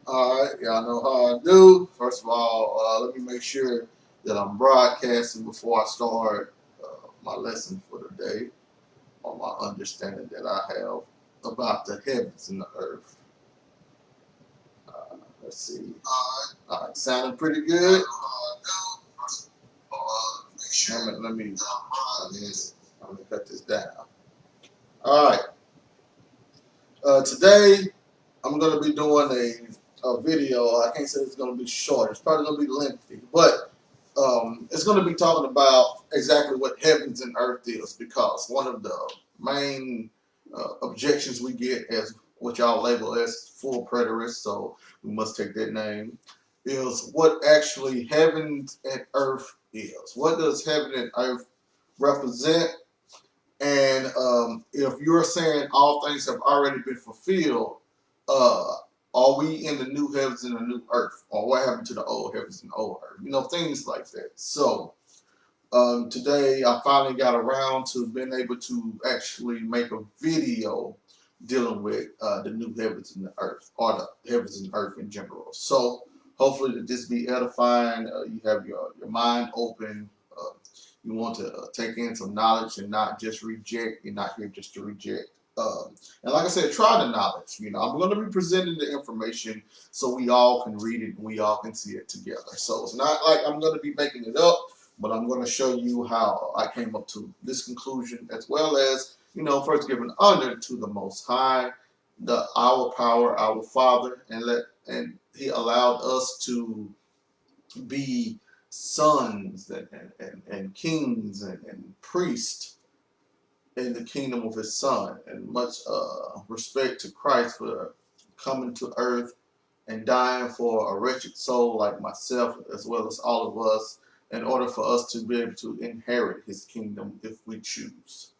Alright, y'all know how I do. First of all, let me make sure that I'm broadcasting before I start my lesson for the day on my understanding that I have about the heavens and the earth. Let's see. Alright, sounding pretty good. Let me cut this down. Alright, today I'm going to be doing a video. I can't say it's going to be short. It's probably going to be lengthy, but it's going to be talking about exactly what heavens and earth is, because one of the main objections we get as what y'all label as full preterists, so we must take that name, is what actually heaven and earth is. What does heaven and earth represent? And if you're saying all things have already been fulfilled, uh, are we in the new heavens and the new earth? Or what happened to the old heavens and old earth? You know, things like that. So today I finally got around to being able to actually make a video dealing with the new heavens and the earth, or the heavens and earth in general. So hopefully that this be edifying. You have your mind open. You want to take in some knowledge and not just reject. You're not here just to reject. And like I said, try the knowledge. You know, I'm going to be presenting the information so we all can read it and we all can see it together. So it's not like I'm going to be making it up, but I'm going to show you how I came up to this conclusion, as well as, you know, first giving honor to the Most High, our power, our Father, and He allowed us to be sons and kings and priests in the kingdom of His Son, and much respect to Christ for coming to earth and dying for a wretched soul like myself, as well as all of us, in order for us to be able to inherit His kingdom if we choose.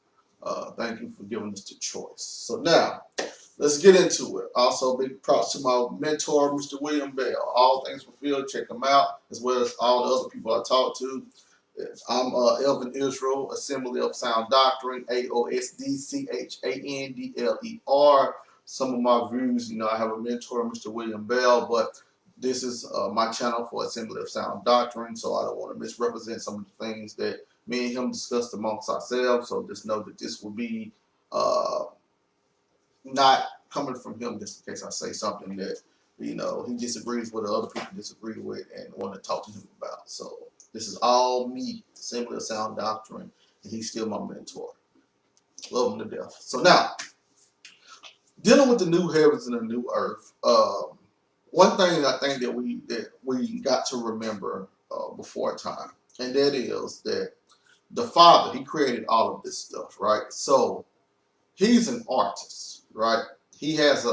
Thank you for giving us the choice. So now, let's get into it. Also, big props to my mentor, Mr. William Bell. All Things Fulfilled, check him out, as well as all the other people I talk to. I'm Elvin Israel, Assembly of Sound Doctrine, AOSD-Chandler. Some of my views, you know, I have a mentor, Mr. William Bell, but this is my channel for Assembly of Sound Doctrine, so I don't want to misrepresent some of the things that me and him discussed amongst ourselves. So just know that this will be uh, not coming from him, just in case I say something that, you know, he disagrees with or other people disagree with and want to talk to him about. So this is all me, simply a sound doctrine, and he's still my mentor. Love him to death. So now, dealing with the new heavens and the new earth, one thing I think that we got to remember before time, and that is that the Father, He created all of this stuff, right? So He's an artist, right? He has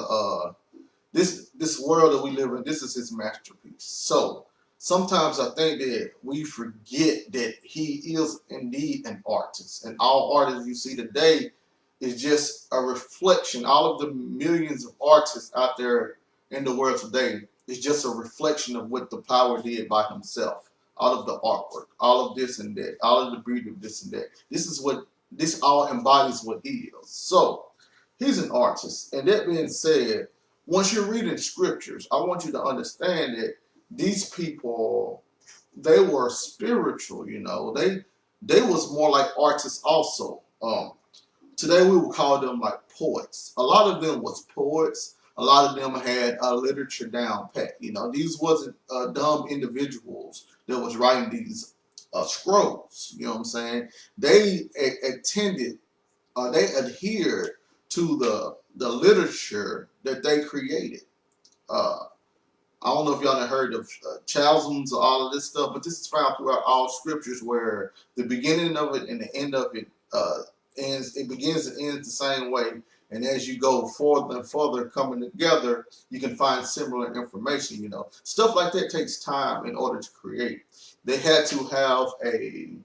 this world that we live in. This is His masterpiece. So sometimes I think that we forget that He is indeed an artist, and all artists you see today is just a reflection. All of the millions of artists out there in the world today is just a reflection of what the power did by Himself. All of the artwork, all of this and that, all of the beauty of this and that. This all embodies what He is. So He's an artist. And that being said, once you're reading scriptures, I want you to understand that these people, they were spiritual, you know. They was more like artists also. Today we would call them like poets. A lot of them was poets. A lot of them had literature down pat. You know, these wasn't dumb individuals that was writing these scrolls. You know what I'm saying? They attended, they adhered to the literature that they created. Uh, I don't know if y'all have heard of chasms or all of this stuff, but this is found throughout all scriptures, where the beginning of it and the end of it ends. It begins and ends the same way. And as you go further and further coming together, you can find similar information. You know, stuff like that takes time in order to create. They had to have a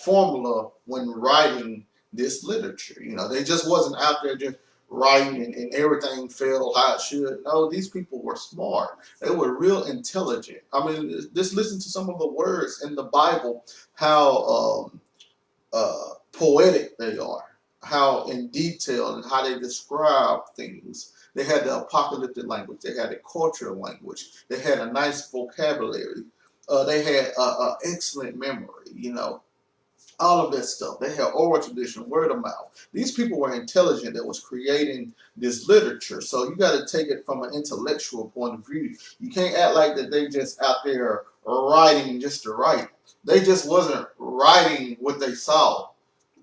formula when writing this literature. You know, they just wasn't out there just writing and everything fell how it should. No, these people were smart. They were real intelligent. I mean, just listen to some of the words in the Bible, how poetic they are, how in detail and how they describe things. They had the apocalyptic language. They had a cultural language. They had a nice vocabulary. They had excellent memory, you know, all of that stuff. They had oral tradition, word of mouth. These people were intelligent that was creating this literature. So you got to take it from an intellectual point of view. You can't act like that they just out there writing just to write. They just wasn't writing what they saw.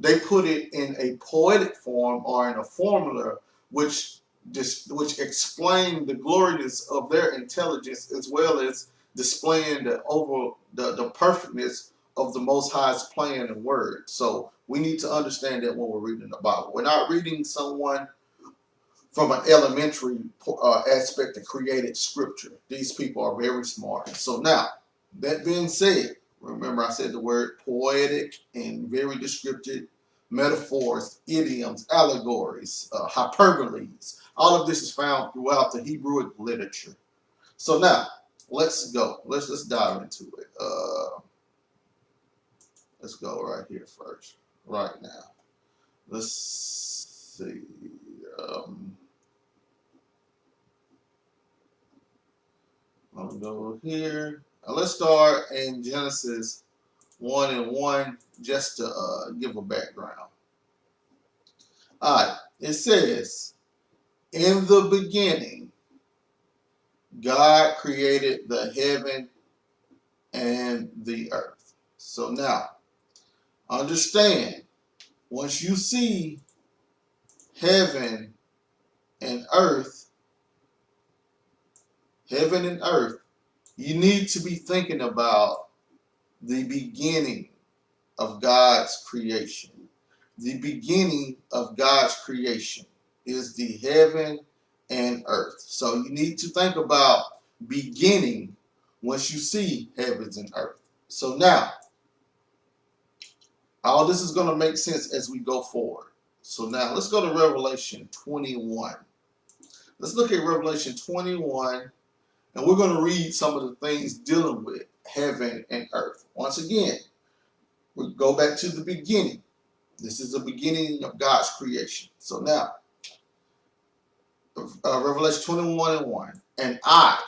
They put it in a poetic form or in a formula which explained the gloriness of their intelligence, as well as displaying the perfectness of the Most High's plan and word. So we need to understand that when we're reading the Bible. We're not reading someone from an elementary aspect of created scripture. These people are very smart. So now, that being said, remember I said the word poetic and very descriptive, metaphors, idioms, allegories, hyperboles. All of this is found throughout the Hebrew literature. So now, let's go. Let's dive into it. Let's go right here first, right now. Let's see. I'll go here. Let's start in Genesis 1:1, just to give a background. All right. It says, in the beginning, God created the heaven and the earth. So now, understand, once you see heaven and earth, you need to be thinking about the beginning of God's creation. The beginning of God's creation is the heaven and earth. So you need to think about beginning once you see heavens and earth. So now, all this is going to make sense as we go forward. So now let's go to Revelation 21. Let's look at Revelation 21, and we're going to read some of the things dealing with heaven and earth. Once again, we go back to the beginning. This is the beginning of God's creation. So now, Revelation 21:1. And I,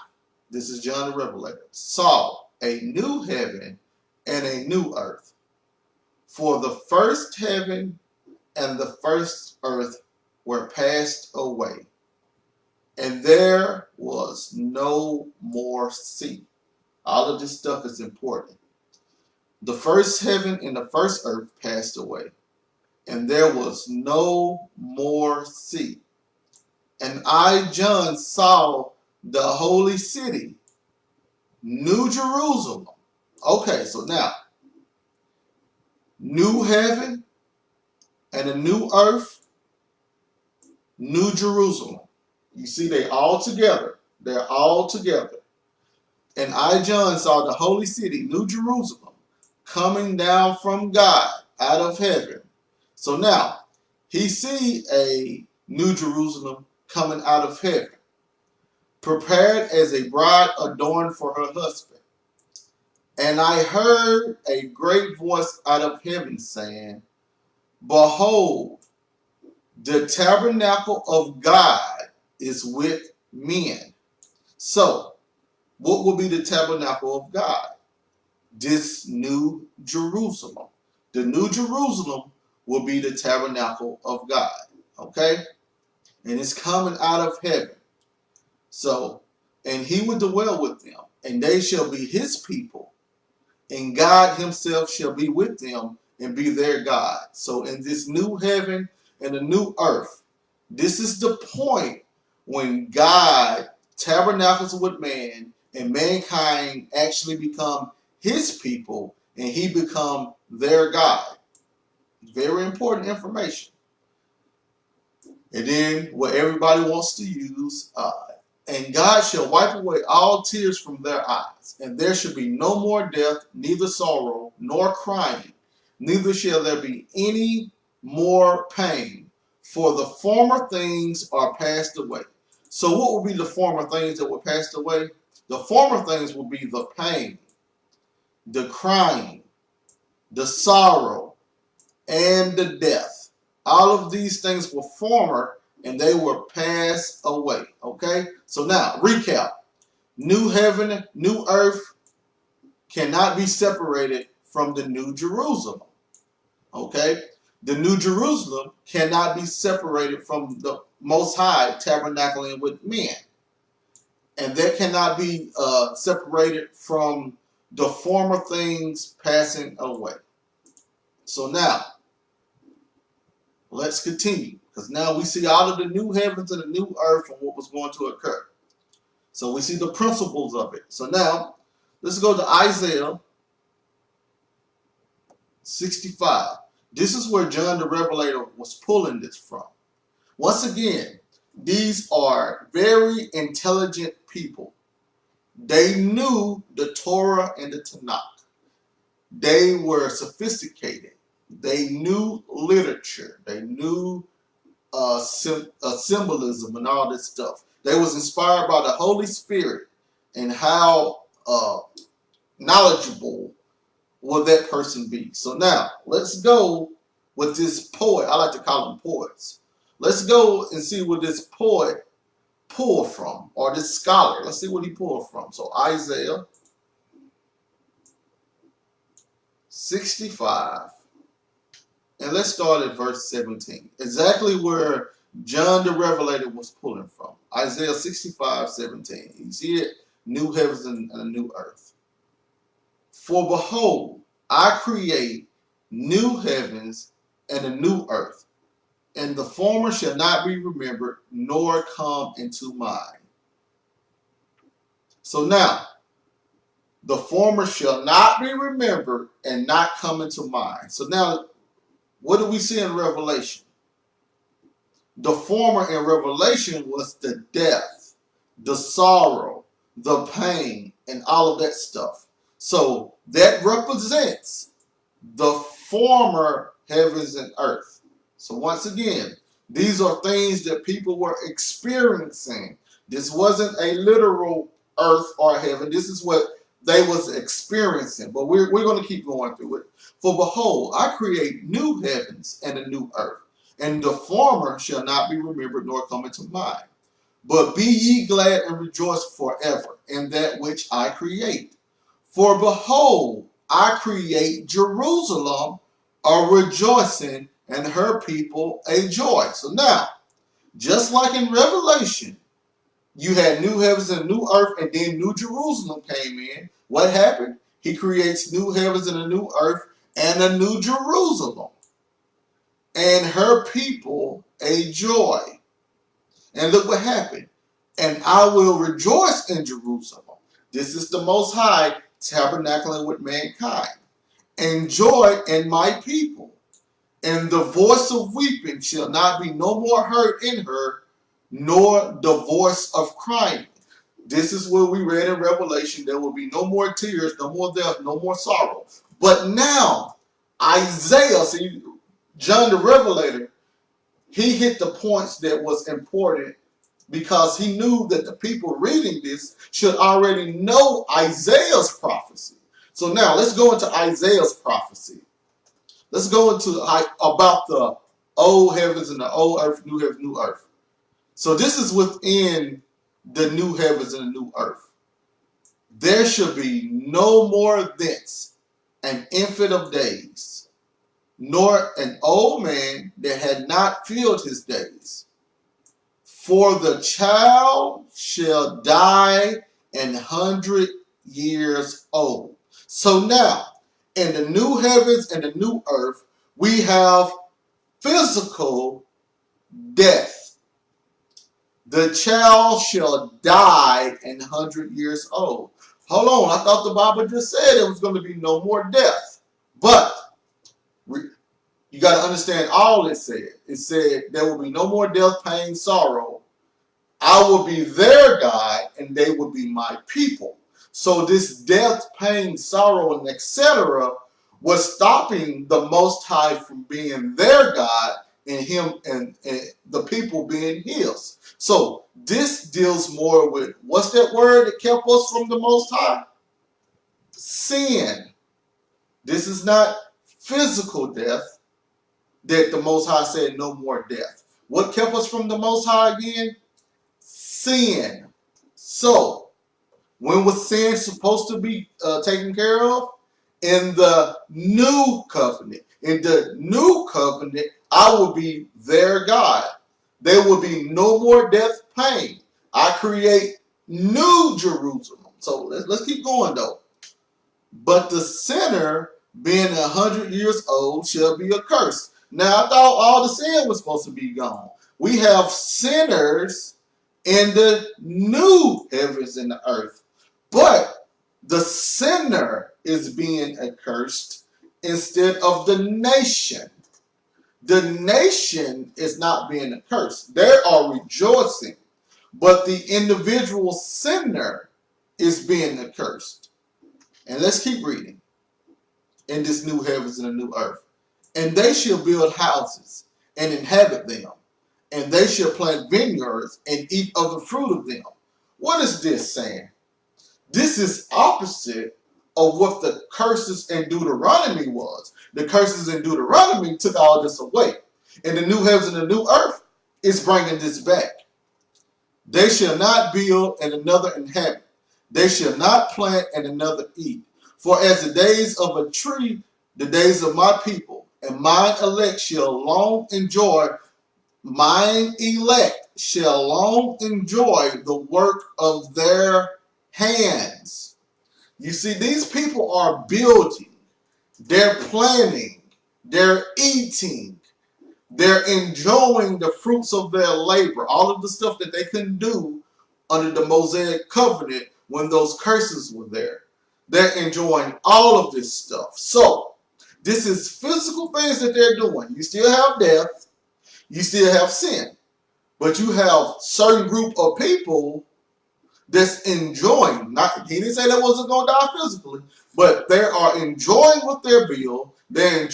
this is John the Revelator, saw a new heaven and a new earth. For the first heaven and the first earth were passed away, and there was no more sea. All of this stuff is important. The first heaven and the first earth passed away, and there was no more sea. And I, John, saw the holy city, New Jerusalem. Okay, so now, new heaven and a new earth, New Jerusalem. You see, they all together. They're all together. And I, John, saw the holy city, New Jerusalem, coming down from God out of heaven. So now, he see a New Jerusalem coming out of heaven, prepared as a bride adorned for her husband. And I heard a great voice out of heaven saying, behold, the tabernacle of God is with men. So, what will be the tabernacle of God? This New Jerusalem. The New Jerusalem will be the tabernacle of God. Okay? And it's coming out of heaven. So, and he will dwell with them, and they shall be his people, and God himself shall be with them and be their God. So in this new heaven and the new earth, this is the point when God tabernacles with man and mankind actually become his people and he become their God. Very important information. And then what everybody wants to use, and God shall wipe away all tears from their eyes, and there shall be no more death, neither sorrow, nor crying, neither shall there be any more pain, for the former things are passed away. So what will be the former things that were passed away? The former things will be the pain, the crying, the sorrow, and the death. All of these things were former, and they were passed away. Okay, so now recap: new heaven, new earth cannot be separated from the New Jerusalem. Okay, the New Jerusalem cannot be separated from the Most High tabernacling with men, and that cannot be separated from the former things passing away. So now, let's continue, because now we see all of the new heavens and the new earth and what was going to occur. So we see the principles of it. So now, let's go to Isaiah 65. This is where John the Revelator was pulling this from. Once again, these are very intelligent people. They knew the Torah and the Tanakh. They were sophisticated. They knew literature. They knew symbolism and all this stuff. They was inspired by the Holy Spirit, and how knowledgeable will that person be. So now, let's go with this poet. I like to call them poets. Let's go and see what this poet pulled from, or this scholar. Let's see what he pulled from. So Isaiah 65. And let's start at verse 17. Exactly where John the Revelator was pulling from. Isaiah 65:17. You see it? New heavens and a new earth. For behold, I create new heavens and a new earth, and the former shall not be remembered, nor come into mind. So now, the former shall not be remembered and not come into mind. So now, what do we see in Revelation? The former in Revelation was the death, the sorrow, the pain, and all of that stuff. So that represents the former heavens and earth. So once again, these are things that people were experiencing. This wasn't a literal earth or heaven. This is what they was experiencing. But we're going to keep going through it. For behold, I create new heavens and a new earth, and the former shall not be remembered nor come into mind. But be ye glad and rejoice forever in that which I create. For behold, I create Jerusalem a rejoicing, and her people a joy. So now, just like in Revelation, you had new heavens and new earth, and then New Jerusalem came in. What happened? He creates new heavens and a new earth and a new Jerusalem, and her people a joy. And look what happened. And I will rejoice in Jerusalem. This is the Most High tabernacling with mankind. And joy in my people. And the voice of weeping shall not be no more heard in her, nor the voice of crying. This is what we read in Revelation. There will be no more tears, no more death, no more sorrow. But now, Isaiah, see, John the Revelator, he hit the points that was important, because he knew that the people reading this should already know Isaiah's prophecy. So now let's go into Isaiah's prophecy. Let's go into about the old heavens and the old earth, new heavens, new earth. So this is within the new heavens and the new earth. There should be no more thence an infant of days, nor an old man that had not filled his days. For the child shall die 100 years old. So now, in the new heavens and the new earth, we have physical death. The child shall die 100 years old. Hold on, I thought the Bible just said there was going to be no more death. But you got to understand all it said. It said there will be no more death, pain, sorrow. I will be their God, and they will be my people. So this death, pain, sorrow, and etc. was stopping the Most High from being their God and him and the people being his. So this deals more with, what's that word that kept us from the Most High? Sin. This is not physical death that the Most High said no more death. What kept us from the Most High again? Sin. So, when was sin supposed to be taken care of? In the new covenant. In the new covenant, I will be their God. There will be no more death, pain. I create new Jerusalem. So let's keep going though. But the sinner, being 100 years old, shall be accursed. Now I thought all the sin was supposed to be gone. We have sinners in the new heavens and the earth. But the sinner is being accursed instead of the nation. The nation is not being accursed. They are rejoicing. But the individual sinner is being accursed. And let's keep reading. In this new heavens and a new earth. And they shall build houses and inhabit them. And they shall plant vineyards and eat of the fruit of them. What is this saying? This is opposite of what the curses in Deuteronomy was. The curses in Deuteronomy took all this away. And the new heavens and the new earth is bringing this back. They shall not build and another inhabit. They shall not plant and another eat. For as the days of a tree, the days of my people, and mine elect shall long enjoy, mine elect shall long enjoy the work of their hands. You see, these people are building, they're planning, they're eating, they're enjoying the fruits of their labor, all of the stuff that they couldn't do under the Mosaic covenant when those curses were there. They're enjoying all of this stuff. So, this is physical things that they're doing. You still have death, you still have sin, but you have certain group of people that's enjoying. Not, he didn't say they wasn't going to die physically, but they are enjoying what they build. They are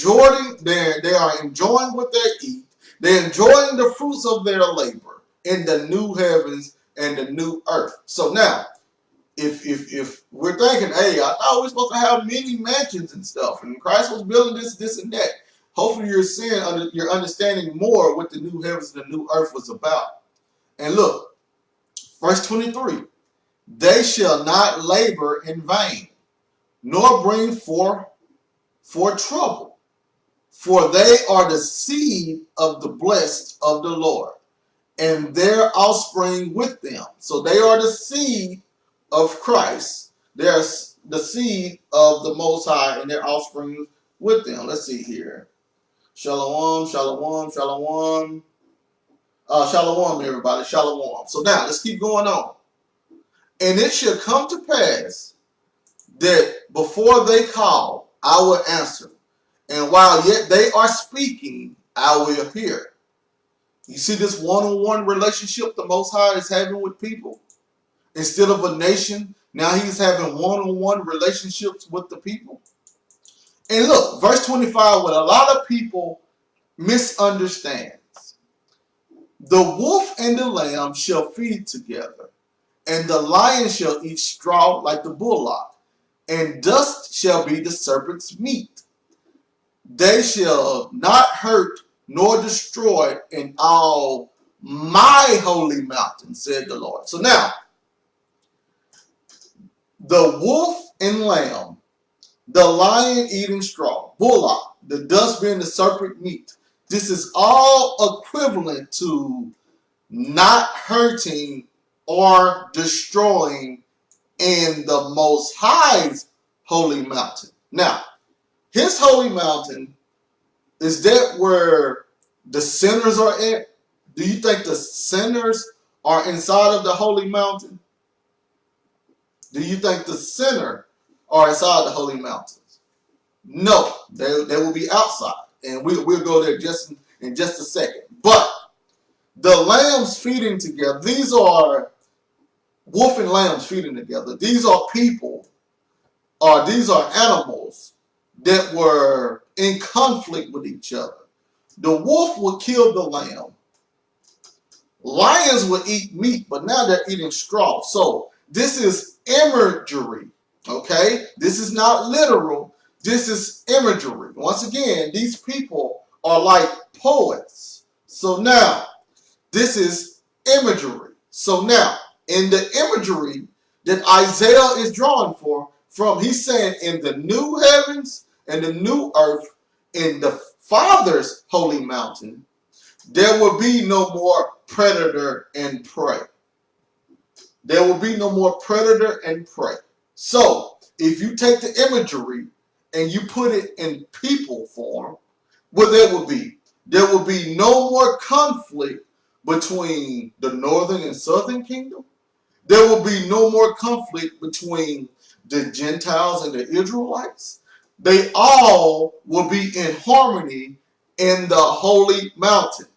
enjoying what they eat. They're enjoying the fruits of their labor in the new heavens and the new earth. So now, if we're thinking, hey, I thought we were supposed to have many mansions and stuff, and Christ was building this, and that. Hopefully, you're understanding more what the new heavens and the new earth was about. And look, verse 23. They shall not labor in vain, nor bring forth for trouble, for they are the seed of the blessed of the Lord, and their offspring with them. So they are the seed of Christ. They're the seed of the Most High, and their offspring with them. Let's see here. Shalom, shalom, shalom. Shalom, everybody. Shalom. So now, let's keep going on. And it shall come to pass that before they call, I will answer. And while yet they are speaking, I will hear. You see this one-on-one relationship the Most High is having with people? Instead of a nation, now he's having one-on-one relationships with the people. And look, verse 25, what a lot of people misunderstands. The wolf and the lamb shall feed together, and the lion shall eat straw like the bullock, and dust shall be the serpent's meat. They shall not hurt nor destroy in all my holy mountain, said the Lord. So now, the wolf and lamb, the lion eating straw, bullock, the dust being the serpent meat. This is all equivalent to not hurting or destroying in the Most High's holy mountain. Now, his holy mountain, is that where the sinners are at? Do you think the sinners are inside of the holy mountain? Do you think the sinner are inside the holy mountains? No, they will be outside. And we'll go there in just a second. But the lambs feeding together, these are wolf and lambs feeding together. These are people, or these are animals that were in conflict with each other. The wolf would kill the lamb. Lions would eat meat, but now they're eating straw. So this is imagery, okay? This is not literal. This is imagery. Once again, these people are like poets. So now, This is imagery. So now, in the imagery that Isaiah is drawing from, he's saying in the new heavens and the new earth, in the Father's holy mountain, there will be no more predator and prey. There will be no more predator and prey. So, if you take the imagery and you put it in people form, what there will be? There will be no more conflict between the northern and southern kingdom. There will be no more conflict between the Gentiles and the Israelites. They all will be in harmony in the holy mountain.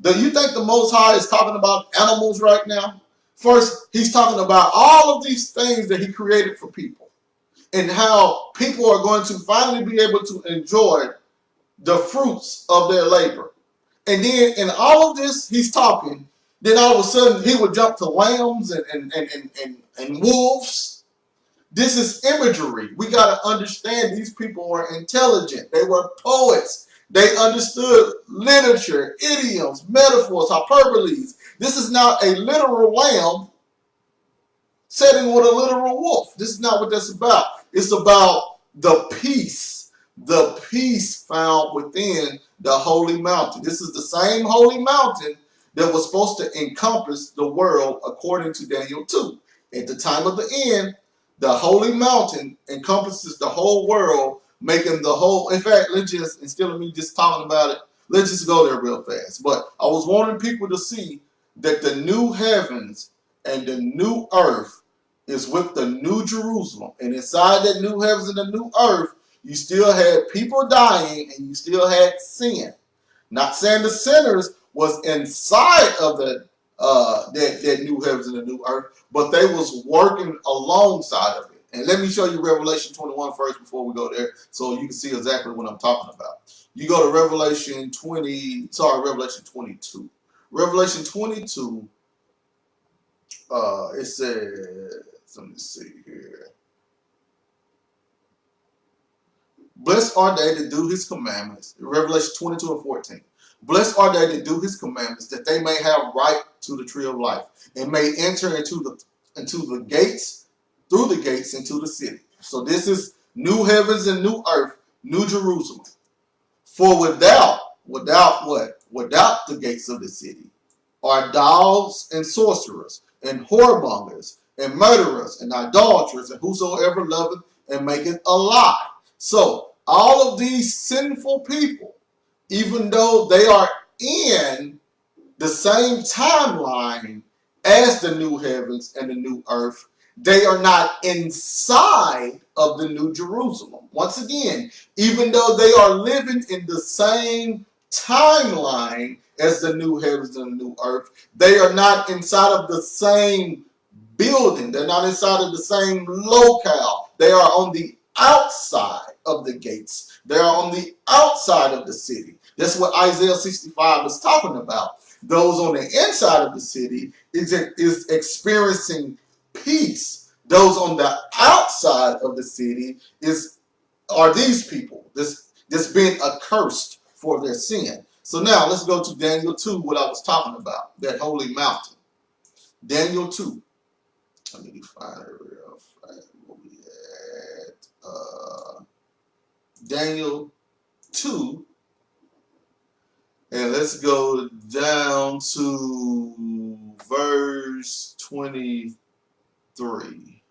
Do you think the Most High is talking about animals right now? First, he's talking about all of these things that he created for people and how people are going to finally be able to enjoy the fruits of their labor. And then in all of this, he's talking. Then all of a sudden, he would jump to lambs and wolves. This is imagery. We got to understand these people were intelligent. They were poets. They understood literature, idioms, metaphors, hyperboles. This is not a literal lamb setting with a literal wolf. This is not what that's about. It's about the peace found within the holy mountain. This is the same holy mountain that was supposed to encompass the world according to Daniel 2. At the time of the end, the holy mountain encompasses the whole world, making the whole, in fact, let's just, instead of me just talking about it, let's just go there real fast. But I was wanting people to see that the new heavens and the new earth is with the new Jerusalem. And inside that new heavens and the new earth, you still had people dying and you still had sin. Not saying the sinners was inside of the that new heavens and the new earth, but they was working alongside of it. And let me show you Revelation 21 first before we go there, so you can see exactly what I'm talking about. You go to Revelation 22. Revelation 22, it says, let me see here. Blessed are they that do his commandments. Revelation 22 and 14. Blessed are they that do his commandments, that they may have right to the tree of life, and may enter into the gates, through the gates into the city. So this is new heavens and new earth, new Jerusalem. For without what? Without the gates of the city are dogs and sorcerers and whoremongers and murderers and idolaters and whosoever loveth and maketh a lie. So all of these sinful people, even though they are in the same timeline as the new heavens and the new earth, they are not inside of the new Jerusalem. Once again, even though they are living in the same timeline as the new heavens and the new earth, they are not inside of the same building. They're not inside of the same locale. They are on the outside of the gates. They are on the outside of the city. That's what Isaiah 65 is talking about. Those on the inside of the city is experiencing peace. Those on the outside of the city are these people that's been accursed for their sin. So now let's go to Daniel 2, what I was talking about, that holy mountain. Daniel 2. Let me find it real fast. Where we at? Daniel 2. And let's go down to verse 23.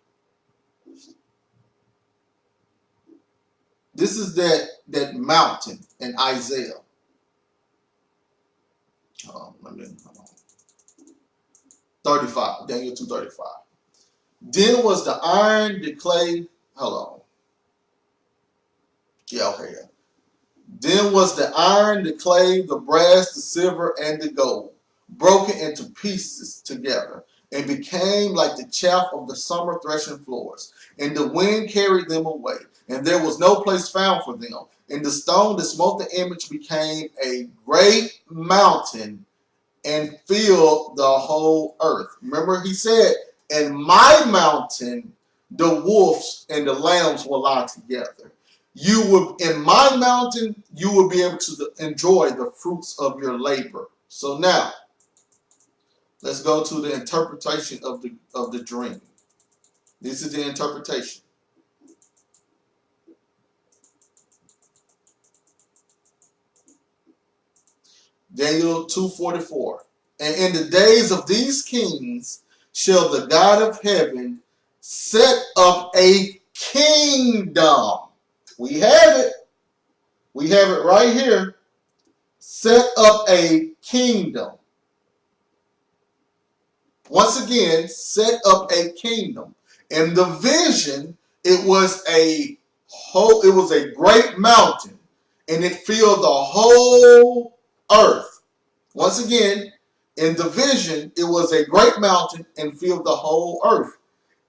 This is that mountain in Isaiah. Hold on. 35. Daniel 2:35. Then was the iron, the clay. Hold on. Yeah, okay. Yeah. Then was the iron, the clay, the brass, the silver, and the gold broken into pieces together, and became like the chaff of the summer threshing floors. And the wind carried them away, and there was no place found for them. And the stone that smote the image became a great mountain and filled the whole earth. Remember, he said, in my mountain, the wolves and the lambs will lie together. In my mountain, you will be able to enjoy the fruits of your labor. So now, Let's go to the interpretation of the dream. This is the interpretation. Daniel 2:44. And in the days of these kings shall the God of heaven set up a kingdom. We have it. We have it right here. Set up a kingdom. Once again, set up a kingdom. In the vision, it was a great mountain, and it filled the whole earth. Once again, in the vision, it was a great mountain and filled the whole earth.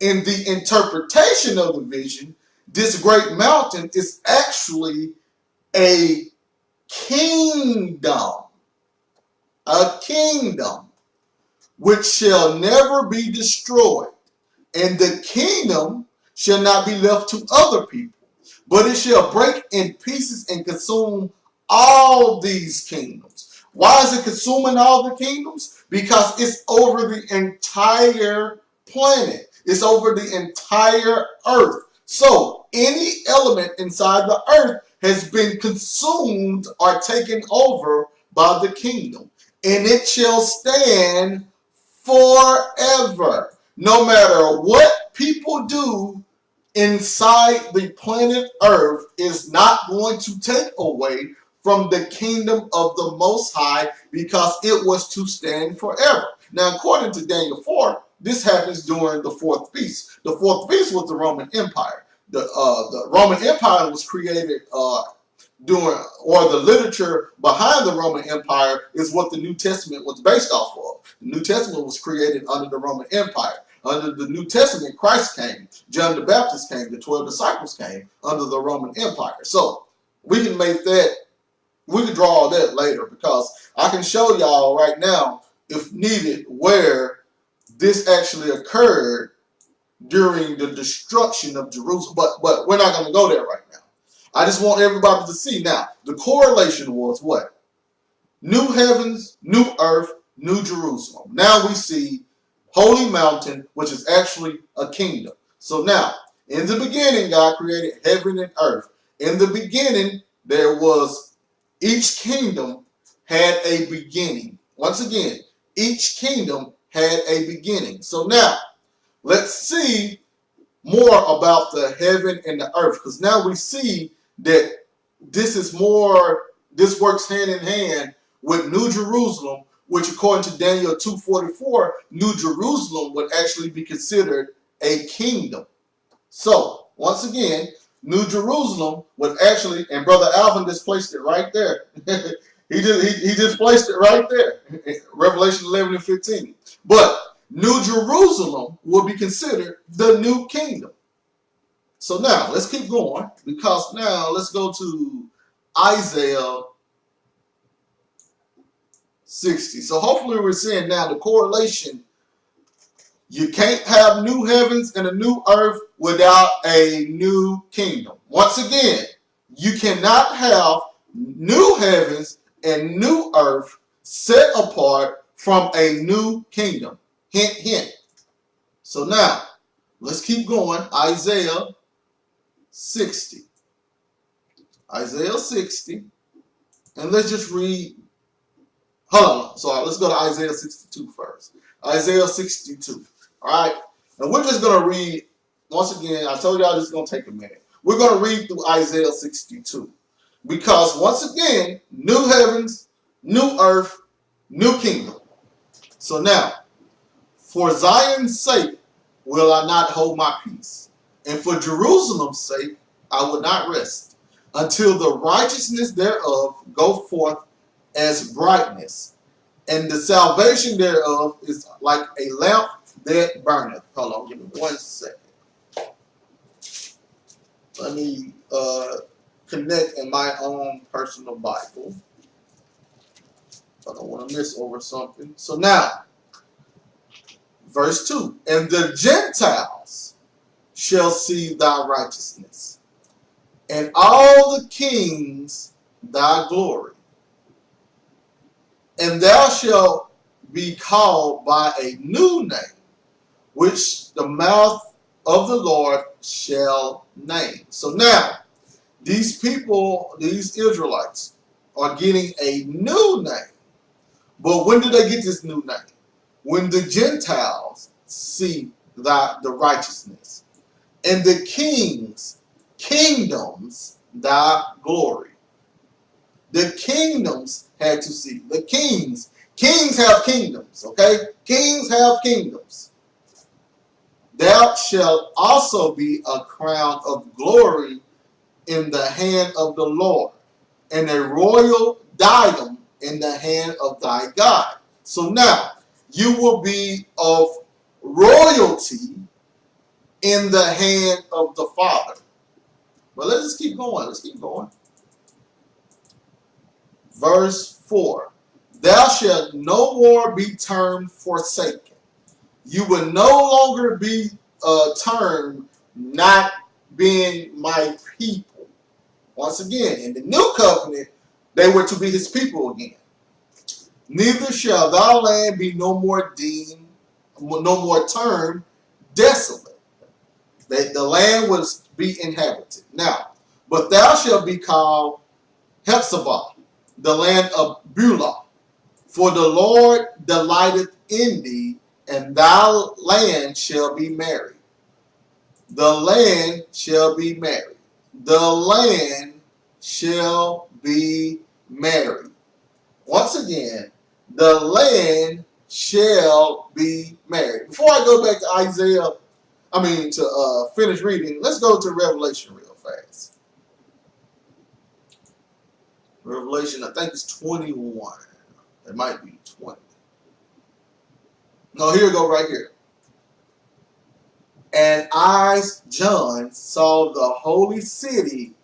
In the interpretation of the vision, this great mountain is actually a kingdom. A kingdom which shall never be destroyed. And the kingdom shall not be left to other people, but it shall break in pieces and consume all these kingdoms. Why is it consuming all the kingdoms? Because it's over the entire planet. It's over the entire earth. So any element inside the earth has been consumed or taken over by the kingdom. And it shall stand forever. No matter what people do inside the planet Earth is not going to take away from the kingdom of the Most High, because it was to stand forever. Now, according to Daniel 4, this happens during the fourth beast. The fourth beast was the Roman Empire. The Roman Empire was created or the literature behind the Roman Empire is what the New Testament was based off of. The New Testament was created under the Roman Empire. Under the New Testament, Christ came, John the Baptist came, the 12 disciples came under the Roman Empire. So we can make that, we can draw all that later, because I can show y'all right now, if needed, where this actually occurred during the destruction of Jerusalem. But we're not going to go there right now. I just want everybody to see now. The correlation was what? New heavens, new earth, new Jerusalem. Now we see holy mountain, which is actually a kingdom. So now, in the beginning, God created heaven and earth. In the beginning, there was, each kingdom had a beginning. Once again, each kingdom had a beginning. So now, let's see more about the heaven and the earth, because now we see that this works hand in hand with New Jerusalem, which according to Daniel 2:44, New Jerusalem would actually be considered a kingdom. So, once again, New Jerusalem would actually, and Brother Alvin just placed it right there. he just placed it right there, Revelation 11 and 15. But New Jerusalem will be considered the new kingdom. So now, let's keep going, because now let's go to Isaiah 60. So hopefully we're seeing now the correlation. You can't have new heavens and a new earth without a new kingdom. Once again, you cannot have new heavens and new earth set apart from a new kingdom. Hint, hint. So now, let's keep going. Isaiah 60. Isaiah 60. And let's just read. Hold on. So let's go to Isaiah 62 first. Isaiah 62. All right. And we're just going to read. Once again, I told y'all this is going to take a minute. We're going to read through Isaiah 62. Because once again, new heavens, new earth, new kingdom. So now, for Zion's sake will I not hold my peace, and for Jerusalem's sake I will not rest, until the righteousness thereof go forth as brightness, and the salvation thereof is like a lamp that burneth. Hold on, give me 1 second. Let me connect in my own personal Bible. I don't want to miss over something. So now, verse 2. And the Gentiles shall see thy righteousness, and all the kings thy glory. And thou shalt be called by a new name, which the mouth of the Lord shall name. So now, these people, these Israelites, are getting a new name. But when did they get this new name? When the Gentiles see the righteousness, and the kingdoms, thy glory. The kingdoms had to see. The kings have kingdoms, okay? Kings have kingdoms. Thou shalt also be a crown of glory in the hand of the Lord, and a royal diadem in the hand of thy God. So now, you will be of royalty in the hand of the Father. But let's just keep going. Let's keep going. Verse 4. Thou shalt no more be termed forsaken. You will no longer be termed not being my people. Once again, in the new covenant, they were to be his people again. Neither shall thy land be no more termed desolate. The land was be inhabited. Now, but thou shalt be called Hephzibah, the land of Beulah. For the Lord delighteth in thee, and thy land shall be married. The land shall be married. The land shall be married. Once again, the land shall be married. Before I go back to to finish reading, let's go to Revelation real fast. Revelation, I think it's 21. It might be 20. No, here we go right here. And I, John, saw the holy city,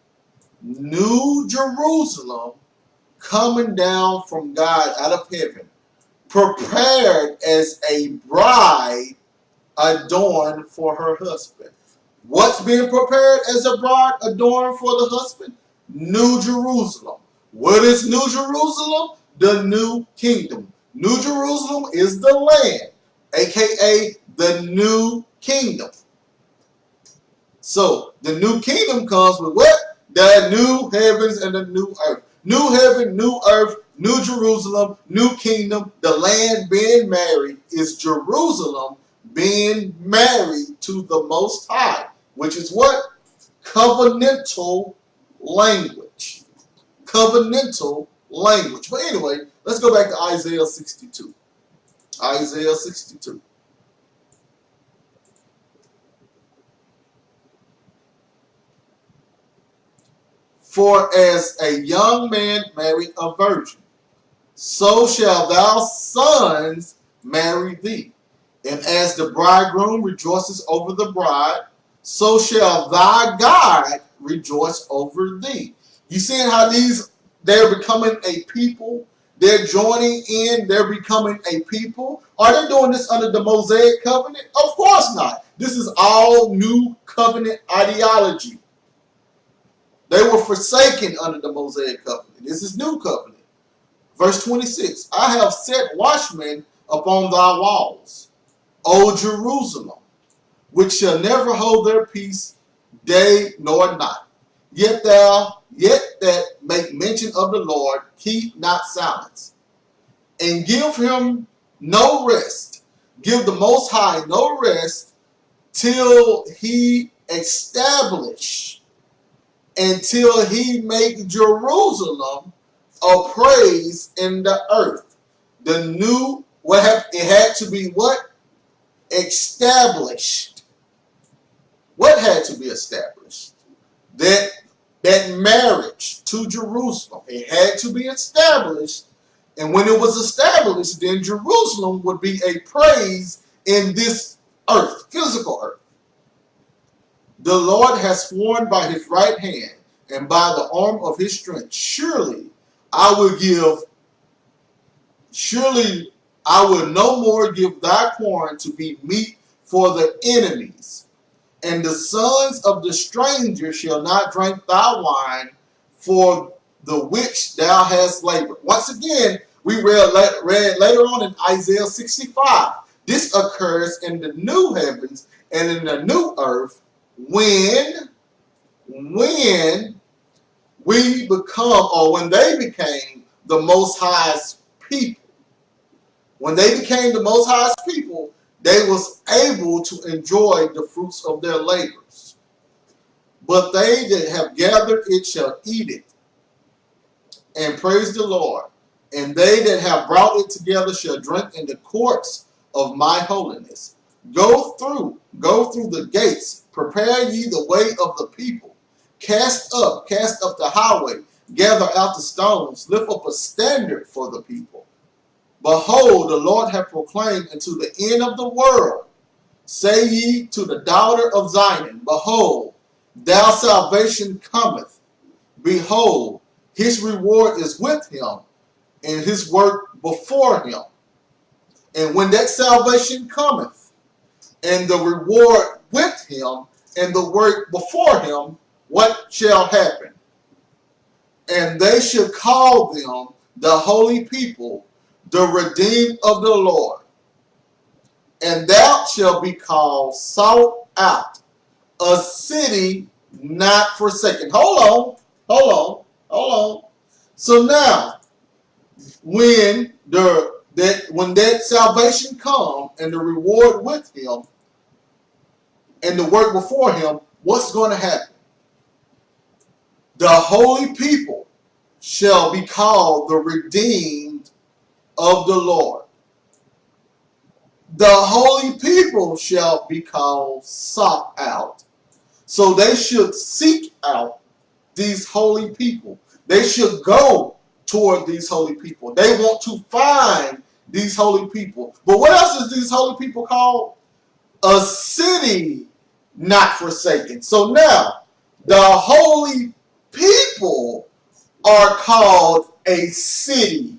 New Jerusalem, coming down from God out of heaven, prepared as a bride adorned for her husband. What's being prepared as a bride adorned for the husband? New Jerusalem. What is New Jerusalem? The new kingdom. New Jerusalem is the land, aka the new kingdom. So the new kingdom comes with what? The new heavens and the new earth. New heaven, new earth, new Jerusalem, new kingdom. The land being married is Jerusalem being married to the Most High, which is what? Covenantal language. Covenantal language. But anyway, let's go back to Isaiah 62. Isaiah 62. For as a young man married a virgin, so shall thy sons marry thee. And as the bridegroom rejoices over the bride, so shall thy God rejoice over thee. You seeing how they're becoming a people? They're joining in. They're becoming a people. Are they doing this under the Mosaic covenant? Of course not. This is all new covenant ideology. They were forsaken under the Mosaic covenant. This is new covenant. Verse 26. I have set watchmen upon thy walls, O Jerusalem, which shall never hold their peace day nor night. Yet that make mention of the Lord, keep not silence, and give him no rest. Give the Most High no rest till he establish, until he make Jerusalem a praise in the earth. The new, it had to be what? Established. What had to be established? That marriage to Jerusalem. It had to be established. And when it was established, then Jerusalem would be a praise in this earth, physical earth. The Lord has sworn by his right hand and by the arm of his strength. Surely I will no more give thy corn to be meat for the enemies. And the sons of the stranger shall not drink thy wine, for the which thou hast labored. Once again, We read later on in Isaiah 65. This occurs in the new heavens and in the new earth when we become, or when they became the Most High's people. When they became the Most High's people, they was able to enjoy the fruits of their labors. But they that have gathered it shall eat it, and praise the Lord. And they that have brought it together shall drink in the courts of my holiness. Go through the gates, prepare ye the way of the people. Cast up the highway, gather out the stones, lift up a standard for the people. Behold, the Lord hath proclaimed unto the end of the world. Say ye to the daughter of Zion, behold, thou salvation cometh. Behold, his reward is with him, and his work before him. And when that salvation cometh, and the reward with him, and the work before him, what shall happen? And they shall call them the holy people, the redeemed of the Lord. And thou shalt be called sought out, a city not forsaken. Hold on. So now, when that salvation comes and the reward with him and the work before him, what's going to happen? The holy people shall be called the redeemed of the Lord. The holy people shall be called sought out. So they should seek out these holy people. They should go toward these holy people. They want to find these holy people. But what else is these holy people called? A city not forsaken. So now, the holy people are called a city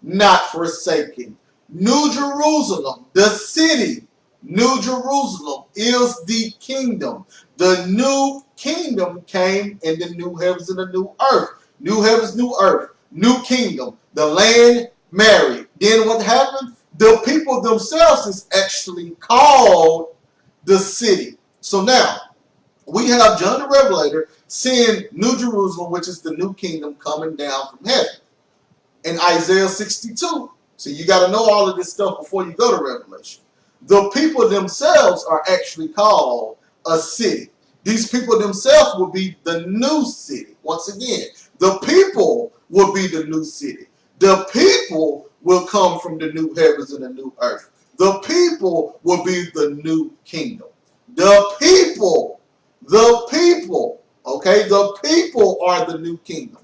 not forsaken. New Jerusalem, the city, New Jerusalem is the kingdom. The new kingdom came in the new heavens and the new earth. New heavens, new earth, new kingdom. The land married. Then what happened? The people themselves is actually called the city. So now, we have John the Revelator seeing New Jerusalem, which is the new kingdom coming down from heaven. In Isaiah 62. So you got to know all of this stuff before you go to Revelation. The people themselves are actually called a city. These people themselves will be the new city. Once again, the people will be the new city. The people will come from the new heavens and the new earth. The people will be the new kingdom. The people, okay? The people are the new kingdom.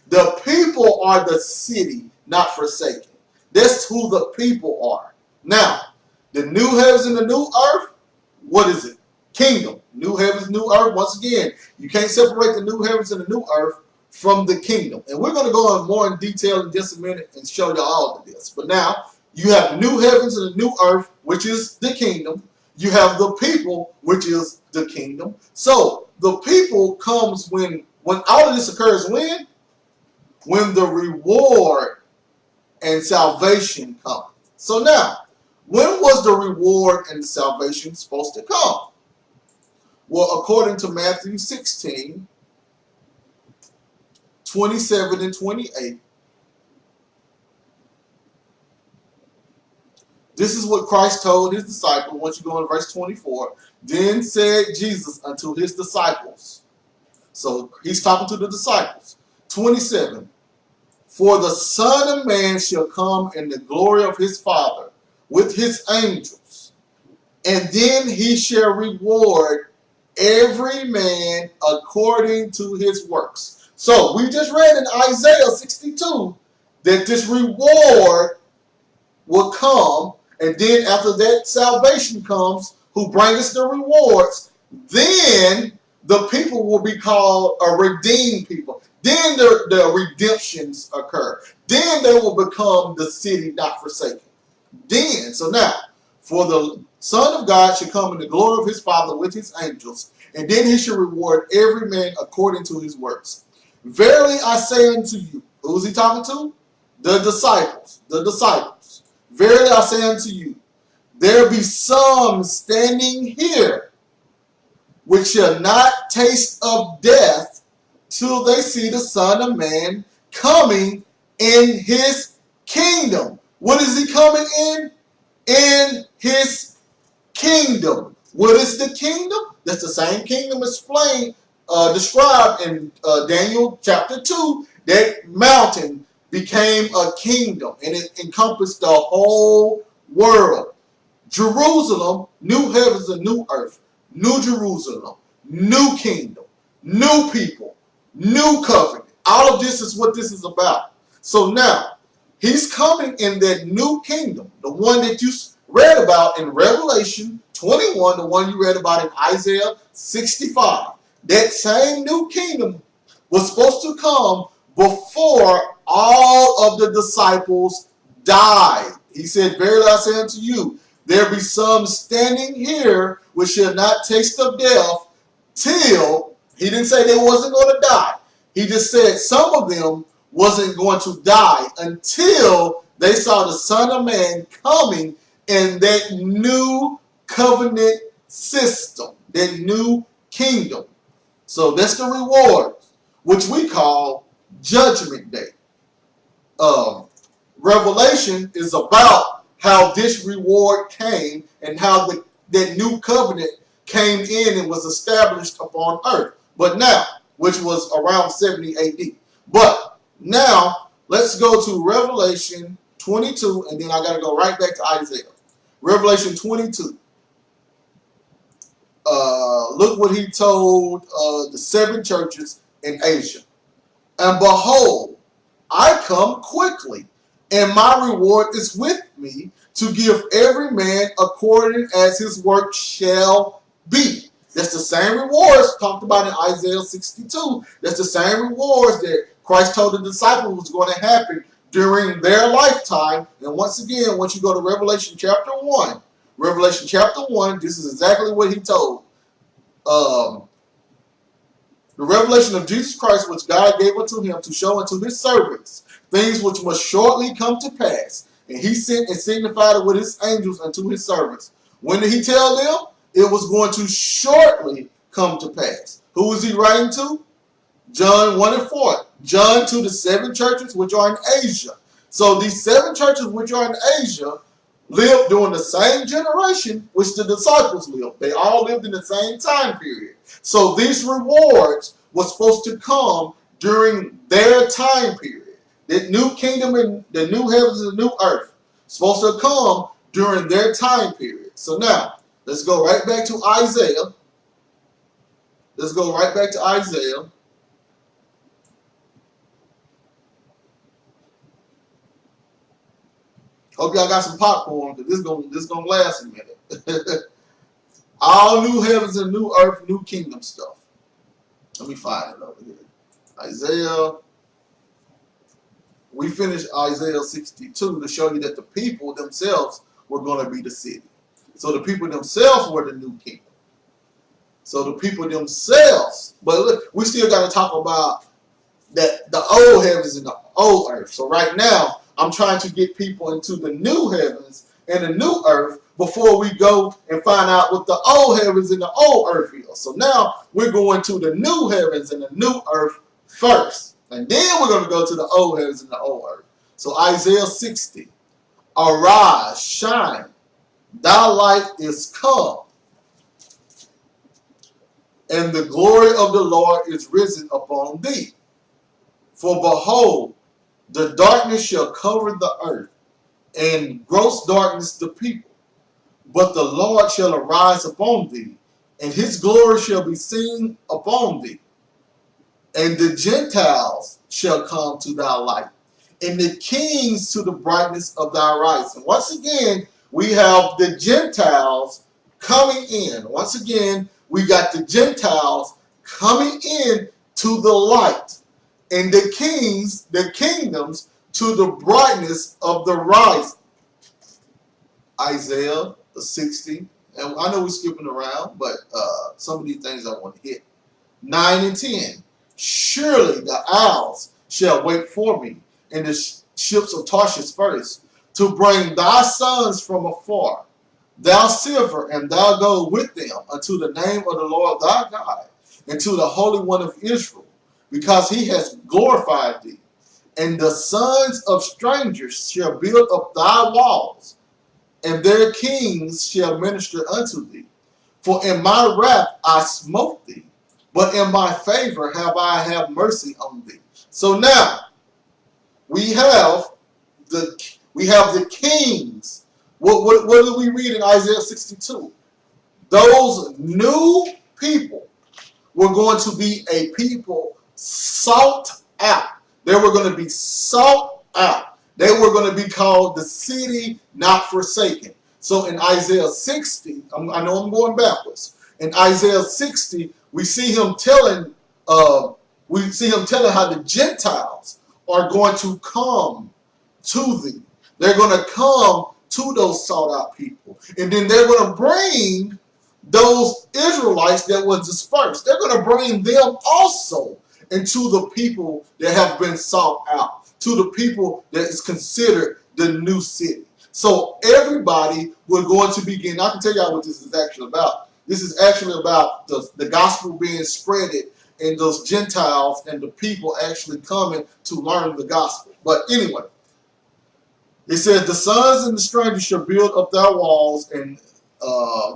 The people are the city not forsaken. That's who the people are. Now, the new heavens and the new earth, what is it? Kingdom. New heavens, new earth. Once again, you can't separate the new heavens and the new earth from the kingdom. And we're going to go on more in detail in just a minute and show you all of this. But now, you have the new heavens and the new earth, which is the kingdom. You have the people, which is the kingdom. So, the people comes when all of this occurs, when? When the reward and salvation come. So now, when was the reward and salvation supposed to come? Well, according to Matthew 16, 27 and 28, this is what Christ told his disciples. Once you go in verse 24, then said Jesus unto his disciples. So he's talking to the disciples. 27, for the Son of Man shall come in the glory of his Father with his angels, and then he shall reward every man according to his works. So we just read in Isaiah 62 that this reward will come, and then after that salvation comes, who bring us the rewards, then the people will be called a redeemed people. Then the redemptions occur. Then they will become the city not forsaken. Then, so now, for the Son of God shall come in the glory of his Father with his angels, and then he shall reward every man according to his works. Verily I say unto you, who is he talking to? the disciples. Verily I say unto you, there be some standing here which shall not taste of death till they see the Son of Man coming in his kingdom. What is he coming in? In his kingdom. What is the kingdom? That's the same kingdom explained, described in Daniel chapter 2. That mountain became a kingdom and it encompassed the whole world. Jerusalem, new heavens and new earth, new Jerusalem, new kingdom, new people, new covenant. All of this is what this is about. So now, he's coming in that new kingdom, the one that you read about in Revelation 21, the one you read about in Isaiah 65. That same new kingdom was supposed to come before all of the disciples died. He said, verily I say unto you, there be some standing here which shall not taste of death till, he didn't say they wasn't going to die. He just said some of them wasn't going to die until they saw the Son of Man coming in that new covenant system, that new kingdom. So that's the reward, which we call Judgment Day. Revelation is about how this reward came and how that new covenant came in and was established upon earth. But now, which was around 70 AD. But now, let's go to Revelation 22, and then I got to go right back to Isaiah. Revelation 22. Look what he told the 7 churches in Asia. And behold, I come quickly, and my reward is with me to give every man according as his work shall be. That's the same rewards talked about in Isaiah 62. That's the same rewards that Christ told the disciples was going to happen during their lifetime. And once again, once you go to Revelation chapter 1, this is exactly what he told. The revelation of Jesus Christ, which God gave unto him to show unto his servants things which must shortly come to pass. And he sent and signified it with his angels unto his servants. When did he tell them? It was going to shortly come to pass. Who was he writing to? John 1 and 4. John to the 7 churches which are in Asia. So these 7 churches which are in Asia lived during the same generation which the disciples lived. They all lived in the same time period. So these rewards were supposed to come during their time period. The new kingdom and the new heavens and the new earth supposed to come during their time period. So now, let's go right back to Isaiah. Hope y'all got some popcorn, because this gonna last a minute. All new heavens and new earth, new kingdom stuff. Let me find it over here. Isaiah. We finished Isaiah 62 to show you that the people themselves were going to be the city. So the people themselves were the new kingdom. So the people themselves, but look, we still got to talk about that the old heavens and the old earth. So right now, I'm trying to get people into the new heavens and the new earth before we go and find out what the old heavens and the old earth is. So now we're going to the new heavens and the new earth first. And then we're going to go to the old heavens and the old earth. So Isaiah 60. Arise, shine, thy light is come, and the glory of the Lord is risen upon thee. For behold, the darkness shall cover the earth, and gross darkness the people. But the Lord shall arise upon thee, and his glory shall be seen upon thee. And the Gentiles shall come to thy light, and the kings to the brightness of thy rising. Once again, we have the Gentiles coming in. Once again, we got the Gentiles coming in to the light, and the kings, the kingdoms, to the brightness of the rising. Isaiah 60. And I know we're skipping around, but some of these things I want to hit. 9 and 10. Surely the owls shall wait for me, and the ships of Tarshish first, to bring thy sons from afar, thou silver and thou gold with them, unto the name of the Lord thy God, and to the Holy One of Israel, because he has glorified thee. And the sons of strangers shall build up thy walls, and their kings shall minister unto thee. For in my wrath I smote thee, but in my favor have I had mercy on thee. So now we have the kings. What do we read in Isaiah 62? Those new people were going to be a people sought out. They were going to be sought out. They were going to be called the city not forsaken. So in Isaiah 60, I know I'm going backwards. In Isaiah 60, we see him telling how the Gentiles are going to come to thee. They're going to come to those sought out people, and then they're going to bring those Israelites that were dispersed. They're going to bring them also into the people that have been sought out, to the people that is considered the new city. So everybody we're going to begin. I can tell y'all what this is actually about. This is actually about the gospel being spreaded, and those Gentiles and the people actually coming to learn the gospel. But anyway, it says, the sons and the strangers shall build up their walls, and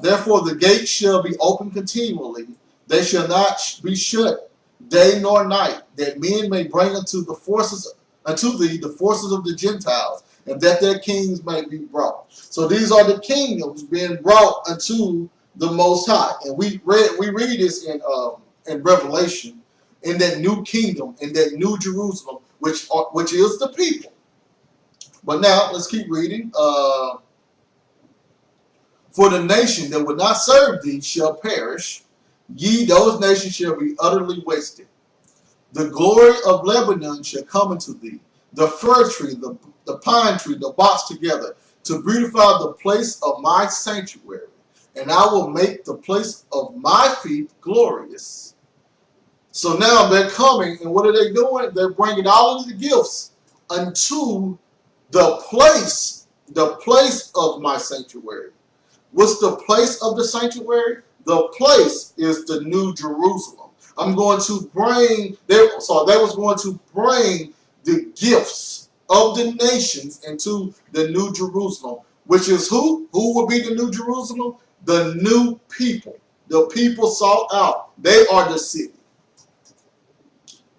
therefore the gates shall be open continually. They shall not be shut day nor night, that men may bring unto thee the forces of the Gentiles, and that their kings may be brought. So these are the kingdoms being brought unto the Most High. And we read this in Revelation, in that new kingdom, in that new Jerusalem, which is the people. But now let's keep reading. For the nation that would not serve thee shall perish, ye those nations shall be utterly wasted. The glory of Lebanon shall come unto thee, the fir tree, the pine tree, the box together, to beautify the place of my sanctuary. And I will make the place of my feet glorious. So now they're coming, and what are they doing? They're bringing all of the gifts unto the place of my sanctuary. What's the place of the sanctuary? The place is the new Jerusalem. I'm going to bring, they was going to bring the gifts of the nations into the new Jerusalem, which is who? Who will be the new Jerusalem? The new people. The people sought out. They are the city.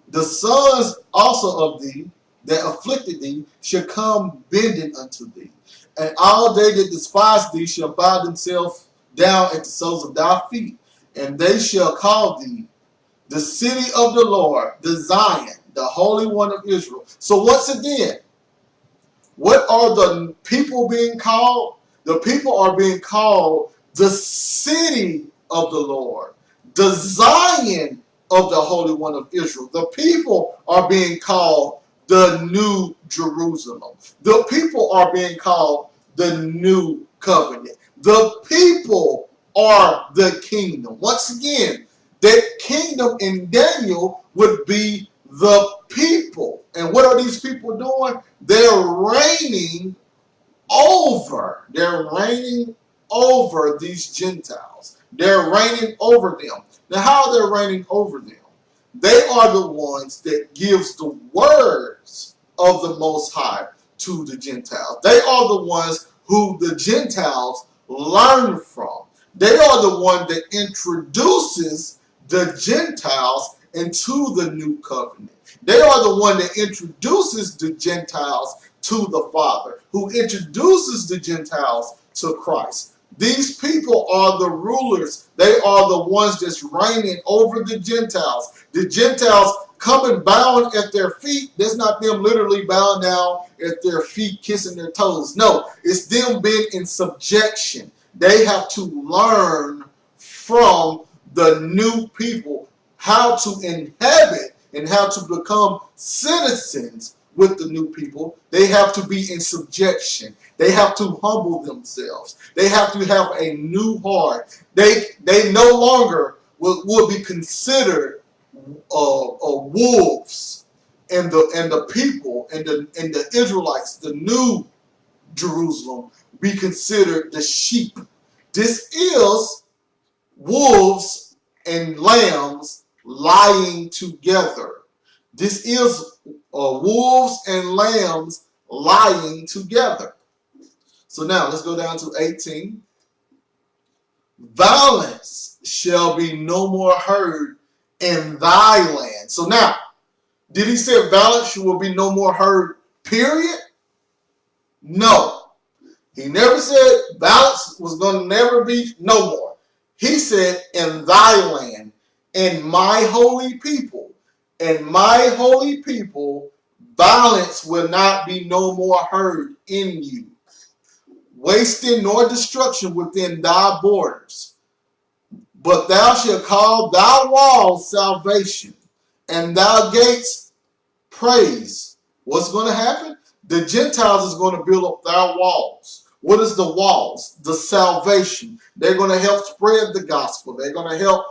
The sons also of thee that afflicted thee shall come bending unto thee. And all they that despise thee shall bow themselves down at the soles of thy feet. And they shall call thee the city of the Lord, the Zion, the Holy One of Israel. So once again, what are the people being called? The people are being called the city of the Lord, the Zion of the Holy One of Israel. The people are being called the New Jerusalem. The people are being called the New Covenant. The people are the kingdom. Once again, that kingdom in Daniel would be the people. And what are these people doing? They're reigning over. They're reigning over these Gentiles. They're reigning over them. Now, how are they reigning over them? They are the ones that gives the words of the Most High to the Gentiles. They are the ones who the Gentiles learn from. They are the one that introduces the Gentiles into the new covenant. They are the one that introduces the Gentiles to the Father, who introduces the Gentiles to Christ. These people are the rulers. They are the ones that's reigning over the Gentiles. The Gentiles come and bowing at their feet. That's not them literally bowing down at their feet, kissing their toes. No, it's them being in subjection. They have to learn from the new people how to inhabit and how to become citizens with the new people. They have to be in subjection. They have to humble themselves. They have to have a new heart. They no longer will be considered wolves and the people and the Israelites, the new Jerusalem, be considered the sheep. This is wolves and lambs lying together. This is wolves and lambs lying together. So now let's go down to 18. Violence shall be no more heard in thy land. So now, did he say violence will be no more heard, period? No. He never said violence was going to never be no more. He said, in thy land, in my holy people, violence will not be no more heard in you. Wasting nor destruction within thy borders. But thou shalt call thy walls salvation, and thy gates praise. What's going to happen? The Gentiles is going to build up their walls. What is the walls? The salvation. They're going to help spread the gospel. They're going to help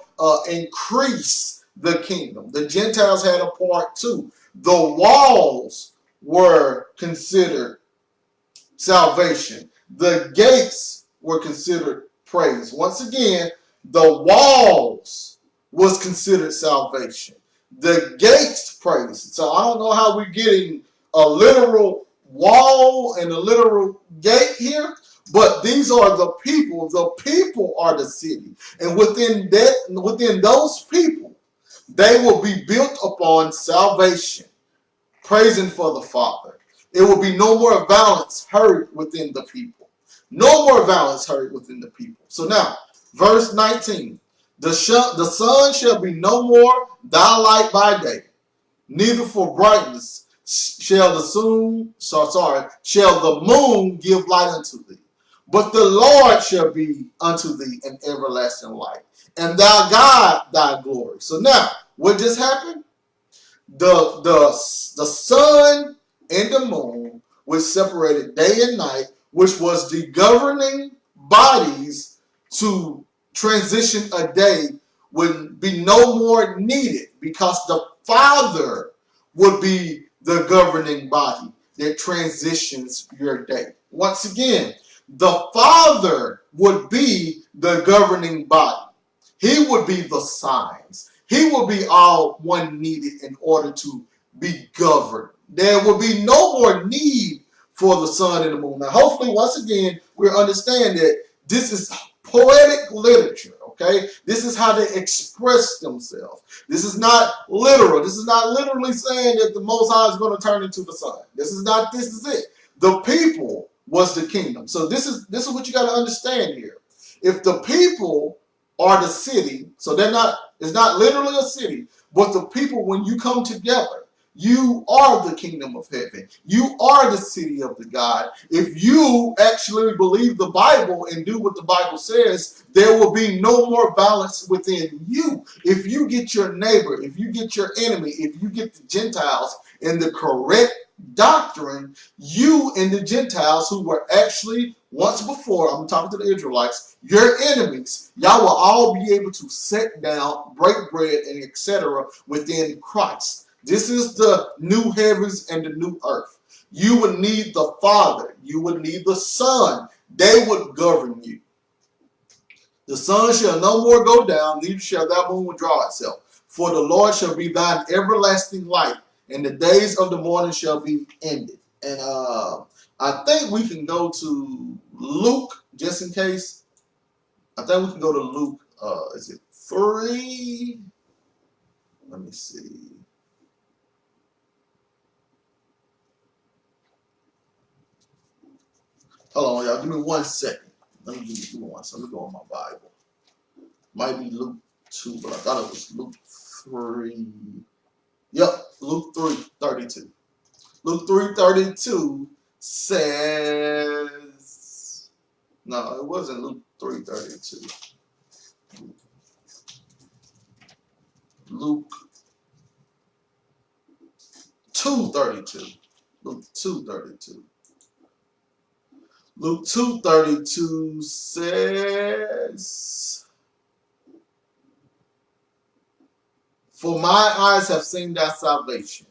increase the kingdom. The Gentiles had a part too. The walls were considered salvation. The gates were considered praise. Once again, the walls was considered salvation. The gates praise. So I don't know how we're getting a literal wall and a literal gate here, but these are the people. The people are the city, and within those people, they will be built upon salvation, praising for the Father. It will be no more violence heard within the people. No more violence heard within the people. So now, verse 19. The sun shall be no more thy light by day, neither for brightness shall the moon give light unto thee. But the Lord shall be unto thee an everlasting light, and thou God thy glory. So now, what just happened? The sun and the moon, which separated day and night, which was the governing bodies to transition a day, would be no more needed, because the Father would be the governing body that transitions your day. Once again, the Father would be the governing body. He would be the signs. He will be all one needed in order to be governed. There will be no more need for the sun and the moon. Now, hopefully, once again, we understand that this is poetic literature, okay? This is how they express themselves. This is not literal. This is not literally saying that the Most High is going to turn into the sun. This is it. The people was the kingdom. So this is what you got to understand here. If the people are the city, so it's not literally a city, but the people, when you come together, you are the kingdom of heaven. You are the city of the God. If you actually believe the Bible and do what the Bible says, there will be no more violence within you. If you get your neighbor, if you get your enemy, if you get the Gentiles in the correct doctrine, you and the Gentiles who were actually once before, I'm talking to the Israelites, your enemies, y'all will all be able to sit down, break bread, and etc. within Christ. This is the new heavens and the new earth. You would need the Father. You would need the Son. They would govern you. The sun shall no more go down, neither shall that moon withdraw itself. For the Lord shall be thine everlasting light, and the days of the morning shall be ended. And I think we can go to Luke, just in case. I think we can go to Luke, is it 3? Let me see. Hold on, y'all. Give me 1 second. Let me give me 1 second. Let me go on my Bible. Might be Luke 2, but I thought it was Luke 3. Yep, Luke 3:32. Luke 3:32 says, no, it wasn't Luke 3:32. Luke 2:32. Luke 2:32. Luke 2:32 says, for my eyes have seen thy salvation,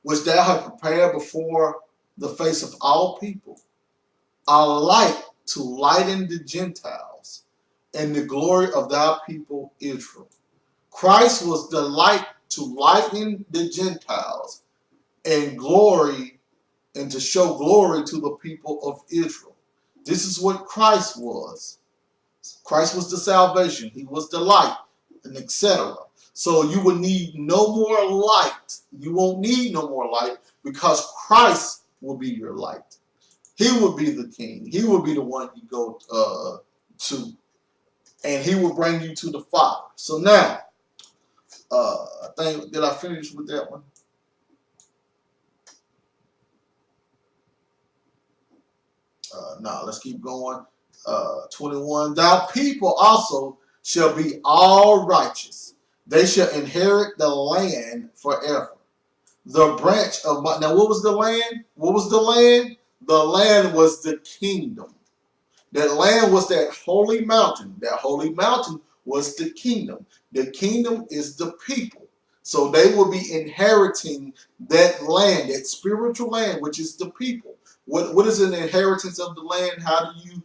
which thou hast prepared before the face of all people, a light to lighten the Gentiles, and the glory of thy people Israel. Christ was the light to lighten the Gentiles and glory, and to show glory to the people of Israel. This is what Christ was. Christ was the salvation. He was the light, and etc. So you will need no more light. You won't need no more light because Christ will be your light. He will be the king. He will be the one you go to. And he will bring you to the Father. So now, I think, did I finish with that one? No, let's keep going. 21. Thou people also shall be all righteous. They shall inherit the land forever. The branch of my... Now, what was the land? What was the land? The land was the kingdom. That land was that holy mountain. That holy mountain was the kingdom. The kingdom is the people. So they will be inheriting that land, that spiritual land, which is the people. What is an inheritance of the land? How do you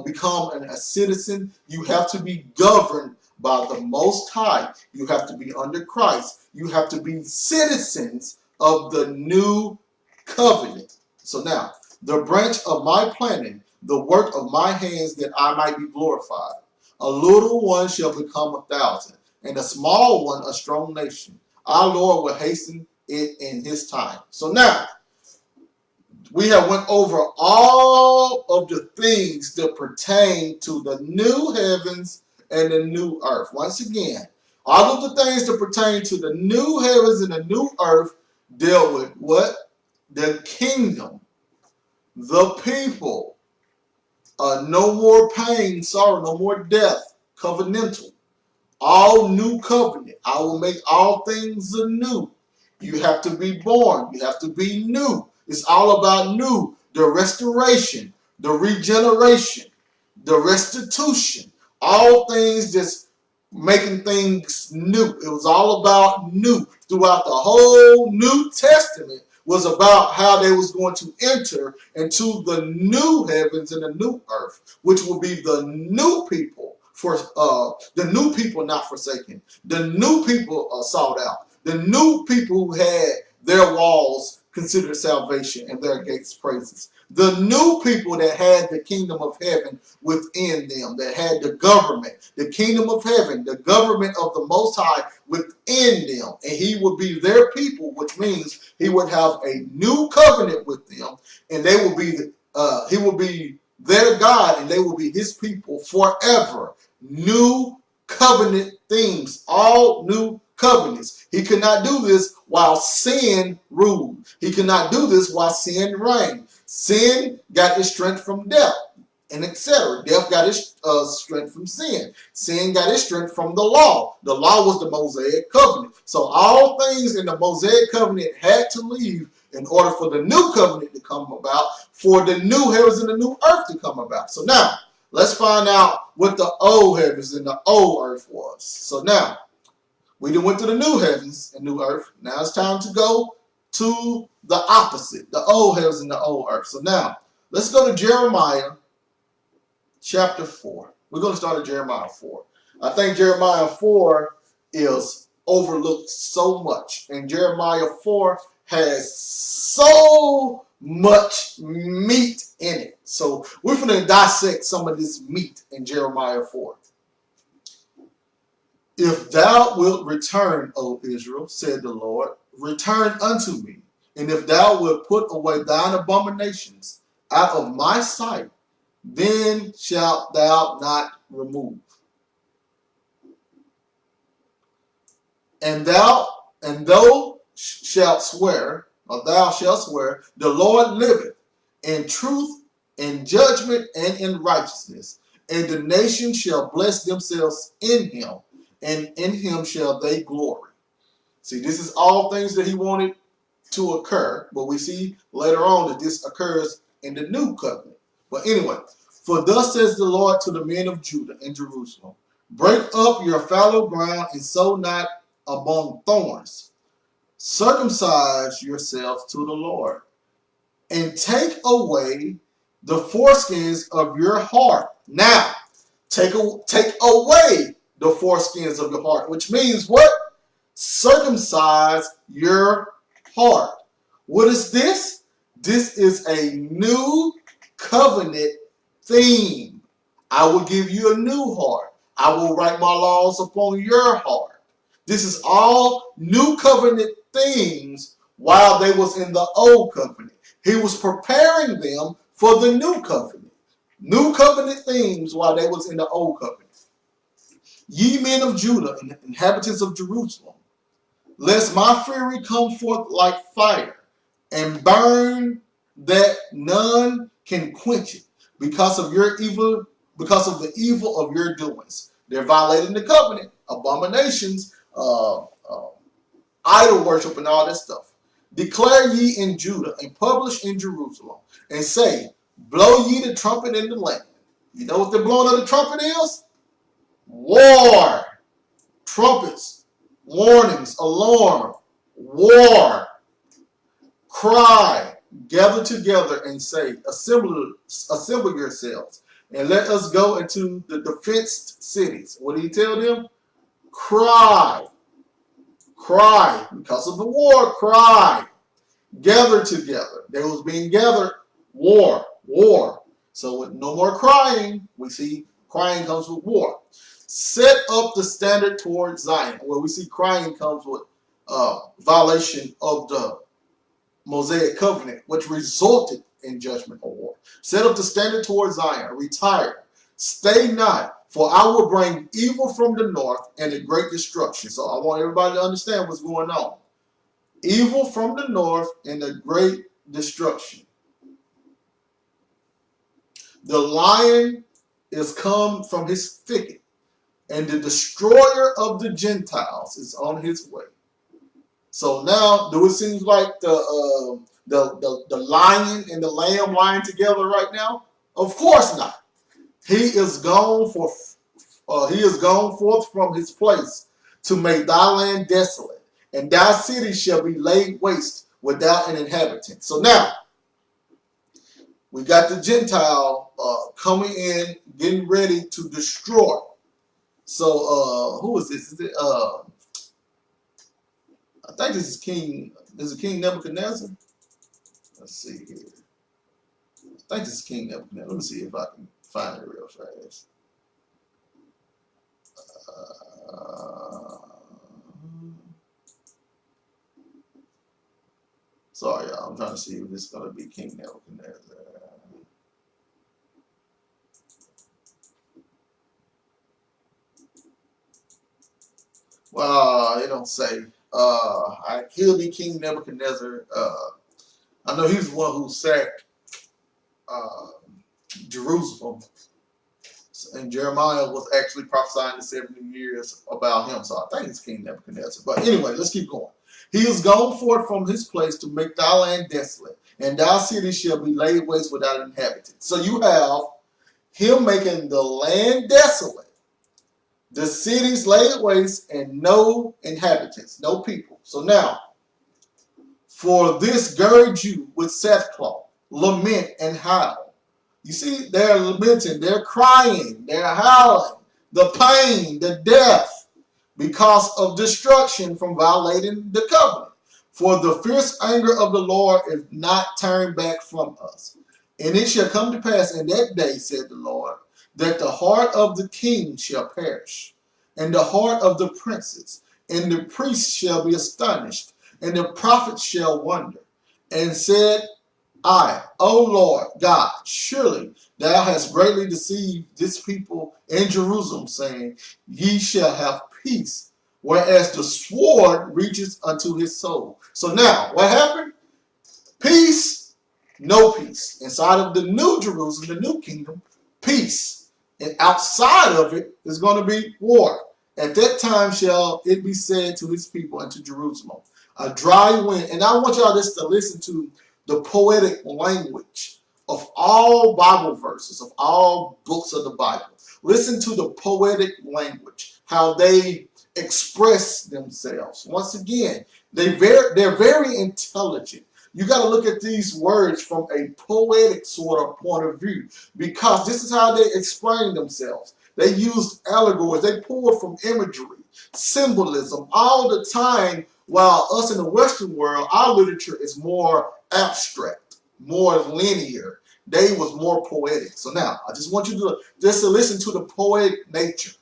become a citizen? You have to be governed by the Most High. You have to be under Christ. You have to be citizens of the new covenant. So now, the branch of my planting, the work of my hands, that I might be glorified. A little one shall become 1,000, and a small one a strong nation. Our Lord will hasten it in his time. So now, we have went over all of the things that pertain to the new heavens and the new earth. Once again, all of the things that pertain to the new heavens and the new earth deal with what? The kingdom, the people, no more pain, sorrow, no more death, covenantal, all new covenant. I will make all things anew. You have to be born. You have to be new. It's all about new. The restoration, the regeneration, the restitution, all things that's making things new. It was all about new. Throughout the whole New Testament was about how they was going to enter into the new heavens and the new earth, which will be the new people, for the new people not forsaken, the new people sought out, the new people who had their walls considered salvation and their gates praises, the new people that had the kingdom of heaven within them, that had the government, the kingdom of heaven, the government of the Most High within them, and he would be their people, which means he would have a new covenant with them, and they will be he will be their God, and they will be his people forever. New covenant things, all new covenants. He could not do this while sin ruled. He could not do this while sin reigned. Sin got its strength from death, and etc. Death got its strength from sin. Sin got its strength from the law. The law was the Mosaic covenant. So all things in the Mosaic covenant had to leave in order for the new covenant to come about, for the new heavens and the new earth to come about. So now, let's find out what the old heavens and the old earth was. So now, we done went to the new heavens and new earth. Now it's time to go to the opposite, the old heavens and the old earth. So now, let's go to Jeremiah chapter 4. We're going to start at Jeremiah 4. I think Jeremiah 4 is overlooked so much. And Jeremiah 4 has so much meat in it. So we're going to dissect some of this meat in Jeremiah 4. If thou wilt return, O Israel, said the Lord, return unto me. And if thou wilt put away thine abominations out of my sight, then shalt thou not remove. And thou shalt swear, or thou shalt swear, the Lord liveth, in truth, in judgment, and in righteousness. And the nations shall bless themselves in him, and in him shall they glory. See, this is all things that he wanted to occur, but we see later on that this occurs in the new covenant. But anyway, for thus says the Lord to the men of Judah and Jerusalem, break up your fallow ground and sow not among thorns. circumcise yourselves to the Lord, and take away the foreskins of your heart. Now, take away the foreskins of your heart, which means what? Circumcise your heart. What is this? This is a new covenant theme. I will give you a new heart. I will write my laws upon your heart. This is all new covenant things while they was in the old covenant. He was preparing them for the new covenant. New covenant things while they was in the old covenant. Ye men of Judah and inhabitants of Jerusalem, lest my fury come forth like fire, and burn that none can quench it, because of your evil, because of the evil of your doings. They're violating the covenant, abominations, idol worship, and all that stuff. Declare ye in Judah, and publish in Jerusalem, and say, blow ye the trumpet in the land. You know what the blowing of the trumpet is? War. Trumpets, warnings, alarm, war. Cry, gather together and say, assemble yourselves, and let us go into the defenced cities. What do you tell them? Cry. Cry. Because of the war, cry. Gather together. There was being gathered. War. War. So with no more crying, we see crying comes with war. Set up the standard towards Zion, where we see crying comes with violation of the Mosaic covenant, which resulted in judgment or war. Set up the standard towards Zion. Retire. Stay not, for I will bring evil from the north and a great destruction. So I want everybody to understand what's going on. Evil from the north and a great destruction. The lion is come from his thicket, and the destroyer of the Gentiles is on his way. So now, do it seem like the lion and the lamb lying together right now? Of course not. He is gone forth from his place to make thy land desolate, and thy city shall be laid waste without an inhabitant. So now, we got the Gentile coming in, getting ready to destroy. So who is this? Is it I think this is King. Is it King Nebuchadnezzar? Let's see here. I think this is King Nebuchadnezzar. Let me see if I can find it real fast. Sorry, y'all. I'm trying to see if this is going to be King Nebuchadnezzar. Well, it don't say. He'll be King Nebuchadnezzar. I know he's the one who sacked Jerusalem, and Jeremiah was actually prophesying the 70 years about him. So I think it's King Nebuchadnezzar. But anyway, let's keep going. He is gone forth from his place to make thy land desolate, and thy city shall be laid waste without inhabitants. So you have him making the land desolate, the cities laid waste, and no inhabitants, no people. So now, for this gird you with sackcloth, lament and howl. You see, they're lamenting, they're crying, they're howling, the pain, the death, because of destruction from violating the covenant. For the fierce anger of the Lord is not turned back from us. And it shall come to pass in that day, said the Lord, that the heart of the king shall perish, and the heart of the princes, and the priests shall be astonished, and the prophets shall wonder. And said I, O Lord God, surely thou hast greatly deceived this people in Jerusalem, saying, ye shall have peace, whereas the sword reaches unto his soul. So now, what happened? Peace, no peace. Inside of the new Jerusalem, the new kingdom, peace. And outside of it is going to be war. At that time shall it be said to his people and to Jerusalem, a dry wind. And I want y'all just to listen to the poetic language of all Bible verses, of all books of the Bible. Listen to the poetic language, how they express themselves. Once again, they're very intelligent. You got to look at these words from a poetic sort of point of view, because this is how they explain themselves. They use allegories. They pull from imagery, symbolism all the time, while us in the Western world, our literature is more abstract, more linear. They was more poetic. So now, I just want you to listen to the poetic nature.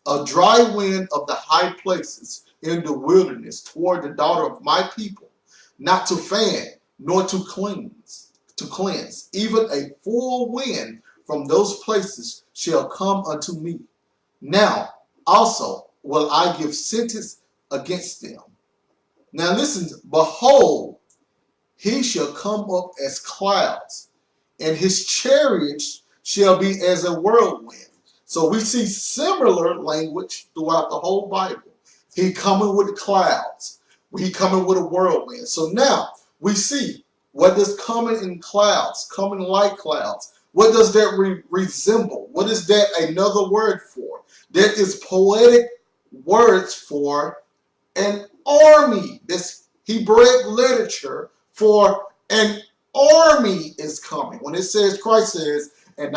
A dry wind of the high places in the wilderness toward the daughter of my people, not to fan, nor to cleanse. Even a full wind from those places shall come unto me. Now also will I give sentence against them. Now listen, behold, he shall come up as clouds, and his chariots shall be as a whirlwind. So we see similar language throughout the whole Bible. He coming with clouds. He coming with a whirlwind. So now we see, what does coming in clouds, coming like clouds, what does that resemble? What is that another word for? That is poetic words for an army. This Hebraic literature for an army is coming. When it says, Christ says, and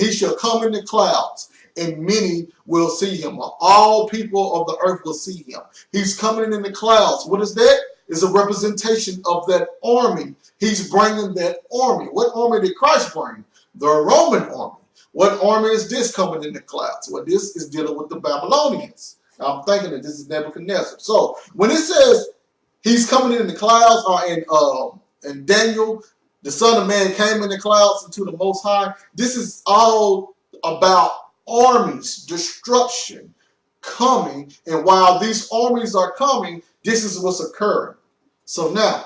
he shall come in the clouds, and many will see him. All people of the earth will see him. He's coming in the clouds. What is that? It's a representation of that army. He's bringing that army. What army did Christ bring? The Roman army. What army is this coming in the clouds? Well, this is dealing with the Babylonians. Now, I'm thinking that this is Nebuchadnezzar. So when it says he's coming in the clouds, or in Daniel, the Son of Man came in the clouds into the Most High, this is all about armies, destruction coming. And while these armies are coming, this is what's occurring. So now,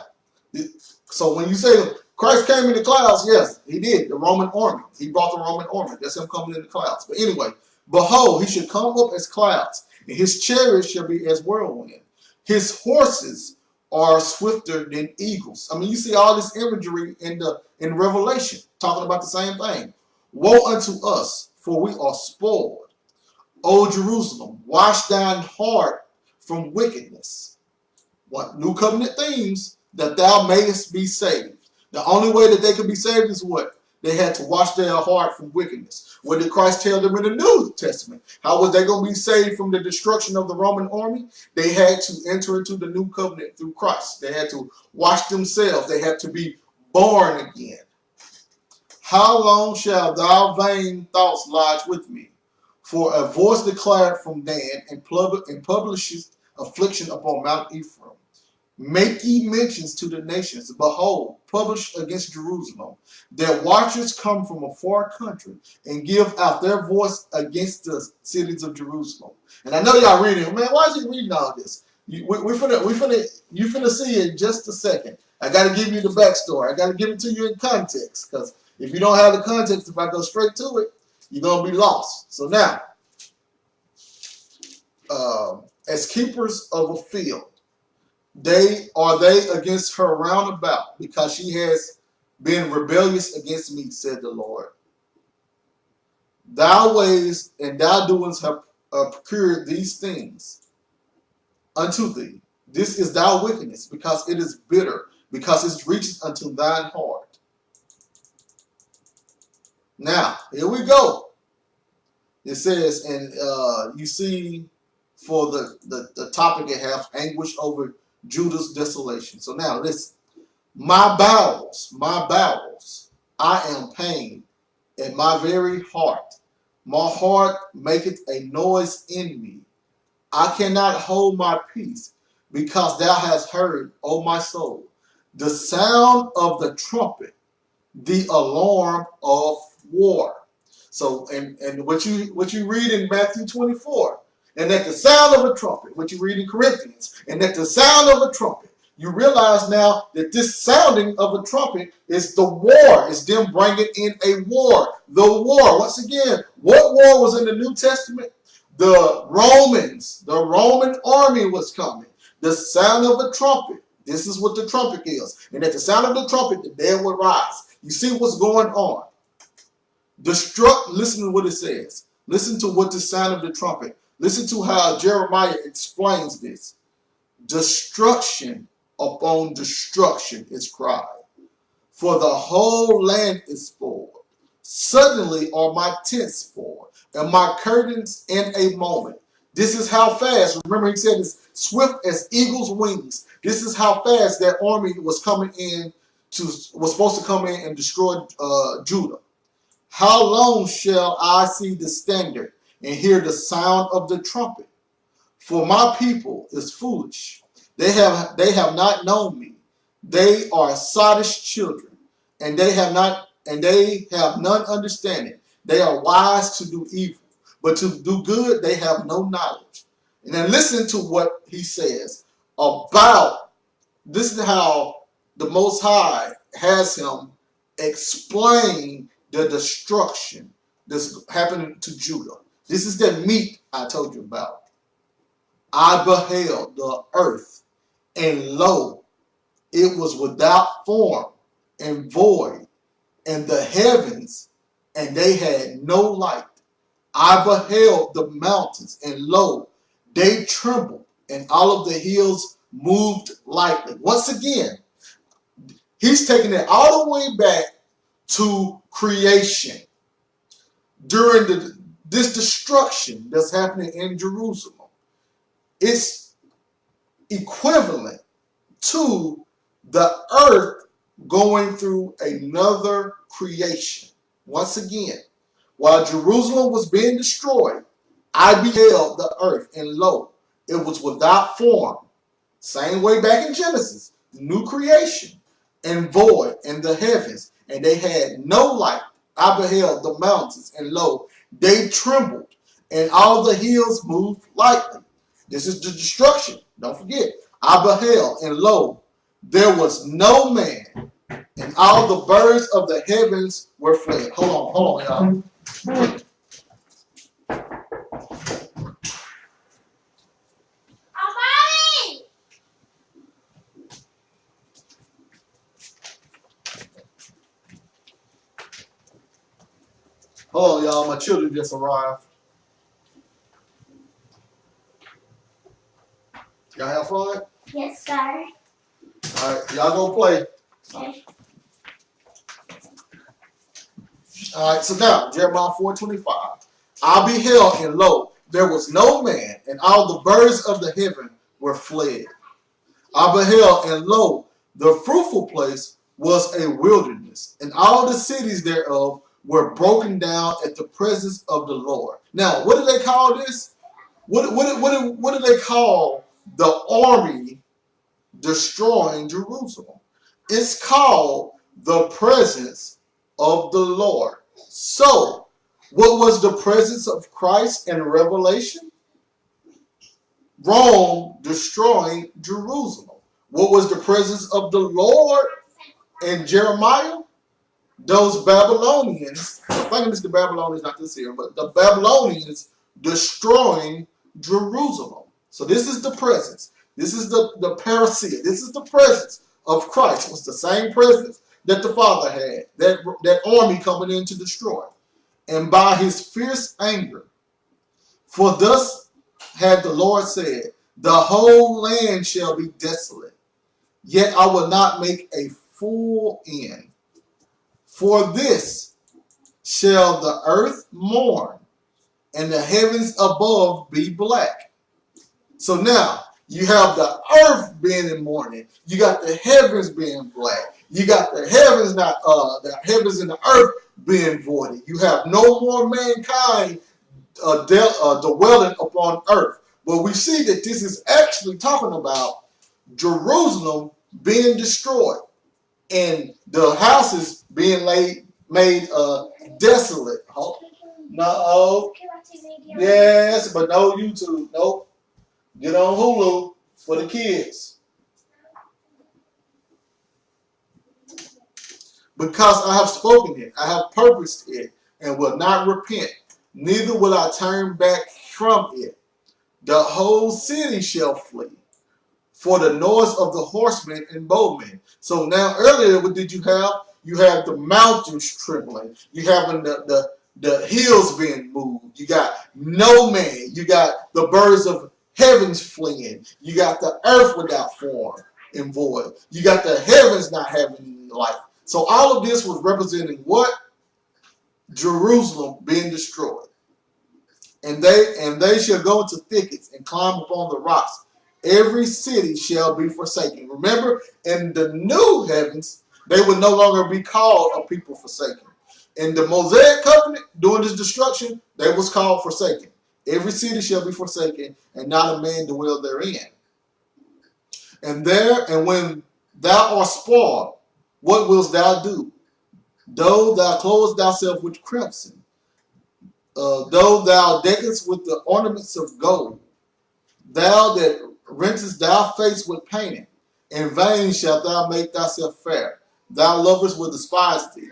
so when you say Christ came in the clouds, yes, he did. The Roman army. He brought the Roman army. That's him coming in the clouds. But anyway, behold, he should come up as clouds, and his chariots shall be as whirlwind. His horses are swifter than eagles. I mean, you see all this imagery in Revelation, talking about the same thing. Woe unto us, for we are spoiled. O Jerusalem, wash thine heart from wickedness. What? New covenant themes, that thou mayest be saved. The only way that they could be saved is what? They had to wash their heart from wickedness. What did Christ tell them in the New Testament? How was they going to be saved from the destruction of the Roman army? They had to enter into the new covenant through Christ. They had to wash themselves. They had to be born again. How long shall thy vain thoughts lodge with me? For a voice declared from Dan, and publishes affliction upon Mount Ephraim. Make ye mentions to the nations. Behold, publish against Jerusalem. Their watchers come from a far country, and give out their voice against the cities of Jerusalem. And I know y'all reading, man, why is he reading all this? You finna see in just a second. I got to give you the backstory. I got to give it to you in context, because if you don't have the context, if I go straight to it, you're going to be lost. So now, as keepers of a field, they against her round about, because she has been rebellious against me, said the Lord. Thy ways and thy doings have procured these things unto thee. This is thy wickedness, because it is bitter, because it reaches unto thine heart. Now, here we go. It says, and you see, for the topic it has, anguish over Judah's desolation. So now listen. My bowels, I am pain in my very heart. My heart maketh a noise in me. I cannot hold my peace, because thou hast heard, O my soul, the sound of the trumpet, the alarm of war. So, and what you read in Matthew 24, and at the sound of a trumpet, what you read in Corinthians, and at the sound of a trumpet, you realize now that this sounding of a trumpet is the war. It's them bringing in a war. The war. Once again, what war was in the New Testament? The Romans. The Roman army was coming. The sound of a trumpet. This is what the trumpet is. And at the sound of the trumpet, the dead will rise. You see what's going on. Listen to what it says. Listen to what the sound of the trumpet. Listen to how Jeremiah explains this. Destruction upon destruction is cried, for the whole land is spoiled. Suddenly are my tents spoiled, and my curtains in a moment. This is how fast, remember he said it's swift as eagle's wings. This is how fast that army was supposed to come in and destroy Judah. How long shall I see the standard and hear the sound of the trumpet? For my people is foolish. They have not known me. They are sottish children, and they have none understanding. They are wise to do evil, but to do good they have no knowledge. And then listen to what he says about this is how the Most High has him explain the destruction that's happening to Judah. This is the meat I told you about. I beheld the earth, and lo, it was without form and void, and the heavens, and they had no light. I beheld the mountains, and lo, they trembled, and all of the hills moved lightly. Once again, he's taking it all the way back to creation during this destruction that's happening in Jerusalem. It's equivalent to the earth going through another creation. Once again, while Jerusalem was being destroyed, I beheld the earth, and lo, it was without form. Same way back in Genesis, new creation, and void, and the heavens, and they had no light. I beheld the mountains, and lo, they trembled, and all the hills moved lightly. This is the destruction. Don't forget. I beheld, and lo, there was no man, and all the birds of the heavens were fled. Hold on, y'all. Hold on, y'all. My children just arrived. Y'all have fun? Yes, sir. All right, y'all go play. Okay. All right, so now, Jeremiah 4:25. I beheld, and lo, there was no man, and all the birds of the heaven were fled. I beheld, and lo, the fruitful place was a wilderness, and all the cities thereof were broken down at the presence of the Lord. Now, what do they call this? What do they call the army destroying Jerusalem? It's called the presence of the Lord. So, what was the presence of Christ in Revelation? Rome destroying Jerusalem. What was the presence of the Lord in Jeremiah? Those Babylonians, I think it's the Babylonians, not this here, but the Babylonians destroying Jerusalem. So this is the presence. This is the parousia. This is the presence of Christ. It was the same presence that the Father had, that army coming in to destroy. And by his fierce anger, for thus had the Lord said, the whole land shall be desolate, yet I will not make a full end. For this shall the earth mourn, and the heavens above be black. So now, you have the earth being in mourning. You got the heavens being black. You got the heavens and the earth being voided. You have no more mankind dwelling upon earth. But we see that this is actually talking about Jerusalem being destroyed and the houses being made desolate. Oh, no. Yes, but no YouTube. Nope. Get on Hulu for the kids. Because I have spoken it, I have purposed it, and will not repent, neither will I turn back from it. The whole city shall flee, for the noise of the horsemen and bowmen. So now earlier, what did you have? You have the mountains trembling. You having the the hills being moved. You got no man. You got the birds of heavens fleeing. You got the earth without form and void. You got the heavens not having any life. So all of this was representing what? Jerusalem being destroyed. And they shall go into thickets and climb upon the rocks. Every city shall be forsaken. Remember, in the new heavens, they would no longer be called a people forsaken. In the Mosaic covenant, during this destruction, they was called forsaken. Every city shall be forsaken, and not a man dwell therein. And when thou art spoiled, what wilt thou do? Though thou clothe thyself with crimson, though thou deckest with the ornaments of gold, thou that rentest thy face with painting, in vain shalt thou make thyself fair. Thy lovers will despise thee.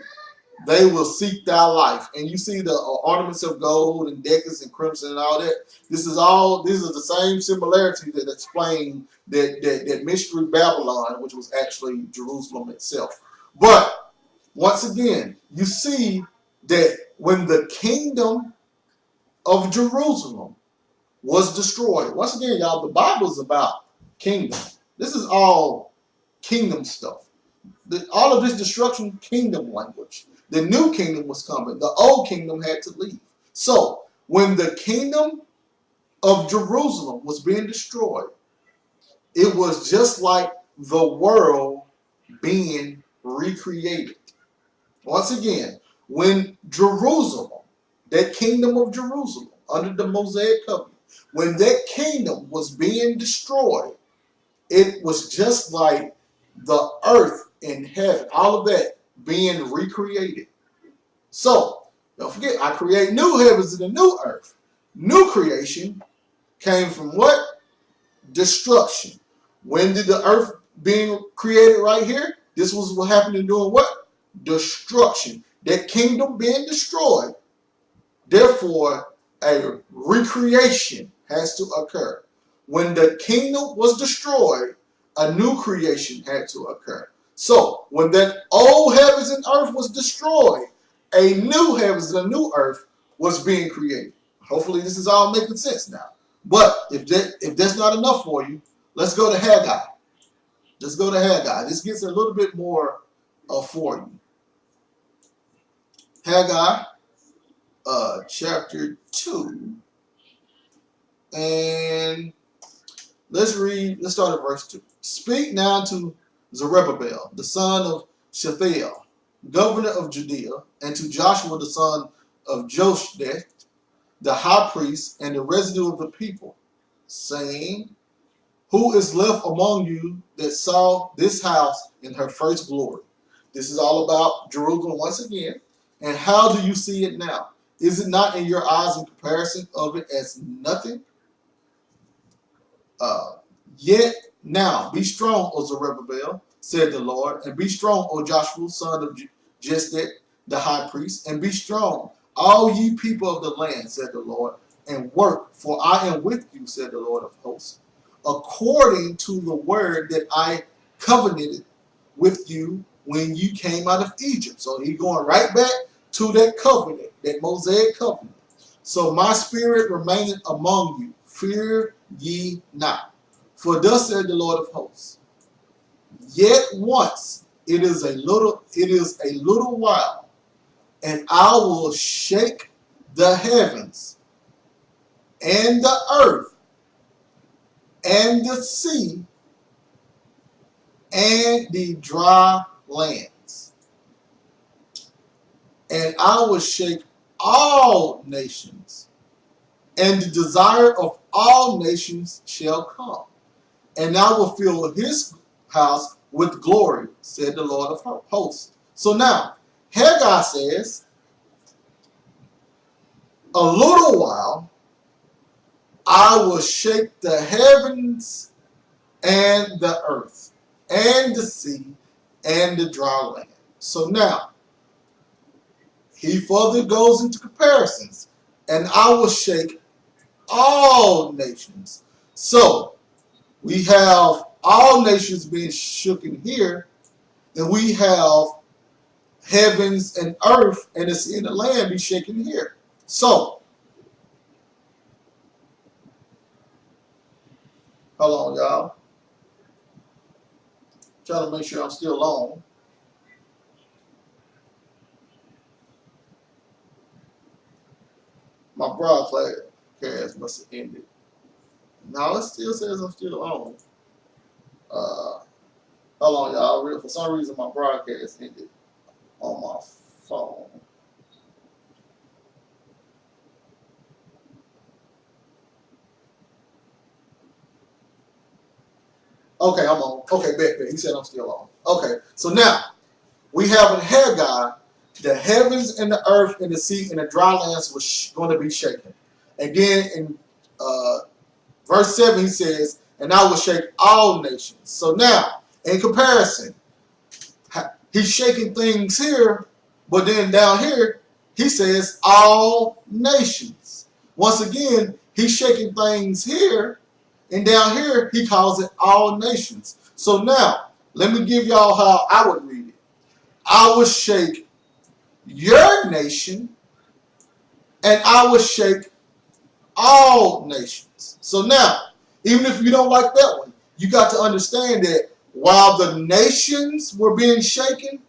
They will seek thy life. And you see the ornaments of gold and deckers and crimson and all that. These are the same similarity that explain that mystery Babylon, which was actually Jerusalem itself. But once again, you see that when the kingdom of Jerusalem was destroyed. Once again, y'all, the Bible is about kingdom. This is all kingdom stuff. All of this destruction, kingdom language. The new kingdom was coming. The old kingdom had to leave. So, when the kingdom of Jerusalem was being destroyed, it was just like the world being recreated. Once again, when Jerusalem, that kingdom of Jerusalem, under the Mosaic covenant, when that kingdom was being destroyed, it was just like the earth and heaven, all of that being recreated. So, don't forget, I create new heavens and a new earth. New creation came from what? Destruction. When did the earth being created right here? This was what happened in doing what? Destruction. That kingdom being destroyed. Therefore, a recreation has to occur. When the kingdom was destroyed, a new creation had to occur. So, when that old heavens and earth was destroyed, a new heavens and a new earth was being created. Hopefully this is all making sense now. But if that's not enough for you, let's go to Haggai. Let's go to Haggai. This gets a little bit more for you. Haggai chapter 2. And let's start at verse 2. Speak now to Zerubbabel, the son of Shealtiel, governor of Judea, and to Joshua, the son of Joshua, the high priest, and the residue of the people, saying, who is left among you that saw this house in her first glory? This is all about Jerusalem once again. And how do you see it now? Is it not in your eyes in comparison of it as nothing? Yet now be strong, O Zerubbabel, said the Lord, and be strong, O Joshua, son of Jezdek, the high priest, and be strong, all ye people of the land, said the Lord, and work, for I am with you, said the Lord of hosts, according to the word that I covenanted with you when you came out of Egypt. So he's going right back to that covenant, that Mosaic covenant. So my spirit remaineth among you, fear ye not. For thus said the Lord of hosts, yet once it is a little while, and I will shake the heavens and the earth and the sea and the dry lands. And I will shake all nations, and the desire of all nations shall come. And I will fill his house with glory, said the Lord of hosts. So now, Haggai says, a little while, I will shake the heavens and the earth and the sea and the dry land. So now, he further goes into comparisons. And I will shake all nations. So, we have all nations being shook in here, and we have heavens and earth and the sea and the land be shaken here. So, hold on, y'all. Trying to make sure I'm still on. My broadcast must have ended. No, it still says I'm still on. Hold on, y'all. For some reason, my broadcast ended on my phone. Okay, I'm on. Okay, bet. He said I'm still on. Okay, so now we have in Haggai, the heavens and the earth and the sea and the dry lands was going to be shaken. And then in verse 7, he says, and I will shake all nations. So now, in comparison, he's shaking things here, but then down here, he says all nations. Once again, he's shaking things here, and down here, he calls it all nations. So now, let me give y'all how I would read it. I will shake your nation, and I will shake all nations. So now, even if you don't like that one, you got to understand that while the nations were being shaken,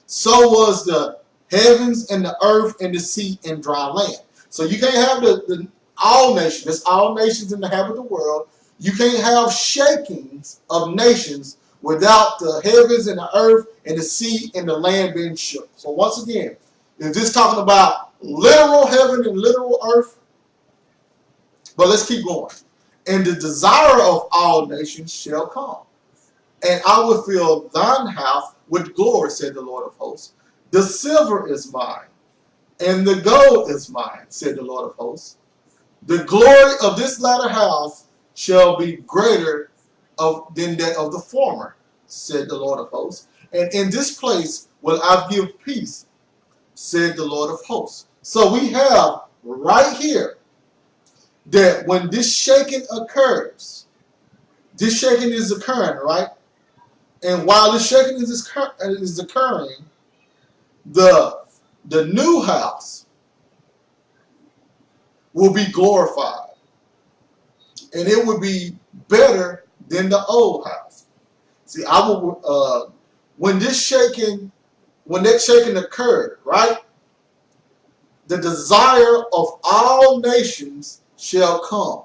so was the heavens and the earth and the sea and dry land. So you can't have the all nations. There's all nations in the habit of the world. You can't have shakings of nations without the heavens and the earth and the sea and the land being shook. So once again, is this talking about literal heaven and literal earth? But let's keep going. And the desire of all nations shall come, and I will fill thine house with glory, said the Lord of hosts. The silver is mine, and the gold is mine, said the Lord of hosts. The glory of this latter house shall be greater than that of the former, said the Lord of hosts. And in this place will I give peace, said the Lord of hosts. So we have right here that when this shaking occurs, this shaking is occurring, right? And while this shaking is occurring, the new house will be glorified, and it will be better than the old house. See, I will when that shaking occurred, right? The desire of all nations shall come.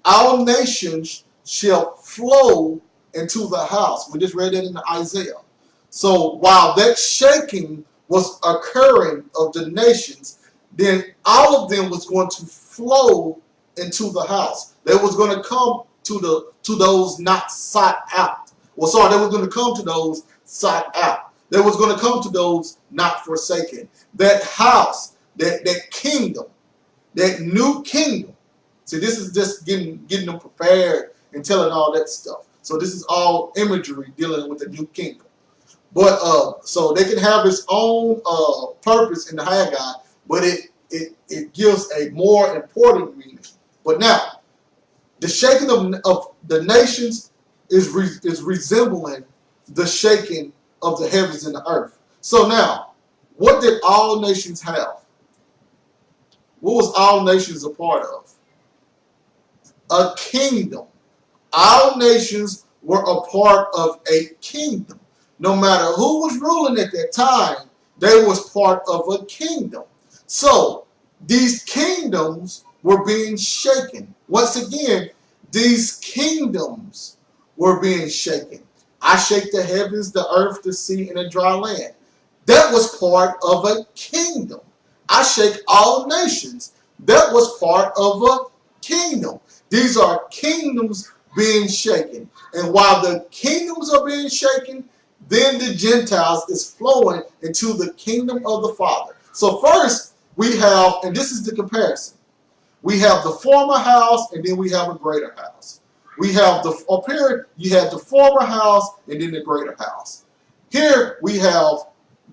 All nations shall flow into the house. We just read that in Isaiah. So while that shaking was occurring of the nations, then all of them was going to flow into the house. They was going to come to those not sought out. Well, sorry, they was going to come to those sought out. They was going to come to those not forsaken. That house, that kingdom, that new kingdom. See, this is just getting them prepared and telling all that stuff. So this is all imagery dealing with the new kingdom. But so they can have its own purpose in the Haggai, but it gives a more important meaning. But now, the shaking of the nations is resembling the shaking of the heavens and the earth. So now, what did all nations have? What was all nations a part of? A kingdom. All nations were a part of a kingdom. No matter who was ruling at that time, they was part of a kingdom. So these kingdoms were being shaken. Once again, these kingdoms were being shaken. I shake the heavens, the earth, the sea, and the dry land. That was part of a kingdom. I shake all nations. That was part of a kingdom. These are kingdoms being shaken. And while the kingdoms are being shaken, then the Gentiles is flowing into the kingdom of the Father. So first we have, and this is the comparison, we have the former house and then we have a greater house. We have up here you have the former house and then the greater house. Here we have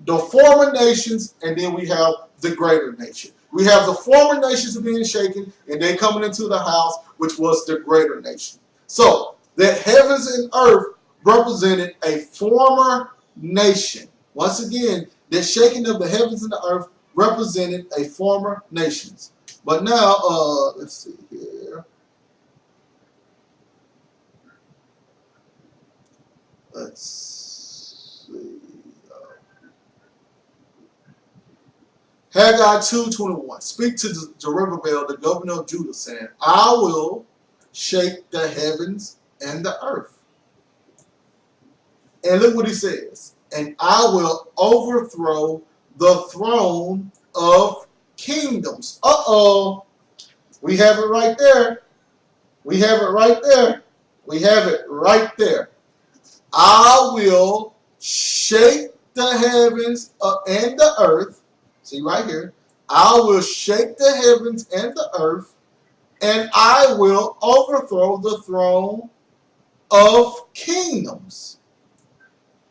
the former nations and then we have the greater nation. We have the former nations being shaken and they coming into the house, which was the greater nation. So that heavens and earth represented a former nation. Once again, That shaking of the heavens and the earth represented a former nations. But now, let's see here. Let's see. Haggai 2:21. Speak to Zerubbabel, the governor of Judah, saying, I will shake the heavens and the earth. And look what he says. And I will overthrow the throne of kingdoms. Uh-oh. We have it right there. We have it right there. We have it right there. I will shake the heavens and the earth. See right here. I will shake the heavens and the earth, and I will overthrow the throne of kingdoms.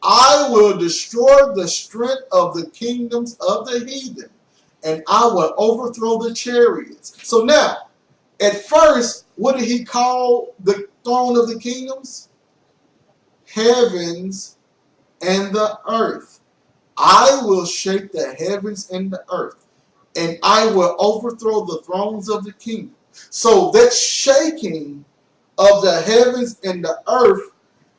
I will destroy the strength of the kingdoms of the heathen, and I will overthrow the chariots. So now, at first, what did he call the throne of the kingdoms? Heavens and the earth. I will shake the heavens and the earth, and I will overthrow the thrones of the kingdom. So that shaking of the heavens and the earth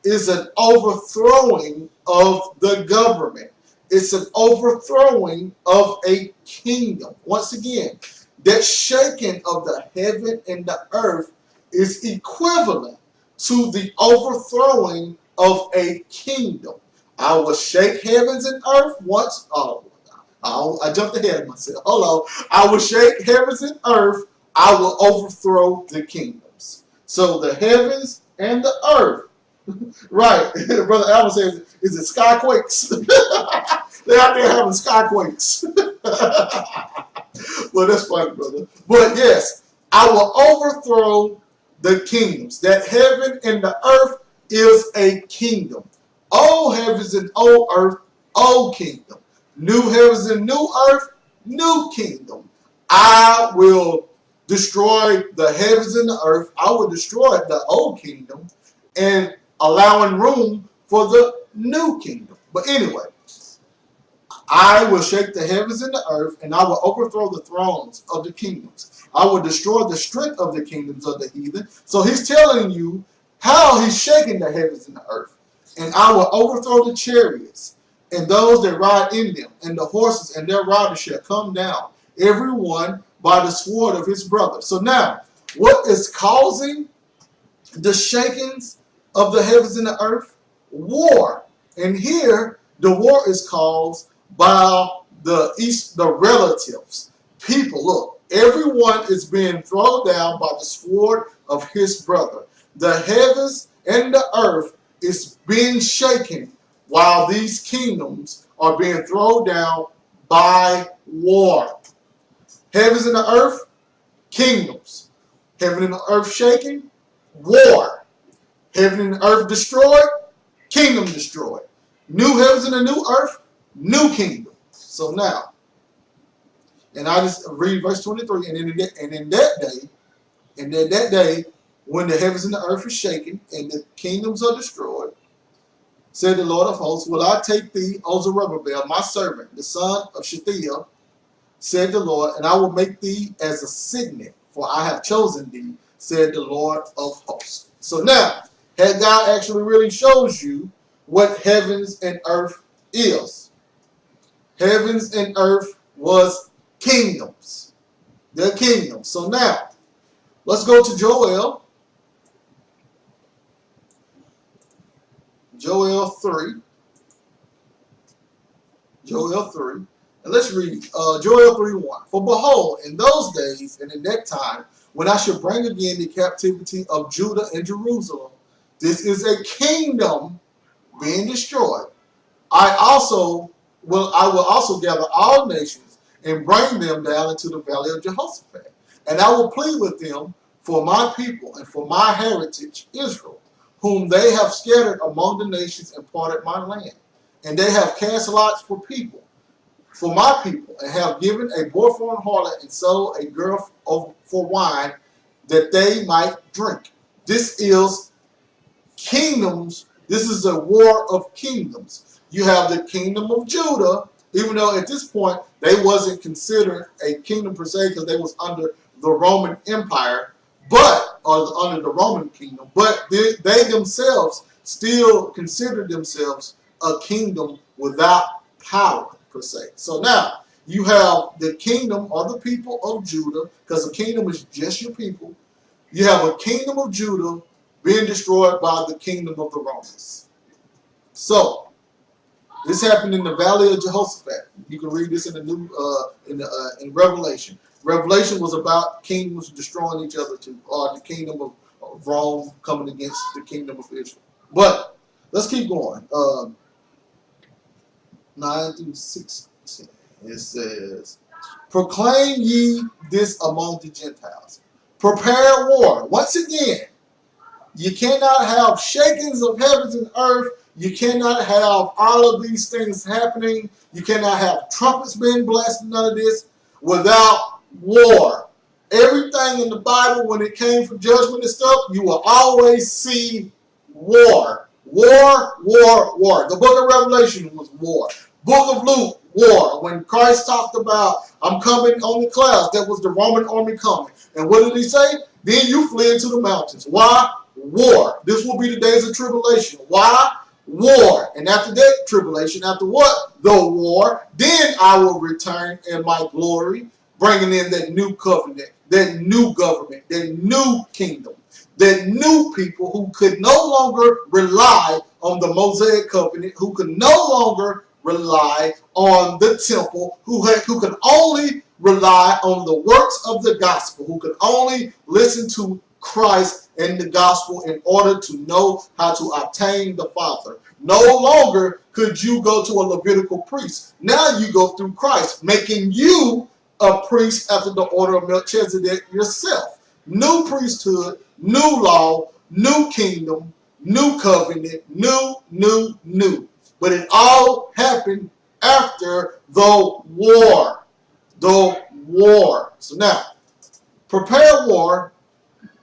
is an overthrowing of the government. It's an overthrowing of a kingdom. Once again, that shaking of the heaven and the earth is equivalent to the overthrowing of a kingdom. I will shake heavens and earth once. I jumped ahead of myself. Hold on. I will shake heavens and earth. I will overthrow the kingdoms. So the heavens and the earth. Right. Brother Alvin says, is it skyquakes? They're out there having skyquakes. Well, that's funny, brother. But yes, I will overthrow the kingdoms. That heaven and the earth is a kingdom. Old heavens and old earth, old kingdom. New heavens and new earth, new kingdom. I will destroy the heavens and the earth. I will destroy the old kingdom and allowing room for the new kingdom. But anyway, I will shake the heavens and the earth, and I will overthrow the thrones of the kingdoms. I will destroy the strength of the kingdoms of the heathen. So he's telling you how he's shaking the heavens and the earth. And I will overthrow the chariots and those that ride in them, and the horses and their riders shall come down, every one by the sword of his brother. So now, what is causing the shakings of the heavens and the earth? War. And here, the war is caused by the relatives. People, look, everyone is being thrown down by the sword of his brother. The heavens and the earth is being shaken while these kingdoms are being thrown down by war. Heavens and the earth, kingdoms. Heaven and the earth shaken, war. Heaven and the earth destroyed, kingdom destroyed. New heavens and a new earth, new kingdom. So now, and I just read verse 23, and in that day, when the heavens and the earth is shaken and the kingdoms are destroyed, said the Lord of hosts, will I take thee, O Zerubbabel, my servant, the son of Shealtiel, said the Lord, and I will make thee as a signet, for I have chosen thee, said the Lord of hosts. So now, Haggai actually really shows you what heavens and earth is. Heavens and earth was kingdoms. They're kingdoms. So now, let's go to Joel. Joel 3. Joel 3. And let's read Joel 3:1. For behold, in those days and in that time, when I shall bring again the captivity of Judah and Jerusalem, this is a kingdom being destroyed. I will also gather all nations and bring them down into the valley of Jehoshaphat. And I will plead with them for my people and for my heritage, Israel, whom they have scattered among the nations and parted my land. And they have cast lots for my people, and have given a boy for an harlot and sold a girl for wine, that they might drink. This is kingdoms. This is a war of kingdoms. You have the kingdom of Judah Even though at this point they wasn't considered a kingdom per se because they was under the Roman Empire, or under the Roman kingdom, but they themselves still considered themselves a kingdom without power per se. So now you have the kingdom or the people of Judah, because the kingdom is just your people. You have a kingdom of Judah being destroyed by the kingdom of the Romans. So this happened in the Valley of Jehoshaphat. You can read this in the in Revelation. Revelation was about kingdoms destroying each other, or the kingdom of Rome coming against the kingdom of Israel. But let's keep going. 9 through 16. It says, "Proclaim ye this among the Gentiles. Prepare war." Once again, you cannot have shakings of heavens and earth. You cannot have all of these things happening. You cannot have trumpets being blasted, none of this, without war. Everything in the Bible, when it came for judgment and stuff, you will always see war. War, war, war. The book of Revelation was war. Book of Luke, war. When Christ talked about, "I'm coming on the clouds," that was the Roman army coming. And what did he say? "Then you flee into the mountains." Why? War. This will be the days of tribulation. Why? War. And after that tribulation, after what? The war. Then I will return in my glory, bringing in that new covenant, that new government, that new kingdom, that new people who could no longer rely on the Mosaic covenant, who could no longer rely on the temple, who could only rely on the works of the gospel, who could only listen to Christ and the gospel in order to know how to obtain the Father. No longer could you go to a Levitical priest. Now you go through Christ, making you a priest after the order of Melchizedek yourself. New priesthood, new law, new kingdom, new covenant, new. But it all happened after the war. The war. So now, prepare war.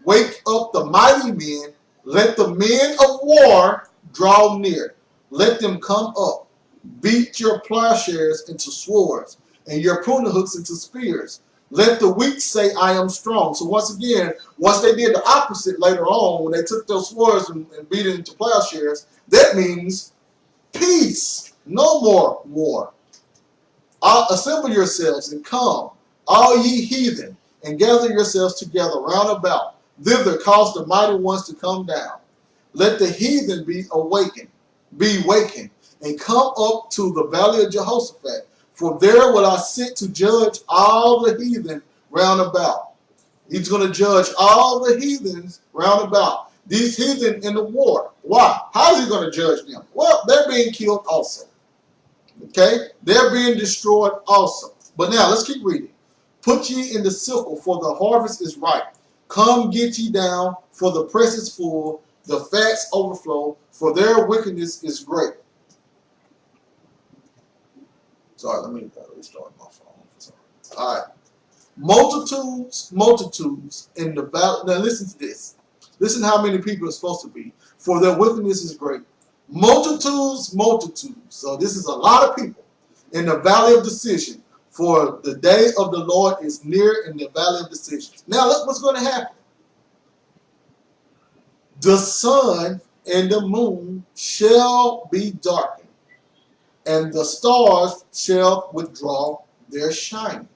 Wake up the mighty men. Let the men of war draw near. Let them come up. Beat your plowshares into swords and your pruning hooks into spears. Let the weak say, "I am strong." So once again, once they did the opposite later on, when they took those swords and beat it into plowshares, that means peace. No more war. Assemble yourselves and come, all ye heathen, and gather yourselves together round about. Thither cause the mighty ones to come down. Let the heathen be wakened, and come up to the valley of Jehoshaphat. For there will I sit to judge all the heathen round about. He's going to judge all the heathens round about. These heathen in the war. Why? How is he going to judge them? Well, they're being killed also. Okay? They're being destroyed also. But now, let's keep reading. "Put ye in the sickle, for the harvest is ripe. Come get ye down, for the press is full, the fats overflow, for their wickedness is great." Sorry, let me restart my phone. All right. Multitudes in the valley. Now listen to this. Listen how many people are supposed to be. "For their wickedness is great." Multitudes. So this is a lot of people in the valley of decision. For the day of the Lord is near in the valley of decisions. Now look what's going to happen. The sun and the moon shall be darkened, and the stars shall withdraw their shining.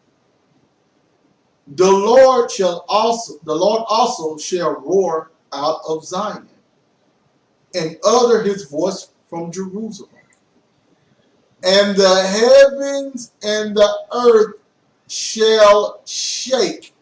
The Lord also shall roar out of Zion, and utter his voice from Jerusalem. And the heavens and the earth shall shake,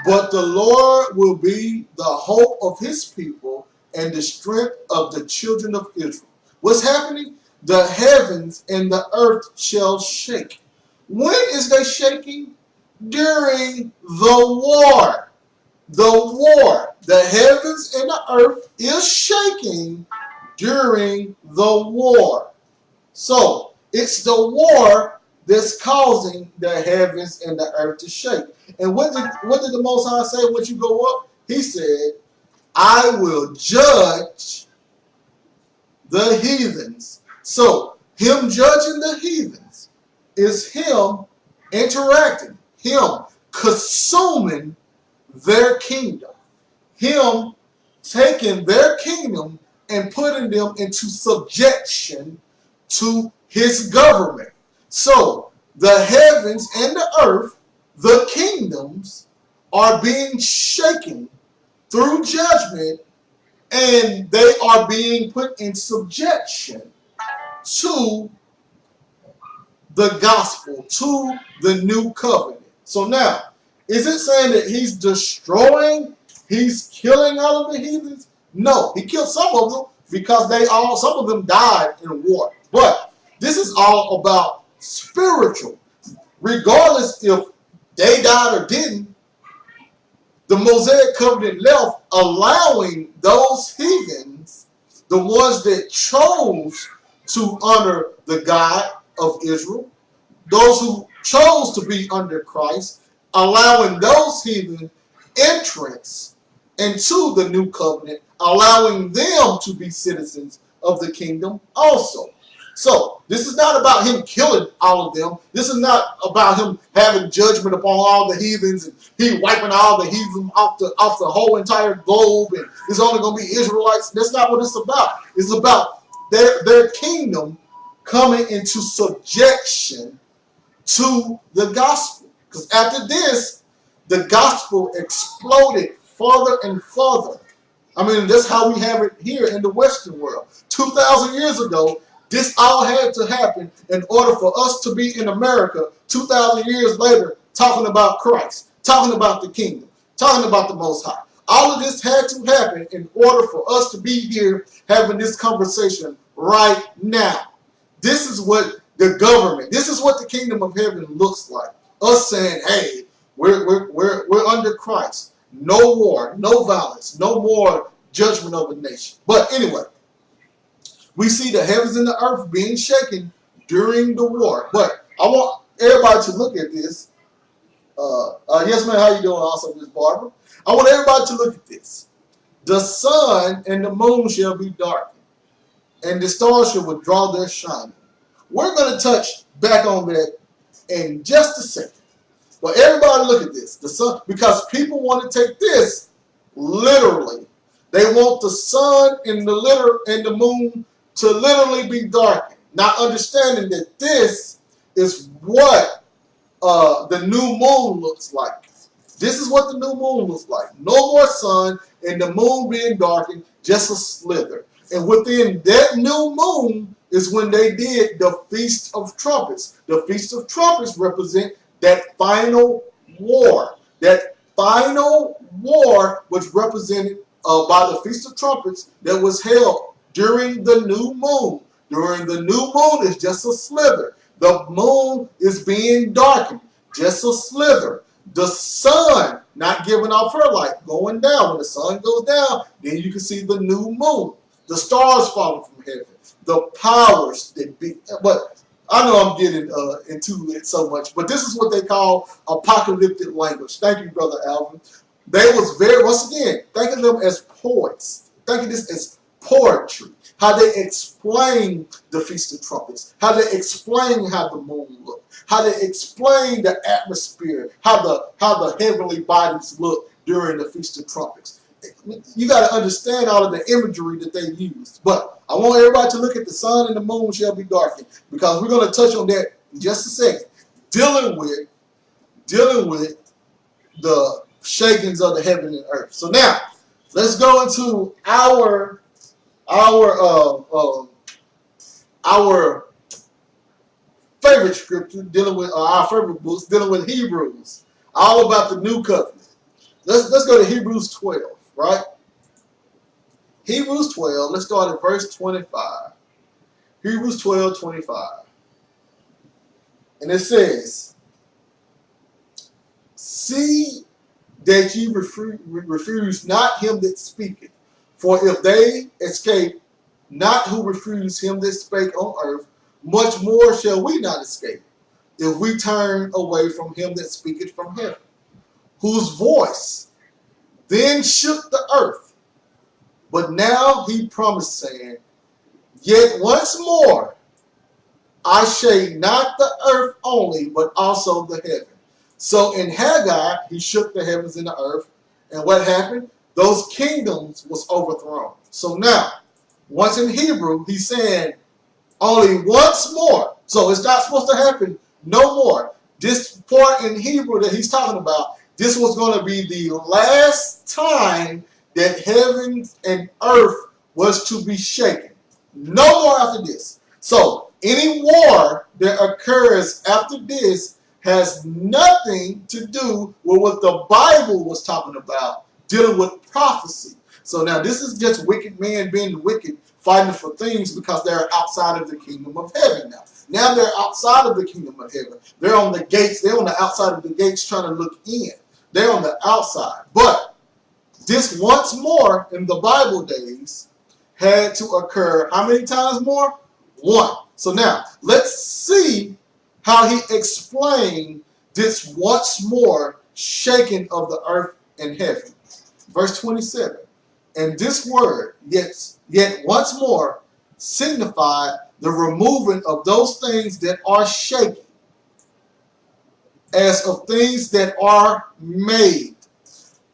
but the Lord will be the hope of his people and the strength of the children of Israel. What's happening? The heavens and the earth shall shake. When is they shaking? During the war. The war. The heavens and the earth is shaking during the war. So it's the war that's causing the heavens and the earth to shake. And what did the Most High say when you go up? He said, "I will judge the heathens." So Him judging the heathens is him interacting, him consuming their kingdom, him taking their kingdom and putting them into subjection to his government. So the heavens and the earth, the kingdoms, are being shaken through judgment, and they are being put in subjection to the gospel, to the new covenant. So now, is it saying that he's destroying, he's killing all of the heathens? No, he killed some of them because some of them died in war. But this is all about spiritual. Regardless if they died or didn't, the Mosaic covenant left, allowing those heathens, the ones that chose to honor the God of Israel, those who chose to be under Christ, allowing those heathen entrance into the new covenant, allowing them to be citizens of the kingdom also. So this is not about him killing all of them. This is not about him having judgment upon all the heathens and he wiping all the heathens off the whole entire globe and it's only going to be Israelites. That's not what it's about. It's about their kingdom coming into subjection to the gospel. Because after this, the gospel exploded further and further. I mean, that's how we have it here in the Western world. 2,000 years ago, this all had to happen in order for us to be in America 2,000 years later talking about Christ, talking about the kingdom, talking about the Most High. All of this had to happen in order for us to be here having this conversation right now. This is what the government, this is what the kingdom of heaven looks like. Us saying, hey, we're under Christ. No war, no violence, no more judgment of a nation. But anyway, we see the heavens and the earth being shaken during the war. But I want everybody to look at this. Yes, man, how you doing? Also, Miss Barbara. I want everybody to look at this. The sun and the moon shall be darkened, and the stars shall withdraw their shining. We're going to touch back on that in just a second. But everybody look at this. The sun, because people want to take this literally. They want the sun and the moon to literally be darkened, not understanding that this is what the new moon looks like. This is what the new moon looks like. No more sun and the moon being darkened, just a slither. And within that new moon is when they did the Feast of Trumpets. The Feast of Trumpets represent that final war. That final war was represented by the Feast of Trumpets that was held during the new moon. During the new moon is just a slither. The moon is being darkened, just a slither. The sun not giving off her light, going down. When the sun goes down, then you can see the new moon. The stars falling from heaven. The powers that be. But I know I'm getting into it so much, but this is what they call apocalyptic language. Thank you, Brother Alvin. They was very, once again, thinking them as poets, thinking this as poetry. How they explain the Feast of Trumpets, how they explain how the moon looked, how they explain the atmosphere, how the heavenly bodies look during the Feast of Trumpets. You got to understand all of the imagery that they used. But I want everybody to look at the sun and the moon shall be darkened, because we're going to touch on that in just a second. Dealing with the shakings of the heaven and earth. So now, let's go into our favorite scripture, dealing with our favorite books, dealing with Hebrews, all about the new covenant. Let's go to Hebrews 12, right? Hebrews 12, let's start at verse 25. Hebrews 12:25. And it says, see that ye refuse not him that speaketh. For if they escape not who refuse him that spake on earth, much more shall we not escape, if we turn away from him that speaketh from heaven, whose voice then shook the earth. But now he promised, saying, yet once more, I shake not the earth only, but also the heaven. So in Haggai, he shook the heavens and the earth. And what happened? Those kingdoms was overthrown. So now, once in Hebrew, he's saying only once more. So it's not supposed to happen no more. This part in Hebrew that he's talking about, this was going to be the last time that heaven and earth was to be shaken. No more after this. So any war that occurs after this has nothing to do with what the Bible was talking about, dealing with prophecy. So now this is just wicked men being wicked, fighting for things because they're outside of the kingdom of heaven now. Now they're outside of the kingdom of heaven. They're on the gates. They're on the outside of the gates trying to look in. They're on the outside. But this once more in the Bible days had to occur how many times more? One. So now let's see how he explained this once more shaking of the earth and heaven. Verse 27. And this word, yet once more, signified the removing of those things that are shaken, as of things that are made.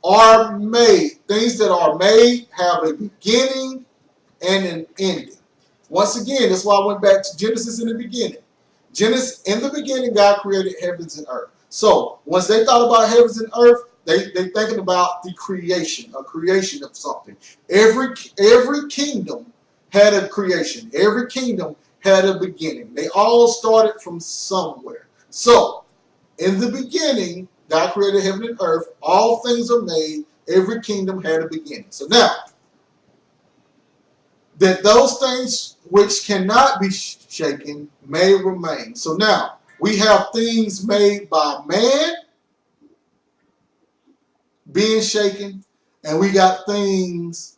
Are made. Things that are made have a beginning and an ending. Once again, that's why I went back to Genesis in the beginning. Genesis, in the beginning, God created heavens and earth. So once they thought about heavens and earth, they thinking about the creation, a creation of something. Every kingdom had a creation. Every kingdom had a beginning. They all started from somewhere. So in the beginning, God created heaven and earth. All things are made. Every kingdom had a beginning. So now, that those things which cannot be shaken may remain. So now, we have things made by man being shaken, and we got things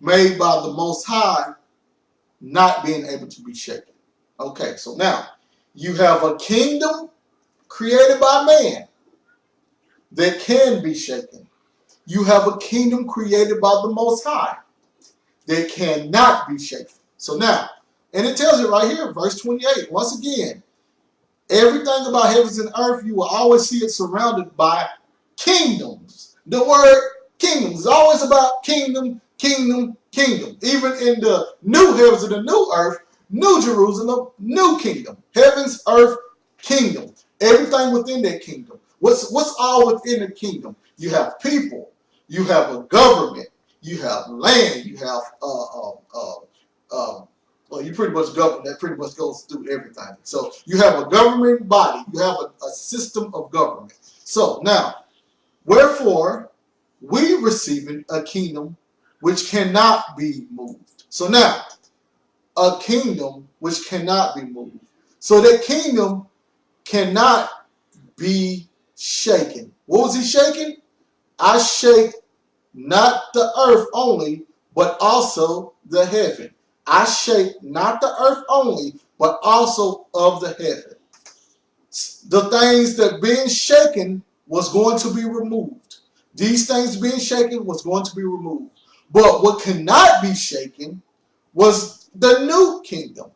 made by the Most High not being able to be shaken. Okay, so now, you have a kingdom created by man that can be shaken. You have a kingdom created by the Most High that cannot be shaken. So now, and it tells you right here, verse 28, once again, everything about heavens and earth, you will always see it surrounded by kingdoms. The word kingdom is always about kingdom, kingdom, kingdom. Even in the new heavens and the new earth, new Jerusalem, new kingdom. Heavens, earth, kingdom. Everything within that kingdom. What's all within the kingdom? You have people. You have a government. You have land. You have well, you pretty much govern. That pretty much goes through everything. So you have a government body. You have a system of government. So now, wherefore, we receiving a kingdom which cannot be moved. So now, a kingdom which cannot be moved. So that kingdom cannot be shaken. What was he shaking? I shake not the earth only, but also the heaven. I shake not the earth only, but also of the heaven. The things that being shaken was going to be removed. These things being shaken was going to be removed. But what cannot be shaken was the new kingdom.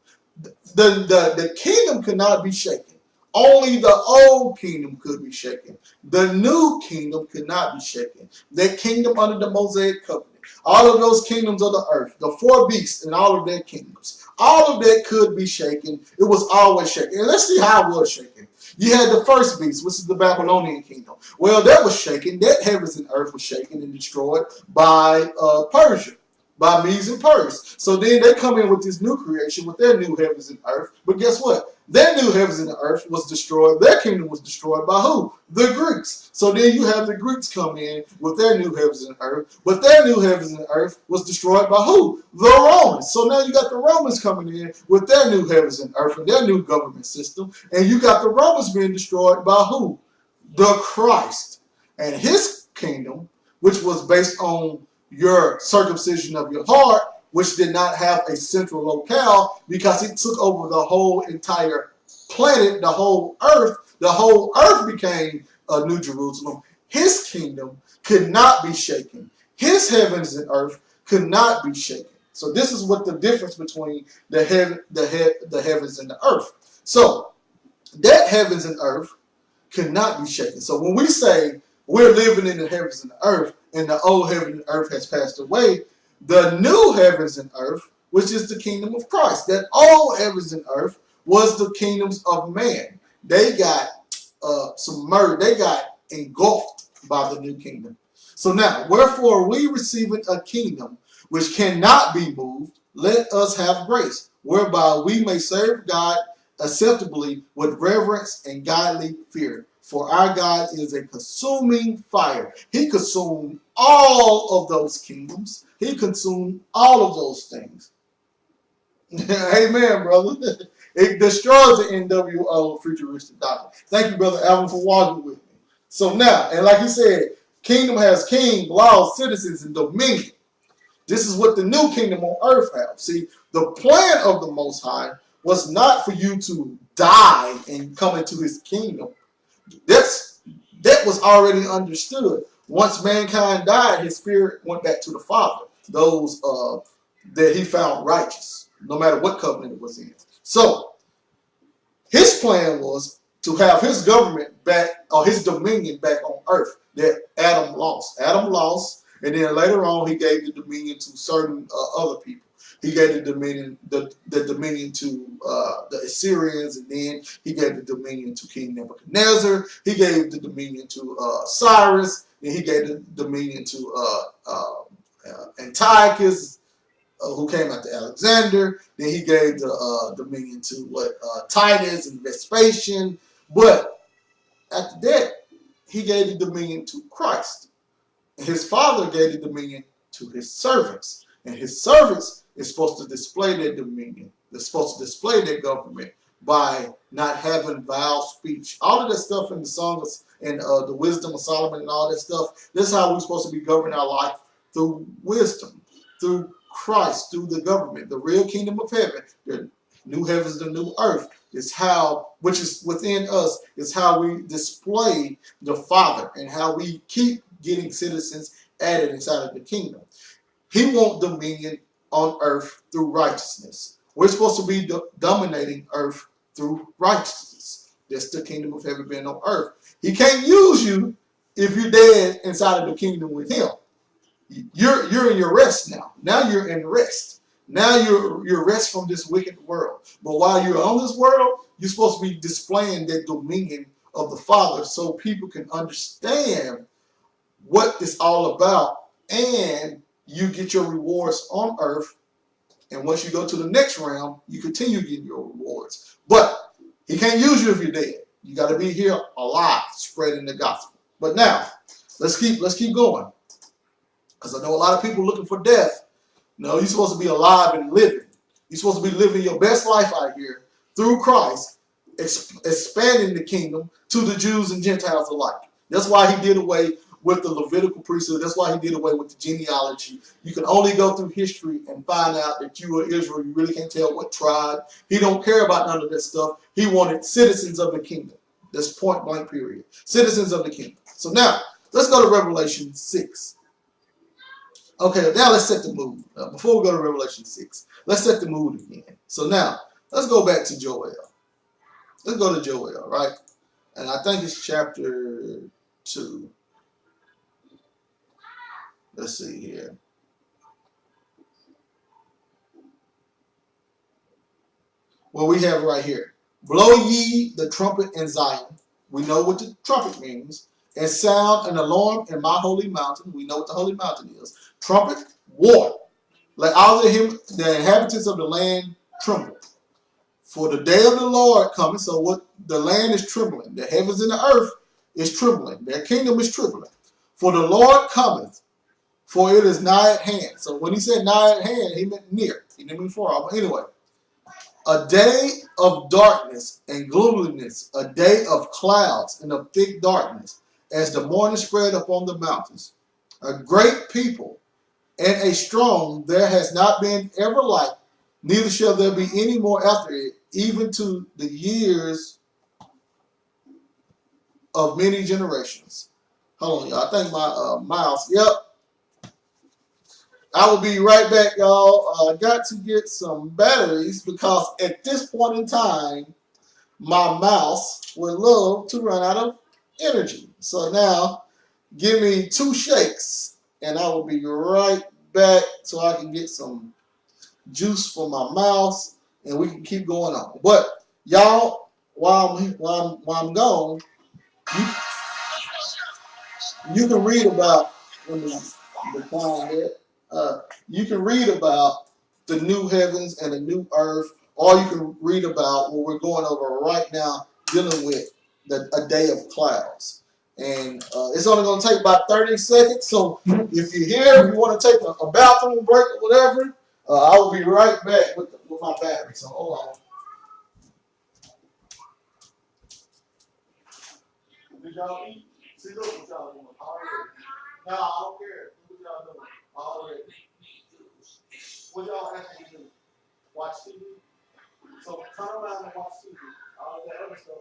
The kingdom could not be shaken. Only the old kingdom could be shaken. The new kingdom could not be shaken. That kingdom under the Mosaic covenant. All of those kingdoms of the earth, the four beasts and all of their kingdoms, all of that could be shaken. It was always shaken. And let's see how it was shaken. You had the first beast, which is the Babylonian kingdom. Well, that was shaken. That heavens and earth was shaken and destroyed by Persia, by Medes and Pers. So then they come in with this new creation, with their new heavens and earth. But guess what? Their new heavens and earth was destroyed. Their kingdom was destroyed by who? The Greeks. So then you have the Greeks come in with their new heavens and earth. But their new heavens and earth was destroyed by who? The Romans. So now you got the Romans coming in with their new heavens and earth and their new government system. And you got the Romans being destroyed by who? The Christ. And his kingdom, which was based on your circumcision of your heart, which did not have a central locale because it took over the whole entire planet, the whole earth. The whole earth became a New Jerusalem. His kingdom could not be shaken. His heavens and earth could not be shaken. So this is what the difference between the heavens and the earth. So that heavens and earth cannot be shaken. So when we say we're living in the heavens and the earth, and the old heaven and earth has passed away, the new heavens and earth, which is the kingdom of Christ, that old heavens and earth was the kingdoms of man. They got submerged, they got engulfed by the new kingdom. So now, wherefore we receiving a kingdom which cannot be moved, let us have grace, whereby we may serve God acceptably with reverence and godly fear. For our God is a consuming fire. He consumed all of those kingdoms. He consumed all of those things. Amen, brother. It destroys the NWO futuristic doctrine. Thank you, Brother Alvin, for walking with me. So now, and like you said, kingdom has king, laws, citizens, and dominion. This is what the new kingdom on earth have. See, the plan of the Most High was not for you to die and come into his kingdom. That was already understood. Once mankind died, his spirit went back to the Father, those that he found righteous, no matter what covenant it was in. So his plan was to have his government back, or his dominion back on earth that Adam lost. Adam lost, and then later on he gave the dominion to certain other people. He gave the dominion to the Assyrians, and then he gave the dominion to King Nebuchadnezzar. He gave the dominion to Cyrus, and he gave the dominion to Antiochus, who came after Alexander. Then he gave the dominion to Titus and Vespasian. But after that, he gave the dominion to Christ. And his Father gave the dominion to his servants. And his servants is supposed to display their dominion. They're supposed to display their government by not having vile speech. All of that stuff in the songs and the wisdom of Solomon and all that stuff. This is how we're supposed to be governing our life, through wisdom, through Christ, through the government. The real kingdom of heaven, the new heavens, the new earth, is how, which is within us, is how we display the Father and how we keep getting citizens added inside of the kingdom. He wants dominion on earth through righteousness. We're supposed to be dominating earth through righteousness. That's the kingdom of heaven being on earth. He can't use you if you're dead inside of the kingdom with him. You're in your rest now. Now you're in rest. Now you're rest from this wicked world. But while you're on this world, you're supposed to be displaying that dominion of the Father so people can understand what it's all about, and you get your rewards on earth. And once you go to the next realm, you continue getting your rewards. But he can't use you if you're dead. You got to be here alive, spreading the gospel. But now, let's keep going. Because I know a lot of people looking for death. No, you're supposed to be alive and living. You're supposed to be living your best life out here through Christ, expanding the kingdom to the Jews and Gentiles alike. That's why he did away with the Levitical priesthood. That's why he did away with the genealogy. You can only go through history and find out that you are Israel. You really can't tell what tribe. He don't care about none of that stuff. He wanted citizens of the kingdom. That's point blank period. Citizens of the kingdom. So now, let's go to Revelation 6. Okay, now let's set the mood. Before we go to Revelation 6, let's set the mood again. So now, let's go back to Joel. Let's go to Joel, right? And I think it's chapter 2. Let's see here. Well, we have right here. Blow ye the trumpet in Zion. We know what the trumpet means. And sound an alarm in my holy mountain. We know what the holy mountain is. Trumpet, war. Let all the inhabitants of the land tremble. For the day of the Lord coming. So what the land is trembling. The heavens and the earth is trembling. Their kingdom is trembling. For the Lord cometh. For it is nigh at hand. So when he said nigh at hand, he meant near. He didn't mean far. But anyway. A day of darkness and gloominess. A day of clouds and of thick darkness. As the morning spread upon the mountains. A great people and a strong there has not been ever like, neither shall there be any more after it, even to the years of many generations. Hold on, y'all. I think my mouse, yep. I will be right back, y'all. I got to get some batteries because at this point in time, my mouse would love to run out of energy. So now, give me 2 shakes, and I will be right back so I can get some juice for my mouse, and we can keep going on. But y'all, while I'm gone, you, you can read about when the time there. You can read about the new heavens and the new earth, or you can read about what we're going over right now, dealing with a day of clouds. And it's only going to take about 30 seconds. So if you're here, if you want to take a bathroom break or whatever, I will be right back with my battery. So hold on. Did y'all eat? See, look what y'all doing already. No, I don't care. What y'all doing already? What y'all actually do? Watch TV? So turn around and watch TV. All that other stuff.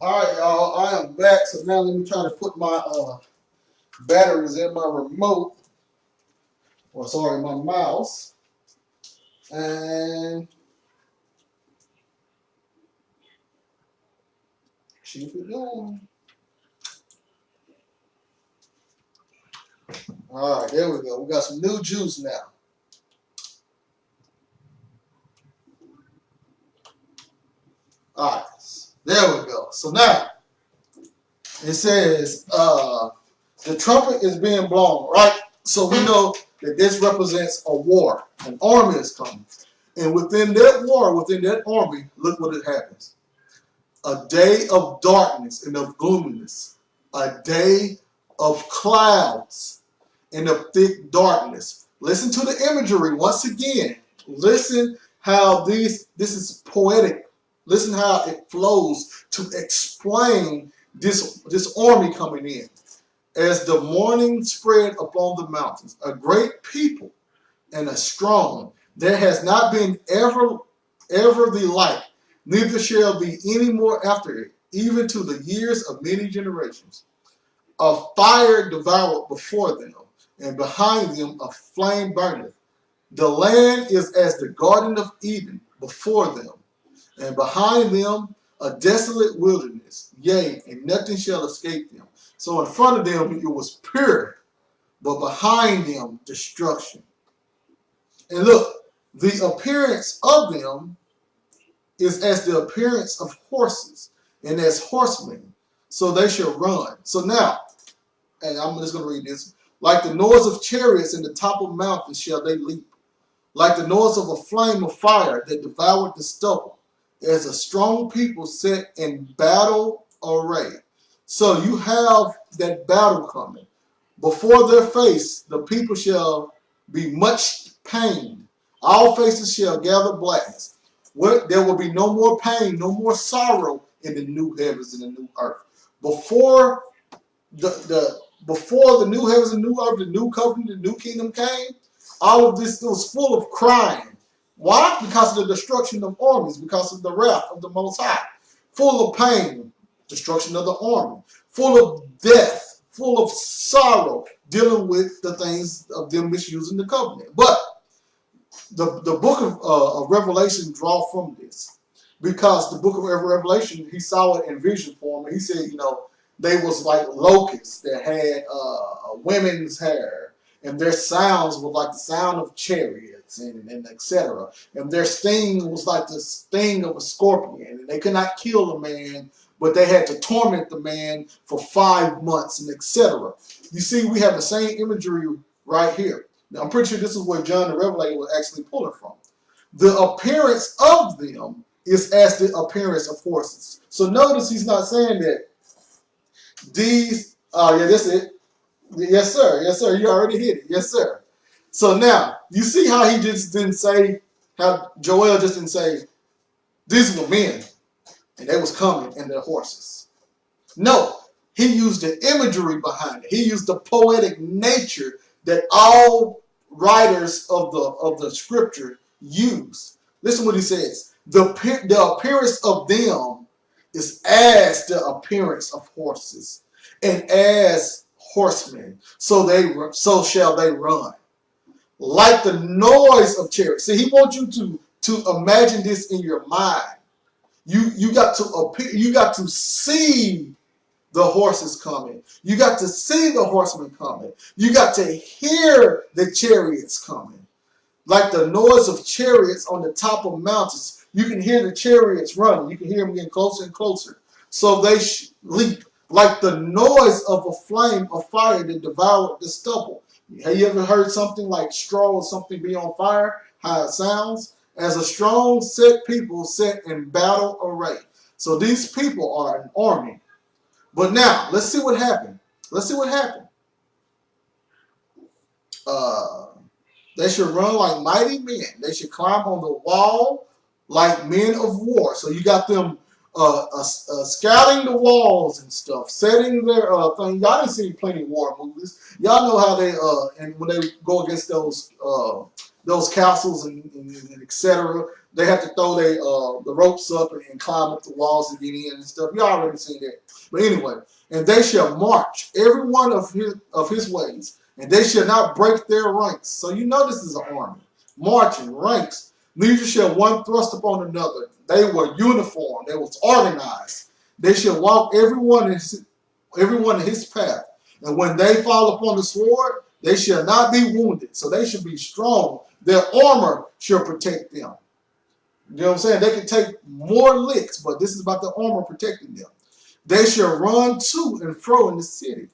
All right, y'all. I am back. So now let me try to put my batteries in my remote. Or sorry, my mouse. And keep it going. All right, there we go. We got some new juice now. All right, there we go. So now it says the trumpet is being blown, right? So we know that this represents a war. An army is coming. And within that war, within that army, look what it happens. A day of darkness and of gloominess. A day of clouds and of thick darkness. Listen to the imagery once again. Listen how this is poetic. Listen how it flows to explain this army coming in. As the morning spread upon the mountains, a great people and a strong, there has not been ever the like, neither shall be any more after it, even to the years of many generations. A fire devoured before them, and behind them a flame burneth. The land is as the Garden of Eden before them, and behind them a desolate wilderness, yea, and nothing shall escape them. So in front of them it was pure, but behind them destruction. And look, the appearance of them is as the appearance of horses, and as horsemen, so they shall run. So now, and I'm just going to read this. Like the noise of chariots in the top of mountains shall they leap, like the noise of a flame of fire that devoured the stubble, as a strong people set in battle array. So you have that battle coming. Before their face, the people shall be much pained. All faces shall gather blast. There will be no more pain, no more sorrow in the new heavens and the new earth. Before the new heavens and new earth, the new covenant, the new kingdom came, all of this was full of crying. Why? Because of the destruction of armies, because of the wrath of the Most High. Full of pain, destruction of the army. Full of death, full of sorrow, dealing with the things of them misusing the covenant. But the book of Revelation draw from this, because the book of Revelation, he saw it in vision form, and he said, they was like locusts that had women's hair, and their sounds were like the sound of chariots, and etc. And their sting was like the sting of a scorpion, and they could not kill a man, but they had to torment the man for 5 months, and etc. You see, we have the same imagery right here. Now, I'm pretty sure this is where John the Revelator was actually pulling from. The appearance of them is as the appearance of horses. So notice he's not saying that these, yeah, that's it. Yes, sir. Yes, sir. You already hit it. Yes, sir. So now you see how he just didn't say, how Joel just didn't say these were men and they was coming in their horses. No, he used the imagery behind it. He used the poetic nature that all writers of the scripture use. Listen what he says. The appearance of them is as the appearance of horses, and as horsemen, so shall they run. Like the noise of chariots. See, he wants you to imagine this in your mind. You got to appear, you got to see the horses coming. You got to see the horsemen coming. You got to hear the chariots coming. Like the noise of chariots on the top of mountains. You can hear the chariots running. You can hear them getting closer and closer. So they leap like the noise of a flame of fire that devoured the stubble. Have you ever heard something like straw or something be on fire? How it sounds? As a strong set people set in battle array. So these people are an army. But now, let's see what happened. Let's see what happened. They should run like mighty men. They should climb on the wall like men of war. So you got them scouting the walls and stuff, setting their thing. Y'all didn't see plenty of war movies. Y'all know how they and when they go against those castles and etc. They have to throw the ropes up and climb up the walls to get in and stuff. You already seen that. But anyway, and they shall march every one of his ways, and they shall not break their ranks. So you know this is an army marching ranks. Neither shall one thrust upon another. They were uniform. They was organized. They shall walk everyone in his path. And when they fall upon the sword, they shall not be wounded. So they should be strong. Their armor shall protect them. You know what I'm saying? They can take more licks, but this is about the armor protecting them. They shall run to and fro in the city.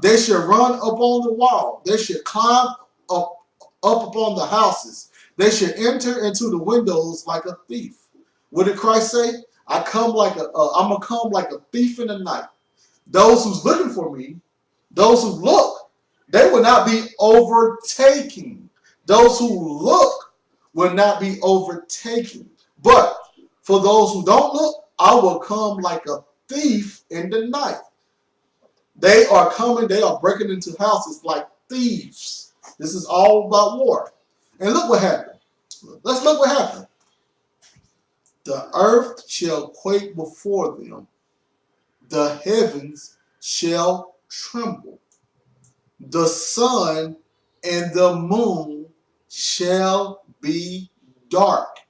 They shall run up on the wall. They shall climb up upon the houses. They shall enter into the windows like a thief. What did Christ say? I'm gonna come like a thief in the night. Those who's looking for me, those who look, they will not be overtaken. Those who look will not be overtaken. But for those who don't look, I will come like a thief in the night. They are coming, they are breaking into houses like thieves. This is all about war. And look what happened. Let's look what happened. The earth shall quake before them. The heavens shall tremble. The sun and the moon shall be dark,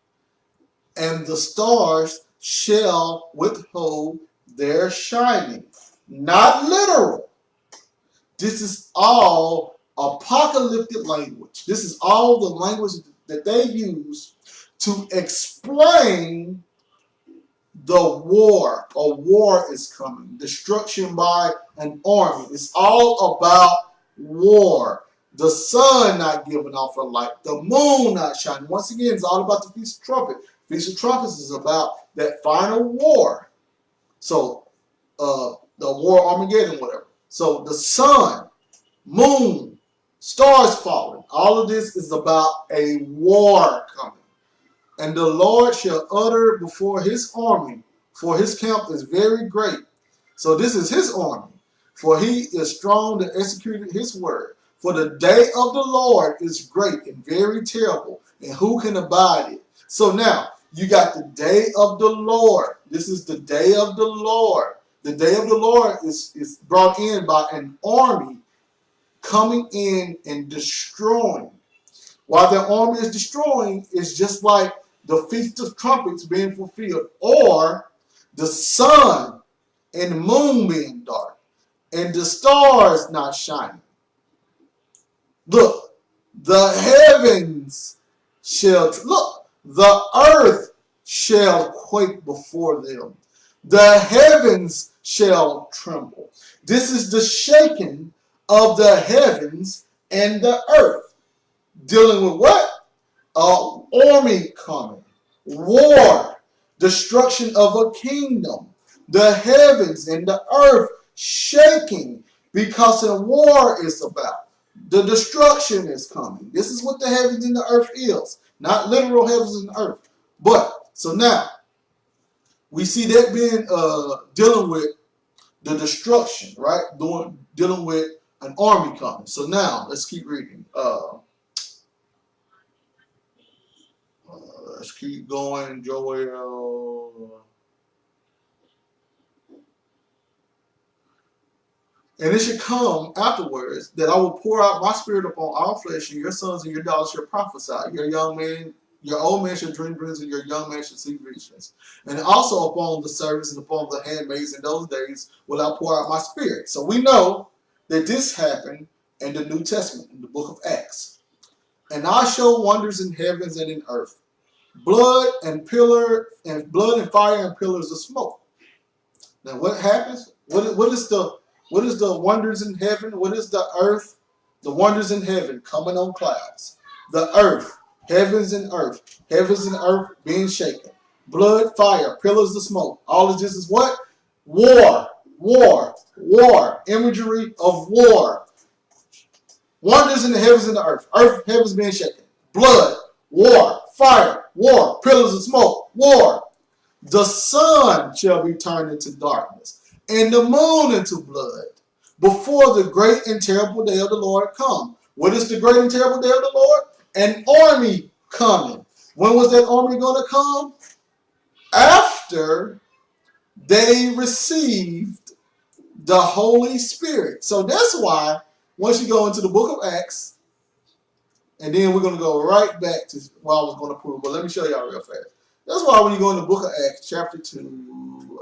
and the stars shall withhold their shining. Not literal. This is all apocalyptic language. This is all the language that they use to explain the war. A war is coming. Destruction by an army. It's all about war. The sun not giving off a light. The moon not shining. Once again, it's all about the Feast of Trumpets. Feast of Trumpets is about that final war. So, the war Armageddon, whatever. So, the sun, moon, stars falling. All of this is about a war coming. And the Lord shall utter before his army, for his camp is very great. So this is his army, for he is strong to execute his word. For the day of the Lord is great and very terrible, and who can abide it? So now, you got the day of the Lord. This is the day of the Lord. The day of the Lord is brought in by an army coming in and destroying. While the army is destroying, it's just like the Feast of Trumpets being fulfilled, or the sun and the moon being dark, and the stars not shining. Look, the heavens shall, the earth shall quake before them. The heavens shall tremble. This is the shaking of the heavens and the earth. Dealing with what? Army coming, war, destruction of a kingdom, the heavens and the earth shaking because a war is about. The destruction is coming. This is what the heavens and the earth is. Not literal heavens and earth. But, so now, we see that being dealing with the destruction, right? Dealing with an army coming. So now, let's keep reading. Let's keep going, Joel. And it should come afterwards that I will pour out my spirit upon all flesh, and your sons and your daughters shall prophesy. Your young men, your old man shall dream dreams, and your young man shall see visions. And also upon the servants and upon the handmaids in those days will I pour out my spirit. So we know that this happened in the New Testament, in the book of Acts. And I show wonders in heavens and in earth, blood and fire and pillars of smoke. Now what happens? What is the wonders in heaven? What is the earth? The wonders in heaven coming on clouds. The earth, heavens and earth being shaken. Blood, fire, pillars of smoke. All of this is what? War, war, war. Imagery of war. Wonders in the heavens and the earth. Earth, heavens being shaken. Blood, war, fire, war, pillars of smoke, war. The sun shall be turned into darkness, and the moon into blood, before the great and terrible day of the Lord come. What is the great and terrible day of the Lord? An army coming. When was that army going to come? After they received the Holy Spirit. So that's why, once you go into the book of Acts, and then we're going to go right back to what I was going to prove, but let me show y'all real fast. That's why when you go in the book of Acts, chapter 2,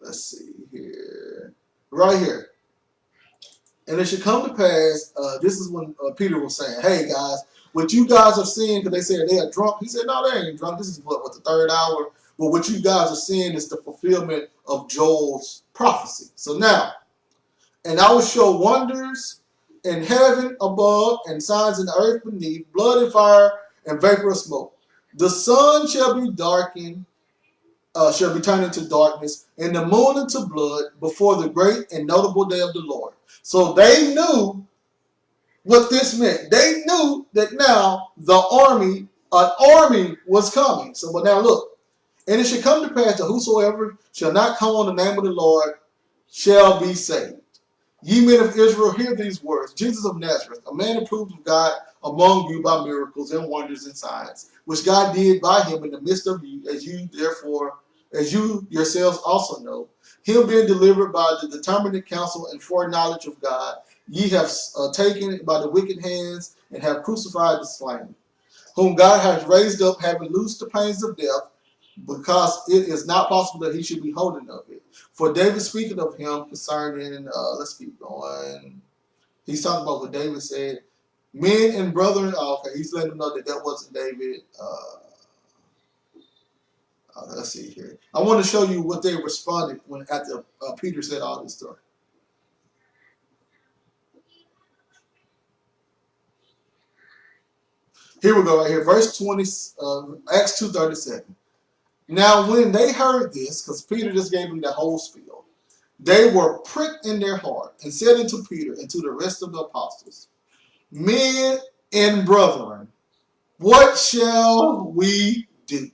let's see here, right here. And it should come to pass, this is when Peter was saying, hey guys, what you guys are seeing, because they said they are drunk. He said, no, they ain't drunk. This is what the third hour. But what you guys are seeing is the fulfillment of Joel's prophecy. So now, and I will show wonders in heaven above and signs in the earth beneath, blood and fire and vapor of smoke. The sun shall be darkened, shall be turned into darkness, and the moon into blood before the great and notable day of the Lord. So they knew what this meant. They knew that now an army was coming. So, but now look, and it should come to pass that whosoever shall not come on the name of the Lord shall be saved. Ye men of Israel, hear these words. Jesus of Nazareth, a man approved of God among you by miracles and wonders and signs, which God did by him in the midst of you, as you yourselves also know, him being delivered by the determinate counsel and foreknowledge of God, ye have taken by the wicked hands and have crucified the slain, whom God has raised up, having loosed the pains of death, because it is not possible that he should be holding of it. For David speaking of him concerning, let's keep going. He's talking about what David said. Men and brethren, okay, he's letting them know that wasn't David. Let's see here. I want to show you what they responded when after Peter said all this stuff. Here we go right here. Verse 20, Acts 2:37. Now when they heard this, because Peter just gave them the whole spiel, they were pricked in their heart and said unto Peter and to the rest of the apostles, men and brethren, what shall we do?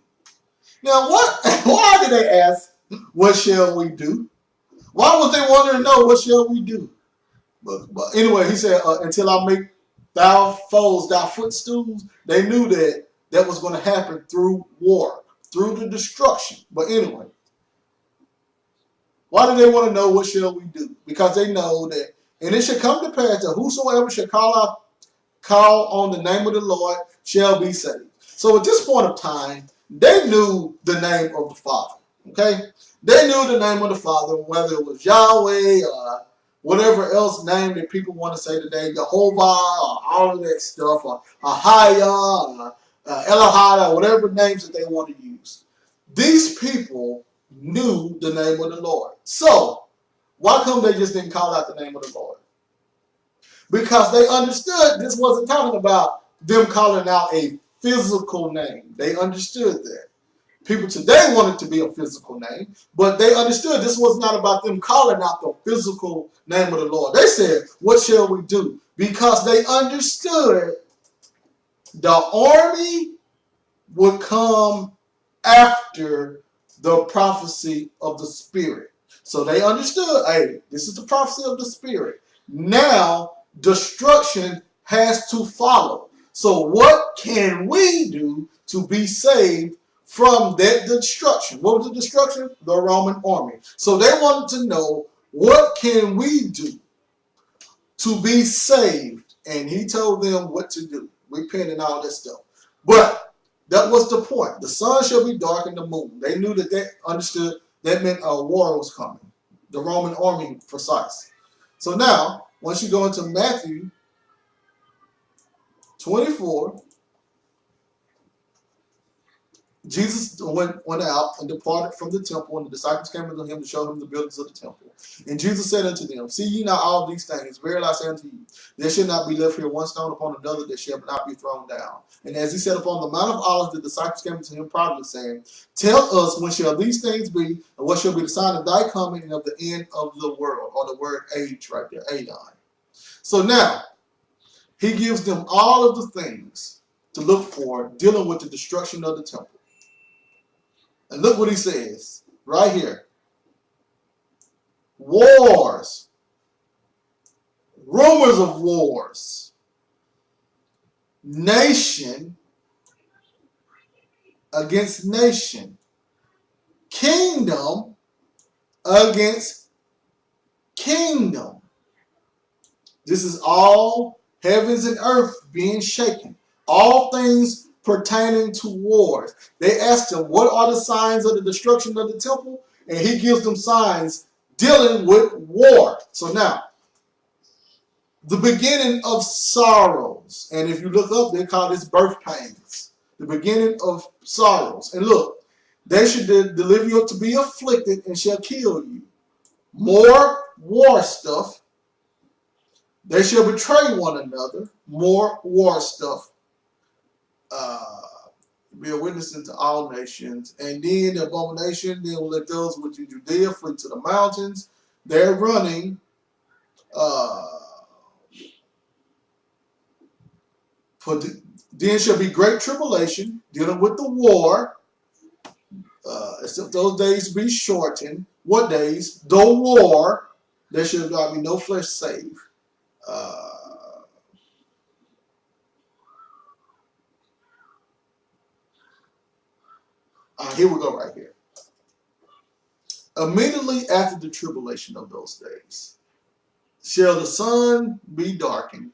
Now why did they ask, what shall we do? Why was they wanting to know, what shall we do? But anyway, he said, until I make thy foes thy footstools. They knew that was going to happen through war, through the destruction. But anyway, why do they want to know what shall we do? Because they know that, and it shall come to pass that whosoever shall call on the name of the Lord shall be saved. So at this point of time, they knew the name of the Father. Okay? They knew the name of the Father, whether it was Yahweh or whatever else name that people want to say today, Jehovah, or all of that stuff, or Ahaya, or Elohada, whatever names that they want to use. These people knew the name of the Lord. So, why come they just didn't call out the name of the Lord? Because they understood this wasn't talking about them calling out a physical name. They understood that. People today want it to be a physical name, but they understood this was not about them calling out the physical name of the Lord. They said, what shall we do? Because they understood the army would come after the prophecy of the Spirit. So they understood, hey, this is the prophecy of the Spirit. Now, destruction has to follow. So what can we do to be saved from that destruction? What was the destruction? The Roman army. So they wanted to know, what can we do to be saved? And he told them what to do. Repent and all that stuff. But that was the point. The sun shall be dark and the moon. They knew that, they understood that meant a war was coming. The Roman army, precise. So now, once you go into Matthew 24, Jesus went out and departed from the temple, and the disciples came unto him to show him the buildings of the temple. And Jesus said unto them, see ye not all these things? Verily I say unto you, there shall not be left here one stone upon another that shall not be thrown down. And as he said upon the Mount of Olives, the disciples came unto him privately, saying, tell us, when shall these things be, and what shall be the sign of thy coming and of the end of the world? Or the word age right there, Adon. So now, he gives them all of the things to look for, dealing with the destruction of the temple. And look what he says right here. Wars. Rumors of wars. Nation against nation. Kingdom against kingdom. This is all heavens and earth being shaken. All things pertaining to wars. They asked him, what are the signs of the destruction of the temple? And he gives them signs dealing with war. So now, the beginning of sorrows. And if you look up, they call this birth pains. The beginning of sorrows. And look, they should deliver you up to be afflicted and shall kill you. More war stuff. They shall betray one another. More war stuff. Be a witness unto all nations, and then the abomination, then will let those which in Judea flee to the mountains. They're running. Then shall be great tribulation, dealing with the war. Except those days be shortened. What days? The war. There shall be no flesh saved. Here we go right here. Immediately after the tribulation of those days, shall the sun be darkened.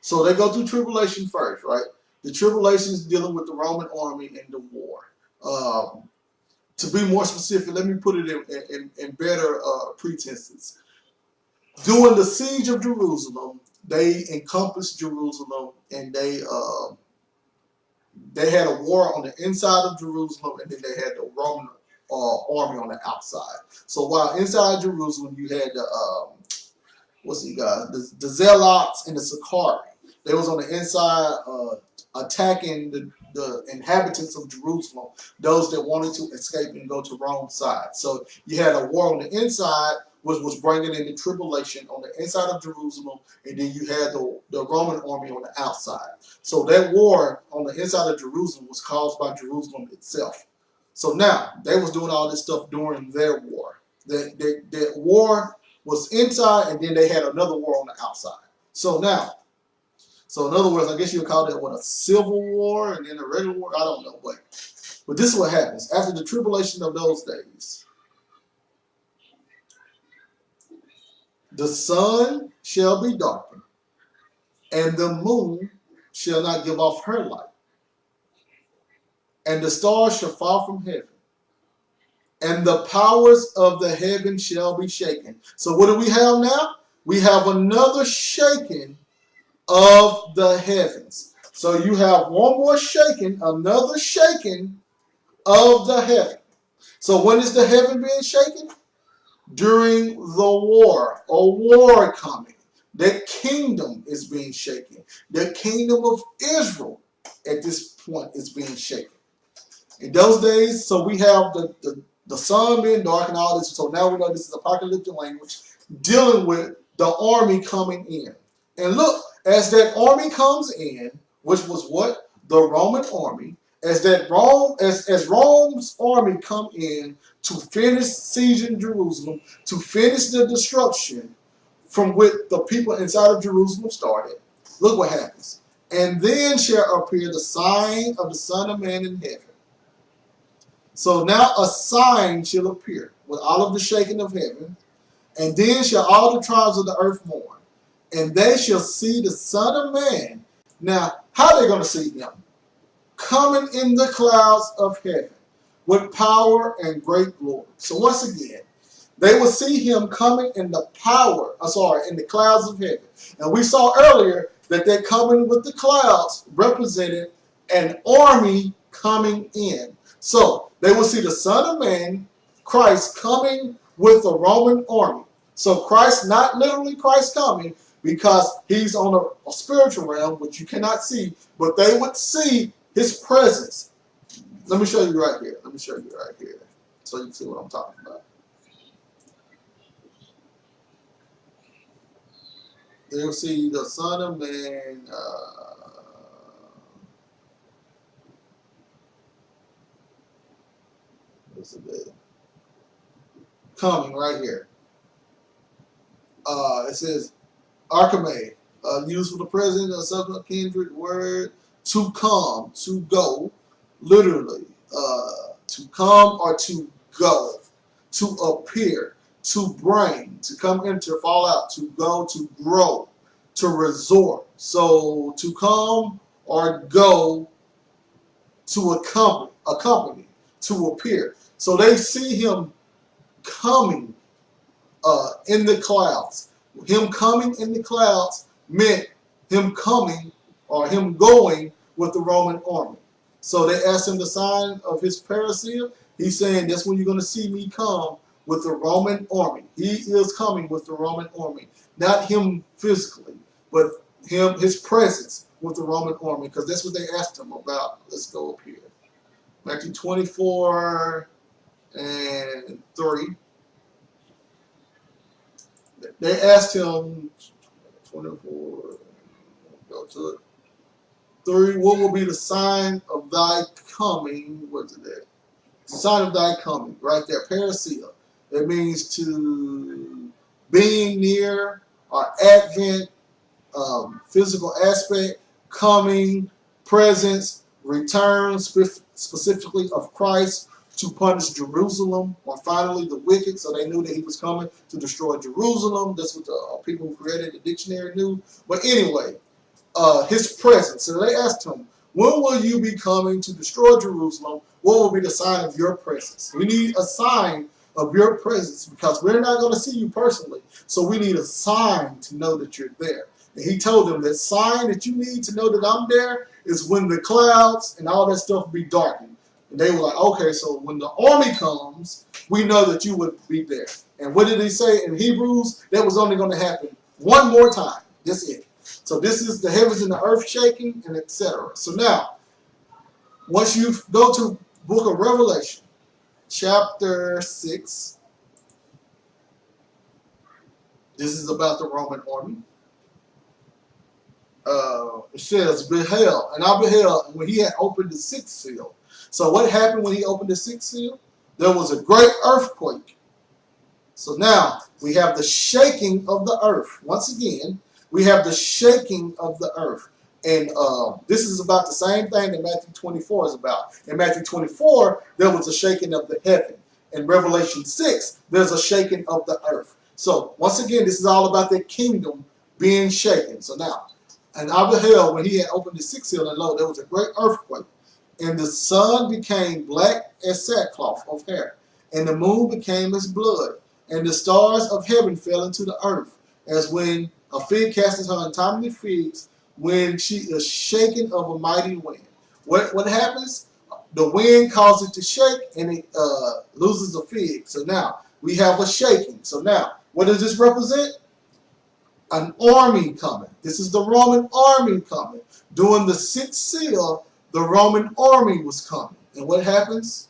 So they go through tribulation first, right? The tribulation is dealing with the Roman army and the war. To be more specific, let me put it in better pretenses. During the siege of Jerusalem, they encompassed Jerusalem, and they had a war on the inside of Jerusalem, and then they had the Roman army on the outside. So while inside Jerusalem, you had the Zealots and the Sicarii. They was on the inside attacking the inhabitants of Jerusalem, those that wanted to escape and go to Rome's side. So you had a war on the inside, which was bringing in the tribulation on the inside of Jerusalem, and then you had the Roman army on the outside. So that war on the inside of Jerusalem was caused by Jerusalem itself. So now, they was doing all this stuff during their war. That war was inside, and then they had another war on the outside. So now, in other words, I guess you would call that a civil war and then a regular war? I don't know. But this is what happens. After the tribulation of those days, the sun shall be darkened, and the moon shall not give off her light, and the stars shall fall from heaven, and the powers of the heaven shall be shaken. So what do we have now? We have another shaking of the heavens. So you have one more shaking, another shaking of the heaven. So when is the heaven being shaken? During the war, a war coming. The kingdom is being shaken. The kingdom of Israel at this point is being shaken. In those days, so we have the sun being dark and all this. So now we know this is apocalyptic language dealing with the army coming in. And look, as that army comes in, which was what? The Roman army, as Rome's army come in to finish sieging Jerusalem, to finish the destruction from which the people inside of Jerusalem started. Look what happens. And then shall appear the sign of the Son of Man in heaven. So now a sign shall appear with all of the shaking of heaven, and then shall all the tribes of the earth mourn, and they shall see the Son of Man. Now, how are they going to see him? Coming in the clouds of heaven with power and great glory. So once again, they will see him coming in the in the clouds of heaven. And we saw earlier that they're coming with the clouds represented an army coming in. So they will see the Son of Man, Christ, coming with a Roman army. So Christ, not literally Christ coming, because he's on a spiritual realm, which you cannot see, but they would see his presence. Let me show you right here. So you can see what I'm talking about. They'll see the Son of Man. What's it? Coming right here. It says Archimate, used for the president of subject kindred word to come, to go, literally, to come or to go, to appear, to bring, to come enter, fall out, to go, to grow, to resort. So to come or go, to accompany, to appear. So they see him coming in the clouds. Him coming in the clouds meant him coming or him going with the Roman army. So they asked him the sign of his parousia. He's saying that's when you're going to see me come with the Roman army. He is coming with the Roman army. Not him physically, but his presence with the Roman army, because that's what they asked him about. Let's go up here. Matthew 24 and 3. They asked him, 24, go to it. 3, what will be the sign of thy coming? What's it there? The sign of thy coming, right there, parousia. It means to being near or advent, physical aspect, coming, presence, return, specifically of Christ to punish Jerusalem, or finally the wicked. So they knew that he was coming to destroy Jerusalem. That's what the people who created the dictionary knew. But anyway, his presence. So they asked him, when will you be coming to destroy Jerusalem? What will be the sign of your presence? We need a sign of your presence, because we're not going to see you personally. So we need a sign to know that you're there. And he told them that sign that you need to know that I'm there is when the clouds and all that stuff be darkened. And they were like, okay, so when the army comes, we know that you would be there. And what did he say in Hebrews? That was only going to happen one more time. That's it. So this is the heavens and the earth shaking, and etc. So now, once you go to book of Revelation, chapter 6, this is about the Roman army. It says, beheld, and I beheld when he had opened the sixth seal. So what happened when he opened the sixth seal? There was a great earthquake. So now we have the shaking of the earth. Once again, we have the shaking of the earth. And this is about the same thing that Matthew 24 is about. In Matthew 24, there was a shaking of the heaven. In Revelation 6, there's a shaking of the earth. So once again, this is all about the kingdom being shaken. So now, and I beheld when he had opened the sixth seal, and lo, there was a great earthquake. And the sun became black as sackcloth of hair, and the moon became as blood, and the stars of heaven fell into the earth, as when a fig casteth her untimely figs, when she is shaken of a mighty wind. What happens? The wind causes it to shake, and it loses a fig. So now we have a shaking. So now, what does this represent? An army coming. This is the Roman army coming. During the sixth seal, the Roman army was coming. And what happens?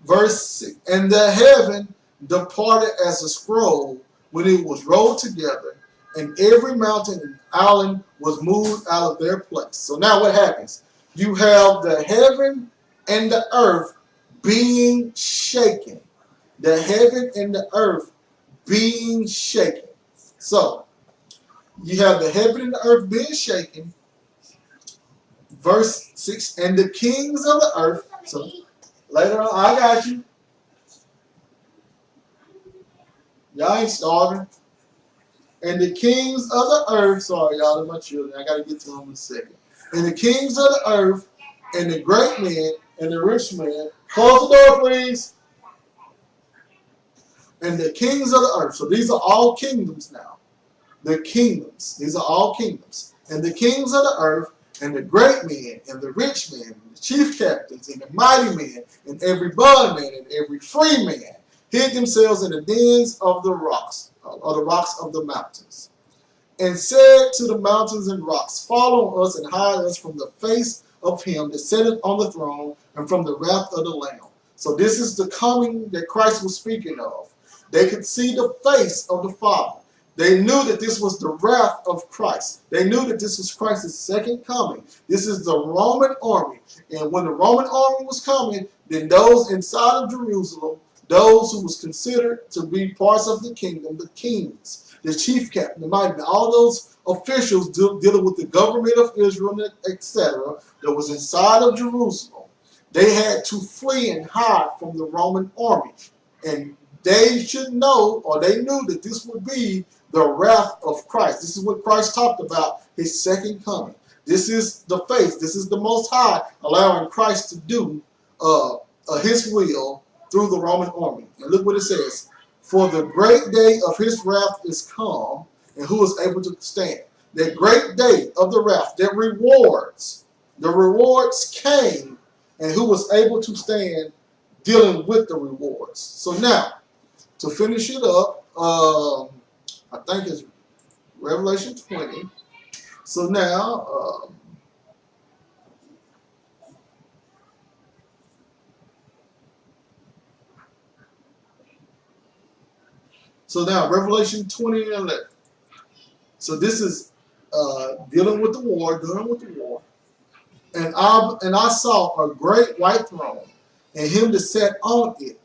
Verse 6, and the heaven departed as a scroll when it was rolled together, and every mountain and island was moved out of their place. So now what happens? You have the heaven and the earth being shaken. The heaven and the earth being shaken. So you have the heaven and the earth being shaken. Verse 6, and the kings of the earth. So later on, I got you. Y'all ain't starving. And the kings of the earth, sorry, y'all, they're my children. I got to get to them in a second. And the kings of the earth, and the great men, and the rich men, close the door, please. And the kings of the earth. So these are all kingdoms now. The kingdoms. These are all kingdoms. And the kings of the earth, and the great men, and the rich men, and the chief captains, and the mighty men, and every bondman, and every free man, hid themselves in the dens of the rocks, or the rocks of the mountains, and said to the mountains and rocks, fall on us and hide us from the face of him that sitteth on the throne, and from the wrath of the Lamb. So this is the coming that Christ was speaking of. They could see the face of the Father. They knew that this was the wrath of Christ. They knew that this was Christ's second coming. This is the Roman army. And when the Roman army was coming, then those inside of Jerusalem, those who was considered to be parts of the kingdom, the kings, the chief captain, the mighty, all those officials dealing with the government of Israel, etc., that was inside of Jerusalem, they had to flee and hide from the Roman army. And they should know, or they knew that this would be the wrath of Christ. This is what Christ talked about, his second coming. This is the face. This is the Most High allowing Christ to do his will through the Roman army. And look what it says. For the great day of his wrath is come, and who is able to stand? That great day of the wrath, that rewards, the rewards came, and who was able to stand dealing with the rewards. So now, to finish it up, I think it's Revelation 20. So now, Revelation 20 and 11. So this is dealing with the war, And I saw a great white throne, and him that sat on it,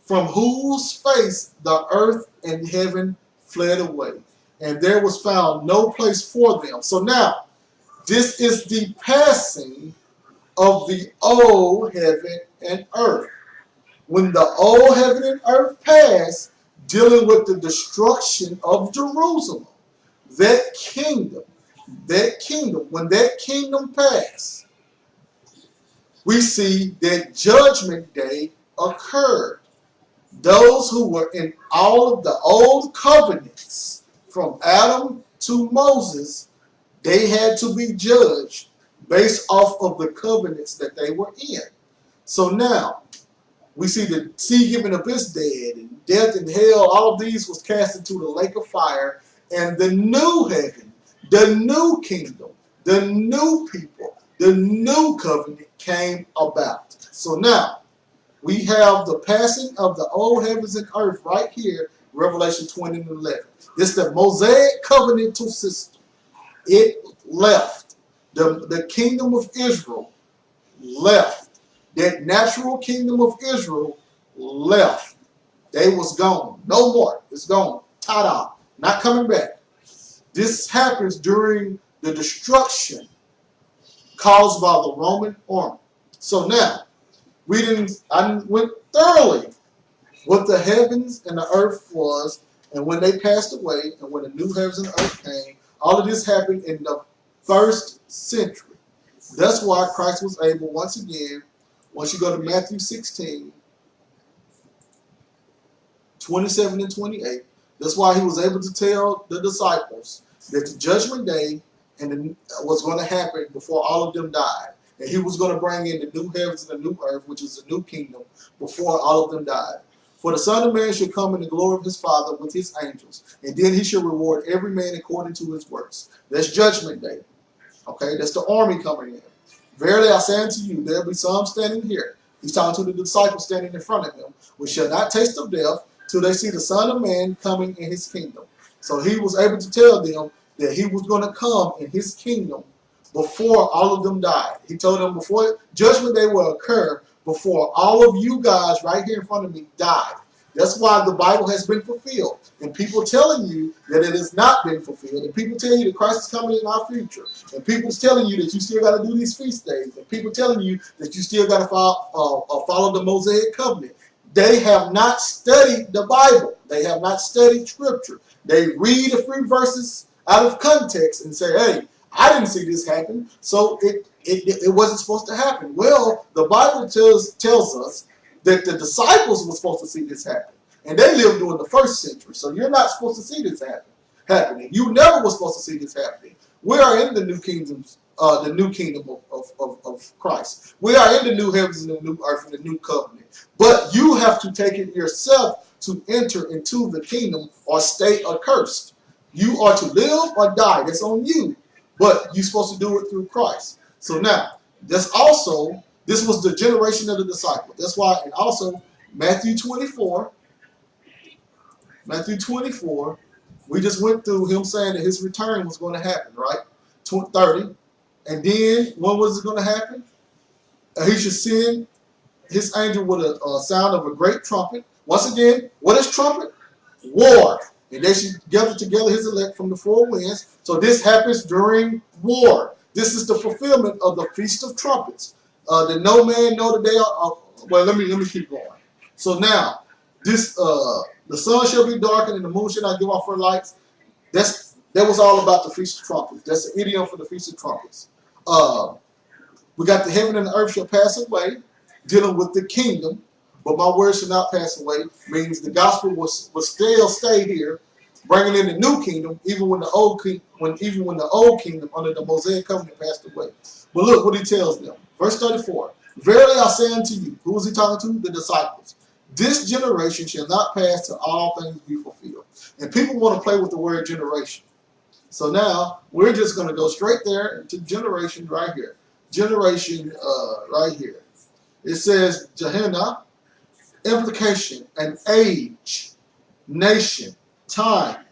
from whose face the earth and heaven fled away, and there was found no place for them. So now, this is the passing of the old heaven and earth. When the old heaven and earth passed, dealing with the destruction of Jerusalem, that kingdom, when that kingdom passed, we see that judgment day occurred. Those who were in all of the old covenants, from Adam to Moses, they had to be judged based off of the covenants that they were in. So now, we see the sea giving up its dead, and death and hell, all of these was cast into the lake of fire, and the new heaven, the new kingdom, the new people, the new covenant came about. So now, we have the passing of the old heavens and earth right here, Revelation 20 and 11. It's the Mosaic covenantal system. It left. The kingdom of Israel left. That natural kingdom of Israel left. They was gone. No more. It's gone. Ta-da. Not coming back. This happens during the destruction caused by the Roman army. So now, I went thoroughly what the heavens and the earth was, and when they passed away, and when the new heavens and earth came. All of this happened in the first century. That's why Christ was able, once again, once you go to Matthew 16, 27 and 28, that's why he was able to tell the disciples that the judgment day was going to happen before all of them died. And he was going to bring in the new heavens and the new earth, which is the new kingdom, before all of them died. For the Son of Man should come in the glory of his Father with his angels, and then he shall reward every man according to his works. That's judgment day. Okay, that's the army coming in. Verily I say unto you, there be some standing here. He's talking to the disciples standing in front of him, which shall not taste of death till they see the Son of Man coming in his kingdom. So he was able to tell them that he was going to come in his kingdom before all of them died. He told them before judgment day will occur, before all of you guys right here in front of me died. That's why the Bible has been fulfilled. And people telling you that it has not been fulfilled. And people telling you that Christ is coming in our future. And people telling you that you still got to do these feast days. And people telling you that you still got to follow the Mosaic covenant. They have not studied the Bible. They have not studied Scripture. They read a few verses out of context and say, hey, I didn't see this happen, so it wasn't supposed to happen. Well, the Bible tells us that the disciples were supposed to see this happen. And they lived during the first century. So you're not supposed to see this happening. You never were supposed to see this happening. We are in the new kingdom of Christ. We are in the new heavens and the new earth and the new covenant. But you have to take it yourself to enter into the kingdom or stay accursed. You are to live or die. That's on you. But you're supposed to do it through Christ. So now, this was the generation of the disciples. That's why, and also Matthew 24, we just went through him saying that his return was going to happen, right? 30. And then, when was it going to happen? He should send his angel with a sound of a great trumpet. Once again, what is trumpet? War. And they should gather together his elect from the four winds. So this happens during war. This is the fulfillment of the Feast of Trumpets. That no man know the day of. Well, let me keep going. So now, this the sun shall be darkened and the moon shall not give off her lights. That was all about the Feast of Trumpets. That's the idiom for the Feast of Trumpets. We got the heaven and the earth shall pass away, dealing with the kingdom. But my word shall not pass away, means the gospel will still stay here, bringing in the new kingdom, even when the old kingdom under the Mosaic covenant passed away. But look what he tells them. Verse 34. Verily I say unto you, who was he talking to? The disciples. This generation shall not pass till all things be fulfilled. And people want to play with the word generation. So now we're just going to go straight there into generation right here. Generation right here. It says Gehenna. Implication, an age, nation, time,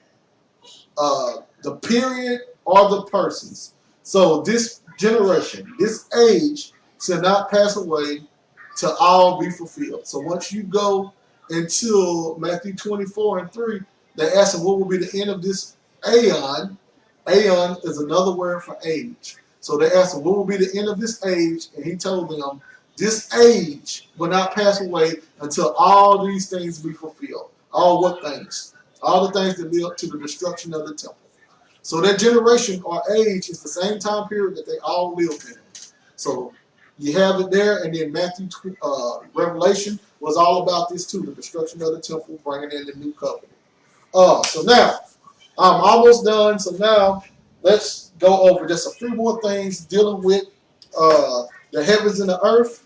the period, or the persons. So this generation, this age shall not pass away till all be fulfilled. So once you go into Matthew 24:3, they ask him what will be the end of this aeon. Aeon is another word for age. So they asked him what will be the end of this age, and he told them, this age will not pass away until all these things be fulfilled. All what things? All the things that lead to the destruction of the temple. So that generation or age is the same time period that they all lived in. So you have it there, and then Revelation was all about this too, the destruction of the temple, bringing in the new covenant. So now, I'm almost done. So now, let's go over just a few more things dealing with the heavens and the earth,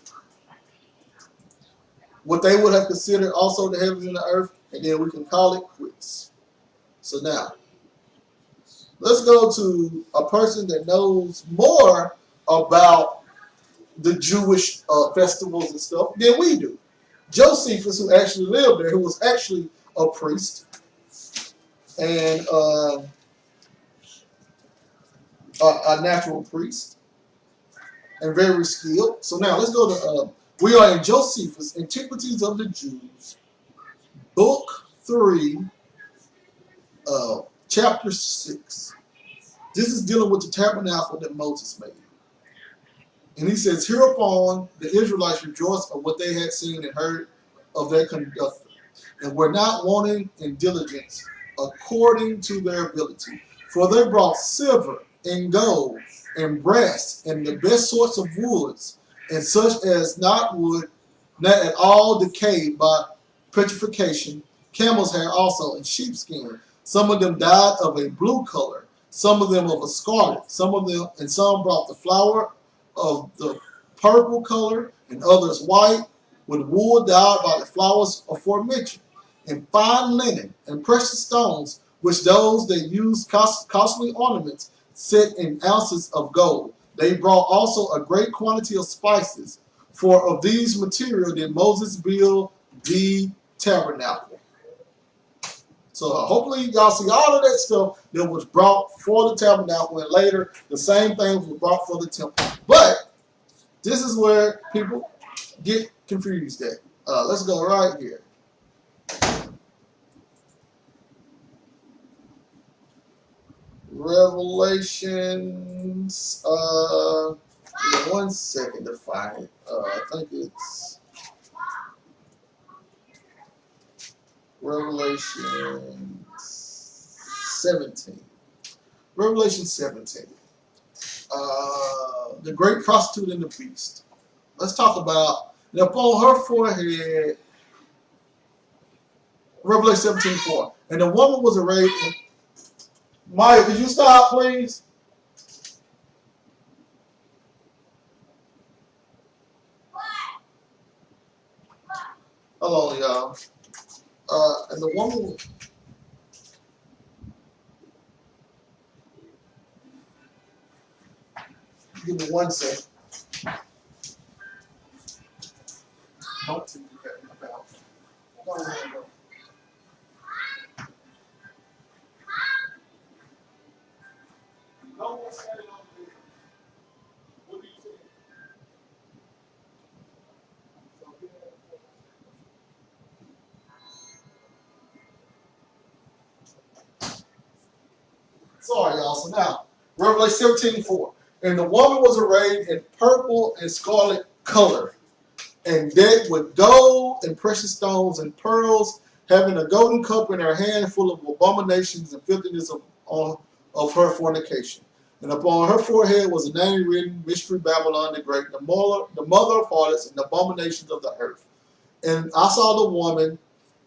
what they would have considered also the heavens and the earth, and then we can call it quits. So now, let's go to a person that knows more about the Jewish festivals and stuff than we do. Josephus, who actually lived there, who was actually a priest and a natural priest, and very skilled. So now let's go to, we are in Josephus, Antiquities of the Jews, book 3, chapter 6. This is dealing with the tabernacle that Moses made. And he says, hereupon the Israelites rejoiced of what they had seen and heard of their conductor, and were not wanting in diligence according to their ability. For they brought silver and gold and brass and the best sorts of woods, and such as not at all decayed by petrification, camel's hair also, and sheepskin. Some of them dyed of a blue color, some of them of a scarlet, some brought the flower of the purple color, and others white, with wool dyed by the flowers aforementioned, and fine linen and precious stones, which those that use costly ornaments set in ounces of gold. They brought also a great quantity of spices, for of these material did Moses build the tabernacle. So hopefully y'all see all of that stuff that was brought for the tabernacle, and later the same things were brought for the temple. But this is where people get confused at. Let's go right here. Revelations. Give me 1 second to find it. I think it's Revelation 17. Revelation 17. The great prostitute and the beast. Let's talk about, and upon her forehead, Revelation 17:4. And the woman was arrayed in. Maya, could you stop, please? Hello, y'all. And the woman. Give me 1 second. Don't think about. No one said it on there. What do you think? Sorry, y'all. So now, Revelation 17:4. And the woman was arrayed in purple and scarlet color, and decked with gold and precious stones and pearls, having a golden cup in her hand full of abominations and filthiness of her fornication. And upon her forehead was a name written, Mystery Babylon the Great, the mother of harlots and the abominations of the earth. And I saw the woman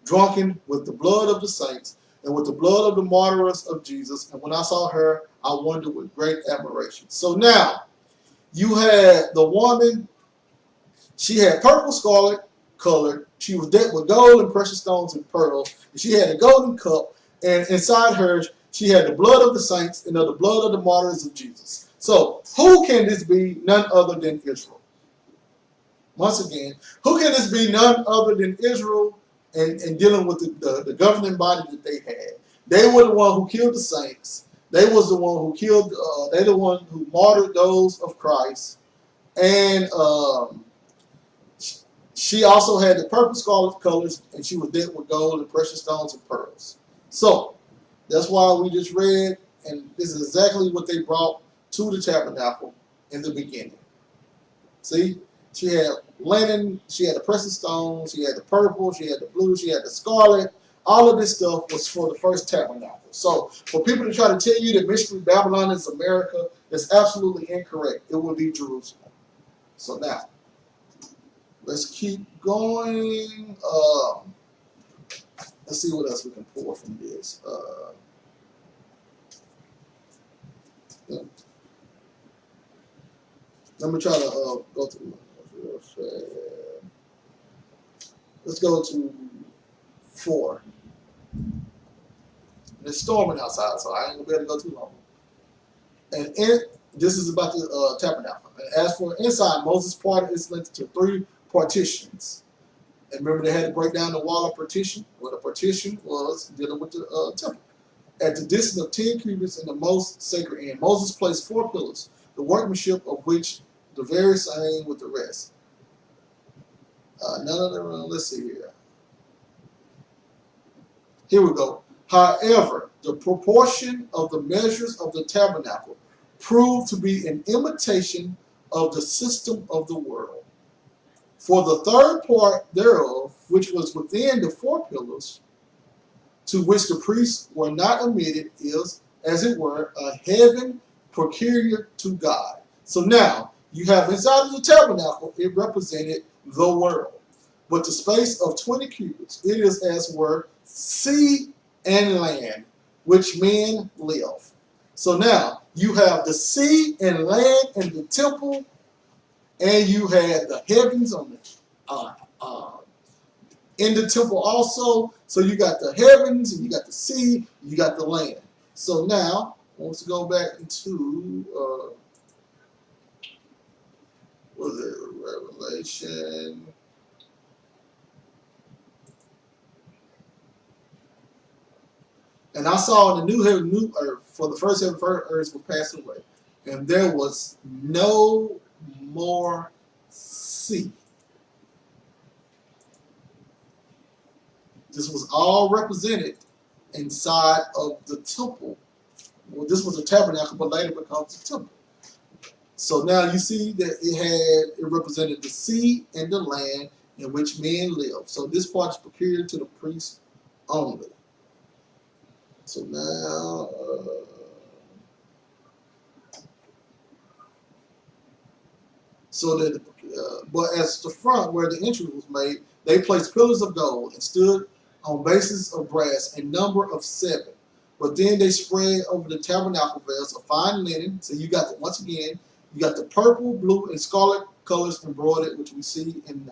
drunken with the blood of the saints and with the blood of the martyrs of Jesus. And when I saw her, I wondered with great admiration. So now, you had the woman, she had purple scarlet color. She was decked with gold and precious stones and pearls. And she had a golden cup, and inside her, she had the blood of the saints and of the blood of the martyrs of Jesus. So, who can this be? None other than Israel. Once again, who can this be? None other than Israel, and dealing with the governing body that they had. They were the one who killed the saints. They was the one who killed. They the one who martyred those of Christ, and she also had the purple scarlet colors, and she was decked with gold and precious stones and pearls. So that's why we just read, and this is exactly what they brought to the tabernacle in the beginning. See, she had linen, she had the precious stones, she had the purple, she had the blue, she had the scarlet. All of this stuff was for the first tabernacle. So for people to try to tell you that Mystery Babylon is America, that's absolutely incorrect. It will be Jerusalem. So now, let's keep going. Let's see what else we can pull from this. Let me try to go through. Let's go to 4. It's storming outside, so I ain't gonna be able to go too long. And this is about the tabernacle. And as for inside, Moses parted its length to 3 partitions. And remember, they had to break down the wall of partition. Well, the partition was dealing with the temple. At the distance of 10 cubits in the most sacred end, Moses placed 4 pillars, the workmanship of which the very same with the rest. None of them. Let's see here. Here we go. However, the proportion of the measures of the tabernacle proved to be an imitation of the system of the world. For the third part thereof, which was within the 4 pillars, to which the priests were not admitted, is, as it were, a heaven peculiar to God. So now, you have inside of the tabernacle, it represented the world. But the space of 20 cubits, it is as were sea and land, which men live. So now, you have the sea and land and the temple, and you had the heavens on the in the temple also. So you got the heavens, and you got the sea, you got the land. So now, I want to go back into Was it Revelation? And I saw the new heaven, new earth, for the first heaven, first earth was passed away, and there was no more sea. This was all represented inside of the temple. Well, this was a tabernacle, but later becomes a temple. So now you see that it represented the sea and the land in which men live. So this part is peculiar to the priest only. So now, but as the front where the entrance was made, they placed pillars of gold and stood on bases of brass, a number of 7. But then they spread over the tabernacle veils of fine linen. So you got once again, you got the purple, blue, and scarlet colors embroidered, which we see in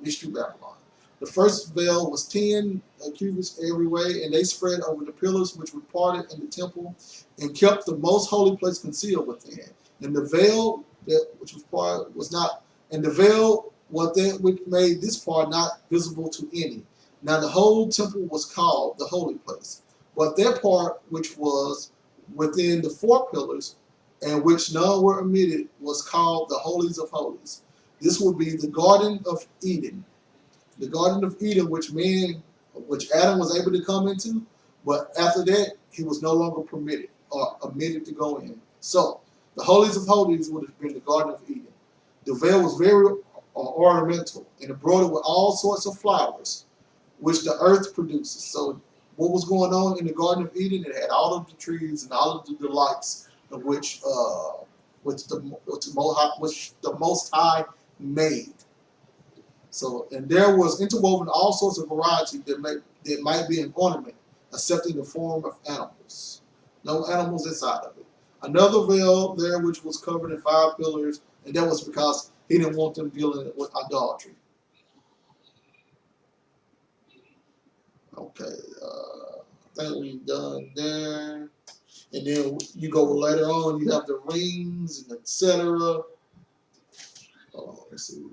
Mystery Babylon. The first veil was 10 cubits every way, and they spread over the pillars which were parted in the temple, and kept the most holy place concealed within. And the veil which was part was not, and the veil was that which made this part not visible to any. Now the whole temple was called the holy place, but that part which was within the 4 pillars, and which none were omitted, was called the holies of holies. This would be the Garden of Eden. The Garden of Eden, which Adam was able to come into, but after that, he was no longer permitted or admitted to go in. So, the holies of holies would have been the Garden of Eden. The veil was very ornamental and embroidered with all sorts of flowers, which the earth produces. So, what was going on in the Garden of Eden? It had all of the trees and all of the delights of which the Most High made. So, and there was interwoven all sorts of variety that might be an ornament, accepting the form of animals. No animals inside of it. Another veil there which was covered in 5 pillars, and that was because he didn't want them dealing with idolatry. Okay, I think we've done there. And then you go later on, you have the rings and etc. Oh, let's see.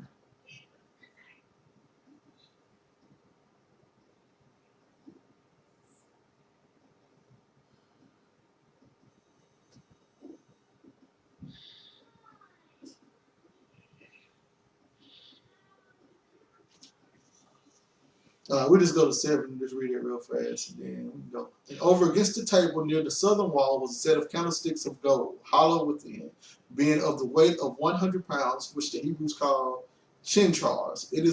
We just go to 7 and just read it real fast, and then we go. And over against the table near the southern wall was a set of candlesticks of gold, hollow within, being of the weight of 100 pounds, which the Hebrews call chinchars. If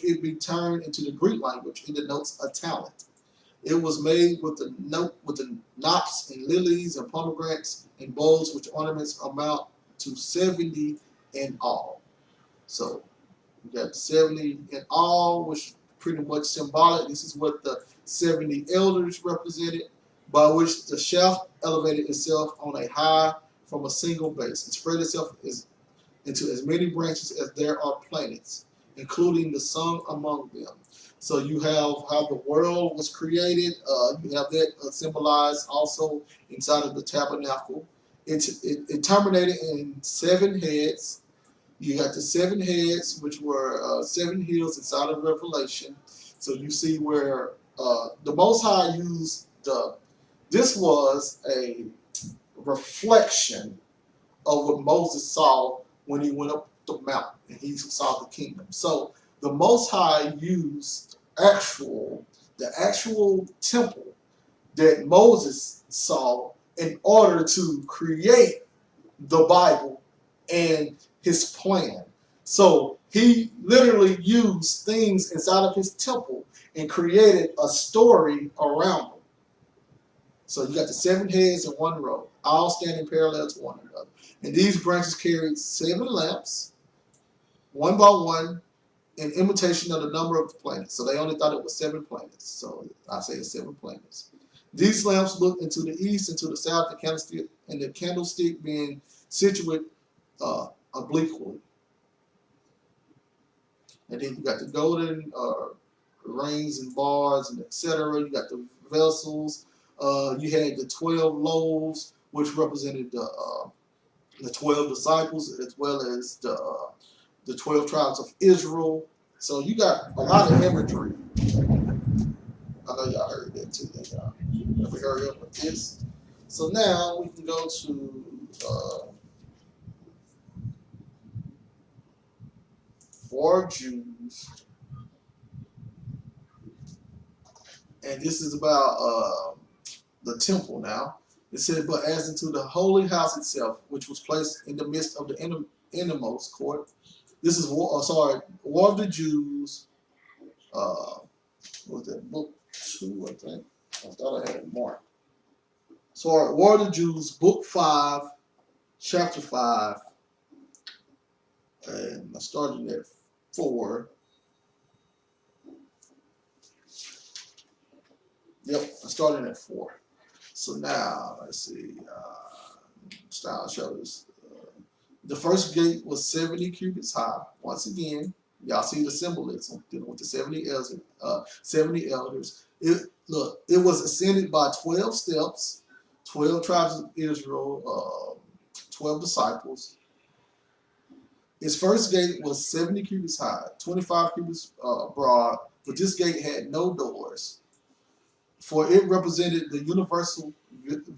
it be turned into the Greek language, it denotes a talent. It was made with the knops and lilies and pomegranates and bowls, which ornaments amount to 70 in all. So you got 70 in all, which pretty much symbolic. This is what the 70 elders represented, by which the shaft elevated itself on a high from a single base and spread itself into as many branches as there are planets, including the sun among them. So you have how the world was created. You have that symbolized also inside of the tabernacle. It terminated in 7 heads. You got the 7 heads, which were 7 hills inside of Revelation. So you see where the Most High used this was a reflection of what Moses saw when he went up the mountain and he saw the kingdom. So the Most High used the actual temple that Moses saw in order to create the Bible and his plan. So he literally used things inside of his temple and created a story around them. So you got the 7 heads in one row, all standing parallel to one another. And these branches carried 7 lamps, one by one, in imitation of the number of the planets. So they only thought it was 7 planets. So I say it's 7 planets. These lamps looked into the east, into the south, the candlestick being situate obliquely. And then you got the golden rings and bars and etc. You got the vessels. You had the 12 loaves, which represented the the 12 disciples, as well as the 12 tribes of Israel. So you got a lot of imagery. I know y'all heard that too. Y'all let me hurry up with this. So now we can go to for Jews, and this is about the temple now. It said, but as into the holy house itself, which was placed in the midst of the innermost court. This is War of the Jews. What was that, book 2, I think? I thought I had it more. So War of the Jews, book 5, chapter 5, and I started at 4. Yep, I started at 4. So now, let's see, style shows. The first gate was 70 cubits high. Once again, y'all see the symbolism dealing with the 70 elders. It was ascended by 12 steps, 12 tribes of Israel, 12 disciples. Its first gate was 70 cubits high, 25 cubits broad, but this gate had no doors, for it represented the universal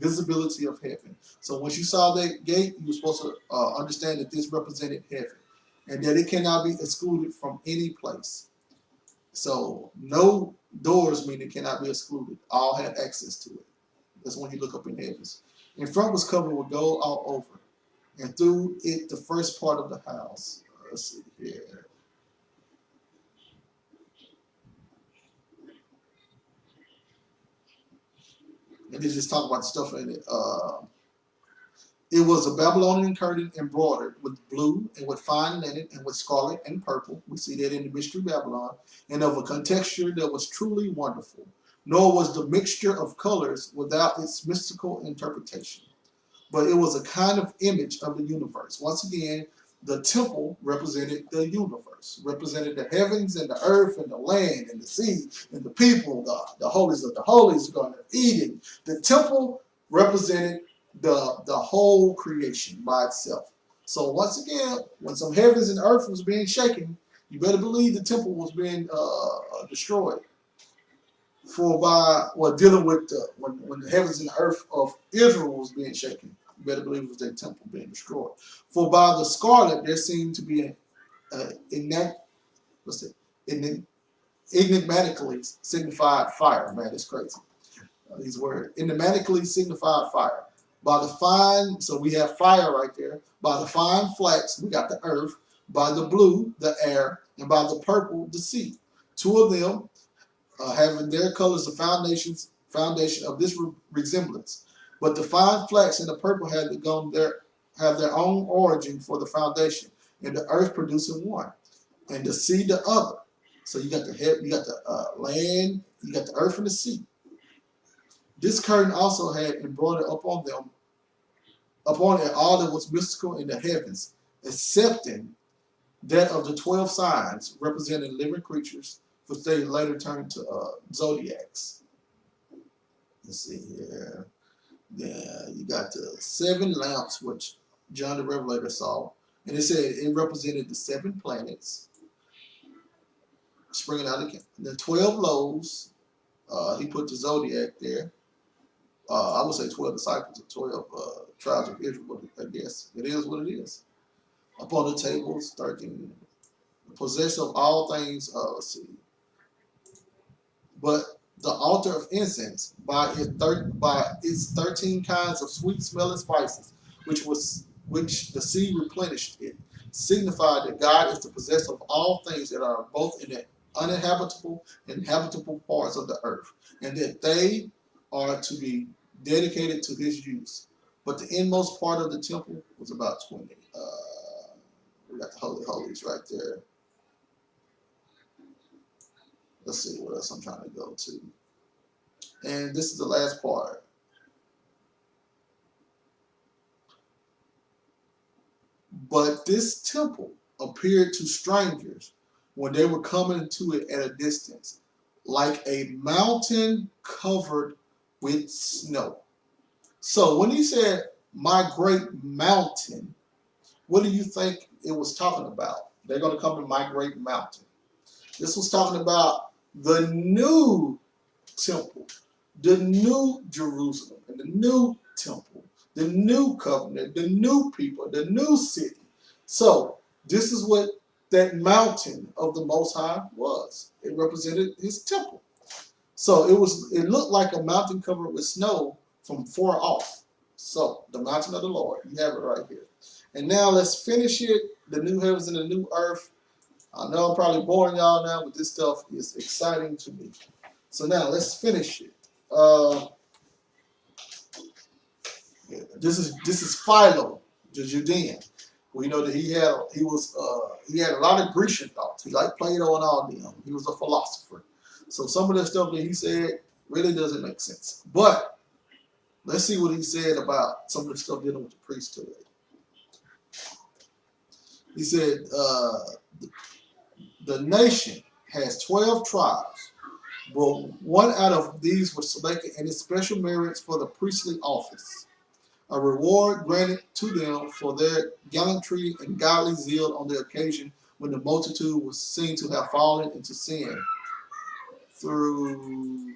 visibility of heaven. So once you saw that gate, you were supposed to understand that this represented heaven, and that it cannot be excluded from any place. So no doors mean it cannot be excluded. All had access to it. That's when you look up in heavens. In front was covered with gold all over, and through it the first part of the house. Let's see here. And they just talk about the stuff in it. It was a Babylonian curtain embroidered with blue and with fine linen and with scarlet and purple. We see that in the Mystery Babylon. And of a contexture that was truly wonderful. Nor was the mixture of colors without its mystical interpretation. But it was a kind of image of the universe. Once again, the temple represented the universe, represented the heavens and the earth and the land and the sea and the people, the holies of the holies, Garden of Eden. The temple represented the whole creation by itself. So once again, when some heavens and earth was being shaken, you better believe the temple was being destroyed. For by dealing with when the heavens and the earth of Israel was being shaken, you better believe it was their temple being destroyed. For by the scarlet there seemed to be enigmatically signified fire. Man, it's crazy. These words enigmatically signified fire. By the fine, so we have fire right there. By the fine flax, we got the earth. By the blue, the air, and by the purple, the sea. Two of them having their colors the foundation of this resemblance. But the fine flax and the purple have their own origin for the foundation, and the earth producing one, and the sea the other. So you got the land, you got the earth and the sea. This curtain also had embroidered upon it all that was mystical in the heavens, excepting that of the 12 signs representing living creatures, which they later turned to zodiacs. Let's see here. Yeah, you got the 7 lamps, which John the Revelator saw. And it said it represented the 7 planets springing out of the 12 loaves. He put the zodiac there. I would say 12 disciples of 12 tribes of Israel, but I guess it is what it is. Upon the tables, 13. The possession of all things, let's see. But the altar of incense, by its 13 kinds of sweet smelling spices, which the sea replenished it, signified that God is the possessor of all things that are both in the uninhabitable and habitable parts of the earth, and that they are to be dedicated to his use. But the inmost part of the temple was about 20. We got the Holy Holies right there. Let's see what else I'm trying to go to. And this is the last part. But this temple appeared to strangers when they were coming to it at a distance, like a mountain covered with snow. So when he said my great mountain. What do you think it was talking about? They're going to come to my great mountain. This was talking about the new temple, the new Jerusalem, and the new temple, the new covenant, the new people, the new city. So this is what that mountain of the Most High was. It represented his temple. So it looked like a mountain covered with snow from far off. So the mountain of the Lord, you have it right here. And now let's finish it. The new heavens and the new earth. I know I'm probably boring y'all now, but this stuff is exciting to me. So now let's finish it. This is Philo, the Judean. We know that he had a lot of Grecian thoughts. He liked Plato and all them. He was a philosopher. So some of the stuff that he said really doesn't make sense. But let's see what he said about some of the stuff dealing with the priesthood. He said the nation has 12 tribes, but one out of these was selected and its special merits for the priestly office, a reward granted to them for their gallantry and godly zeal on the occasion when the multitude was seen to have fallen into sin through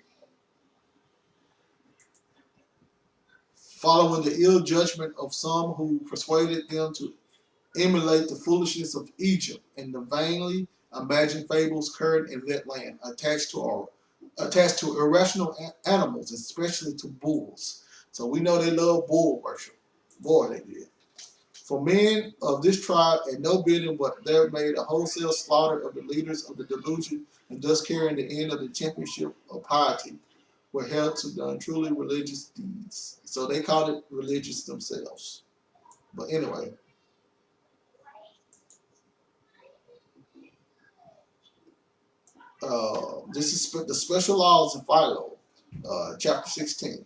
following the ill judgment of some who persuaded them to emulate the foolishness of Egypt and the vainly imagined fables current in that land, attached to irrational animals, especially to bulls. So we know they love bull worship. Boy, they did. For men of this tribe at no bidding, but there made a wholesale slaughter of the leaders of the delusion, and thus carrying the end of the championship of piety, were held to done truly religious deeds. So they called it religious themselves. But anyway, this is the special laws in Philo, chapter 16.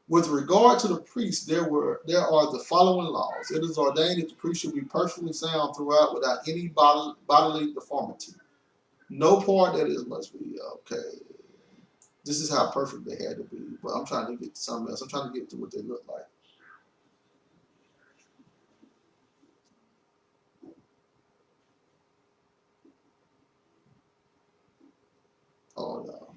With regard to the priest, there are the following laws. It is ordained that the priest should be perfectly sound throughout without any bodily deformity. No part that is must be okay. This is how perfect they had to be. But I'm trying to get to something else. I'm trying to get to what they look like. Oh no.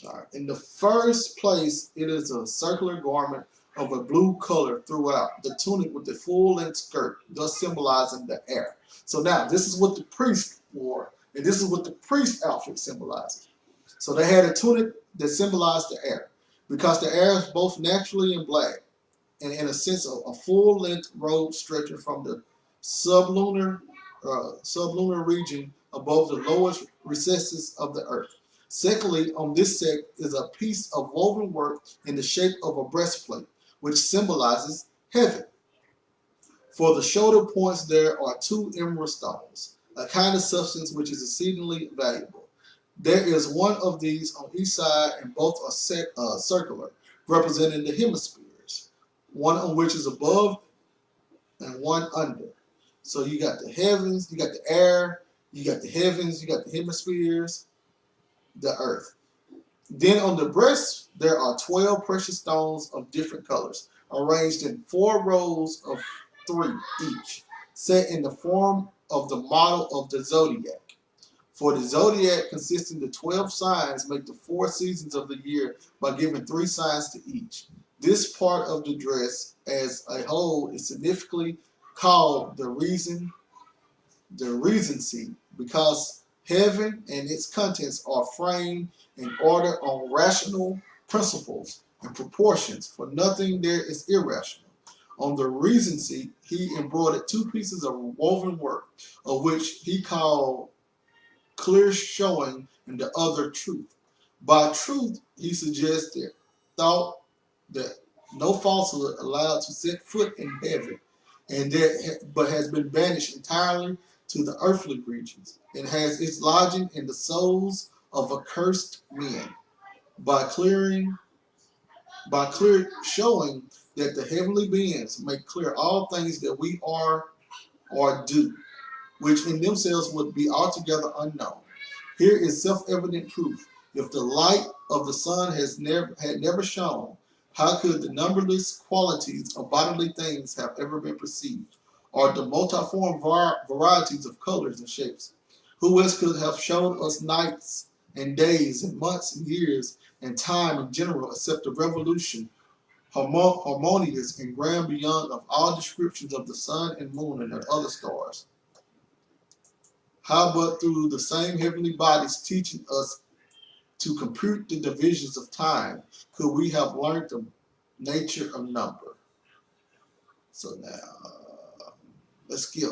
All right. In the first place, it is a circular garment of a blue color throughout, the tunic with the full-length skirt, thus symbolizing the air. So now, this is what the priest wore, and this is what the priest outfit symbolizes. So they had a tunic that symbolized the air, because the air is both naturally and black, and in a sense of a full-length robe stretching from the sublunar region above the lowest recesses of the earth. Secondly, on this set is a piece of woven work in the shape of a breastplate, which symbolizes heaven. For the shoulder points there are two emerald stones, a kind of substance which is exceedingly valuable. There is one of these on each side, and both are circular, representing the hemispheres, one on which is above and one under. So you got the heavens, you got the air, you got the heavens, you got the hemispheres, the earth. Then on the breast, there are 12 precious stones of different colors, arranged in 4 rows of 3 each, set in the form of the model of the zodiac. For the zodiac, consisting of 12 signs, make the 4 seasons of the year by giving 3 signs to each. This part of the dress as a whole is significantly called the regency, because heaven and its contents are framed in order on rational principles and proportions, for nothing there is irrational. On the regency, he embroidered 2 pieces of woven work, of which he called clear showing and the other truth. By truth, he suggested thought that no falsehood allowed to set foot in heaven, and but has been banished entirely to the earthly regions, and has its lodging in the souls of accursed men, by clear showing that the heavenly beings make clear all things that we are or do, which in themselves would be altogether unknown. Here is self-evident proof. If the light of the sun had never shone, how could the numberless qualities of bodily things have ever been perceived, or the multiform varieties of colors and shapes? Who else could have shown us nights and days and months and years and time in general, except the revolution, harmonious and grand beyond of all descriptions of the sun and moon and other stars? How but through the same heavenly bodies teaching us to compute the divisions of time could we have learned the nature of number? So now, let's skip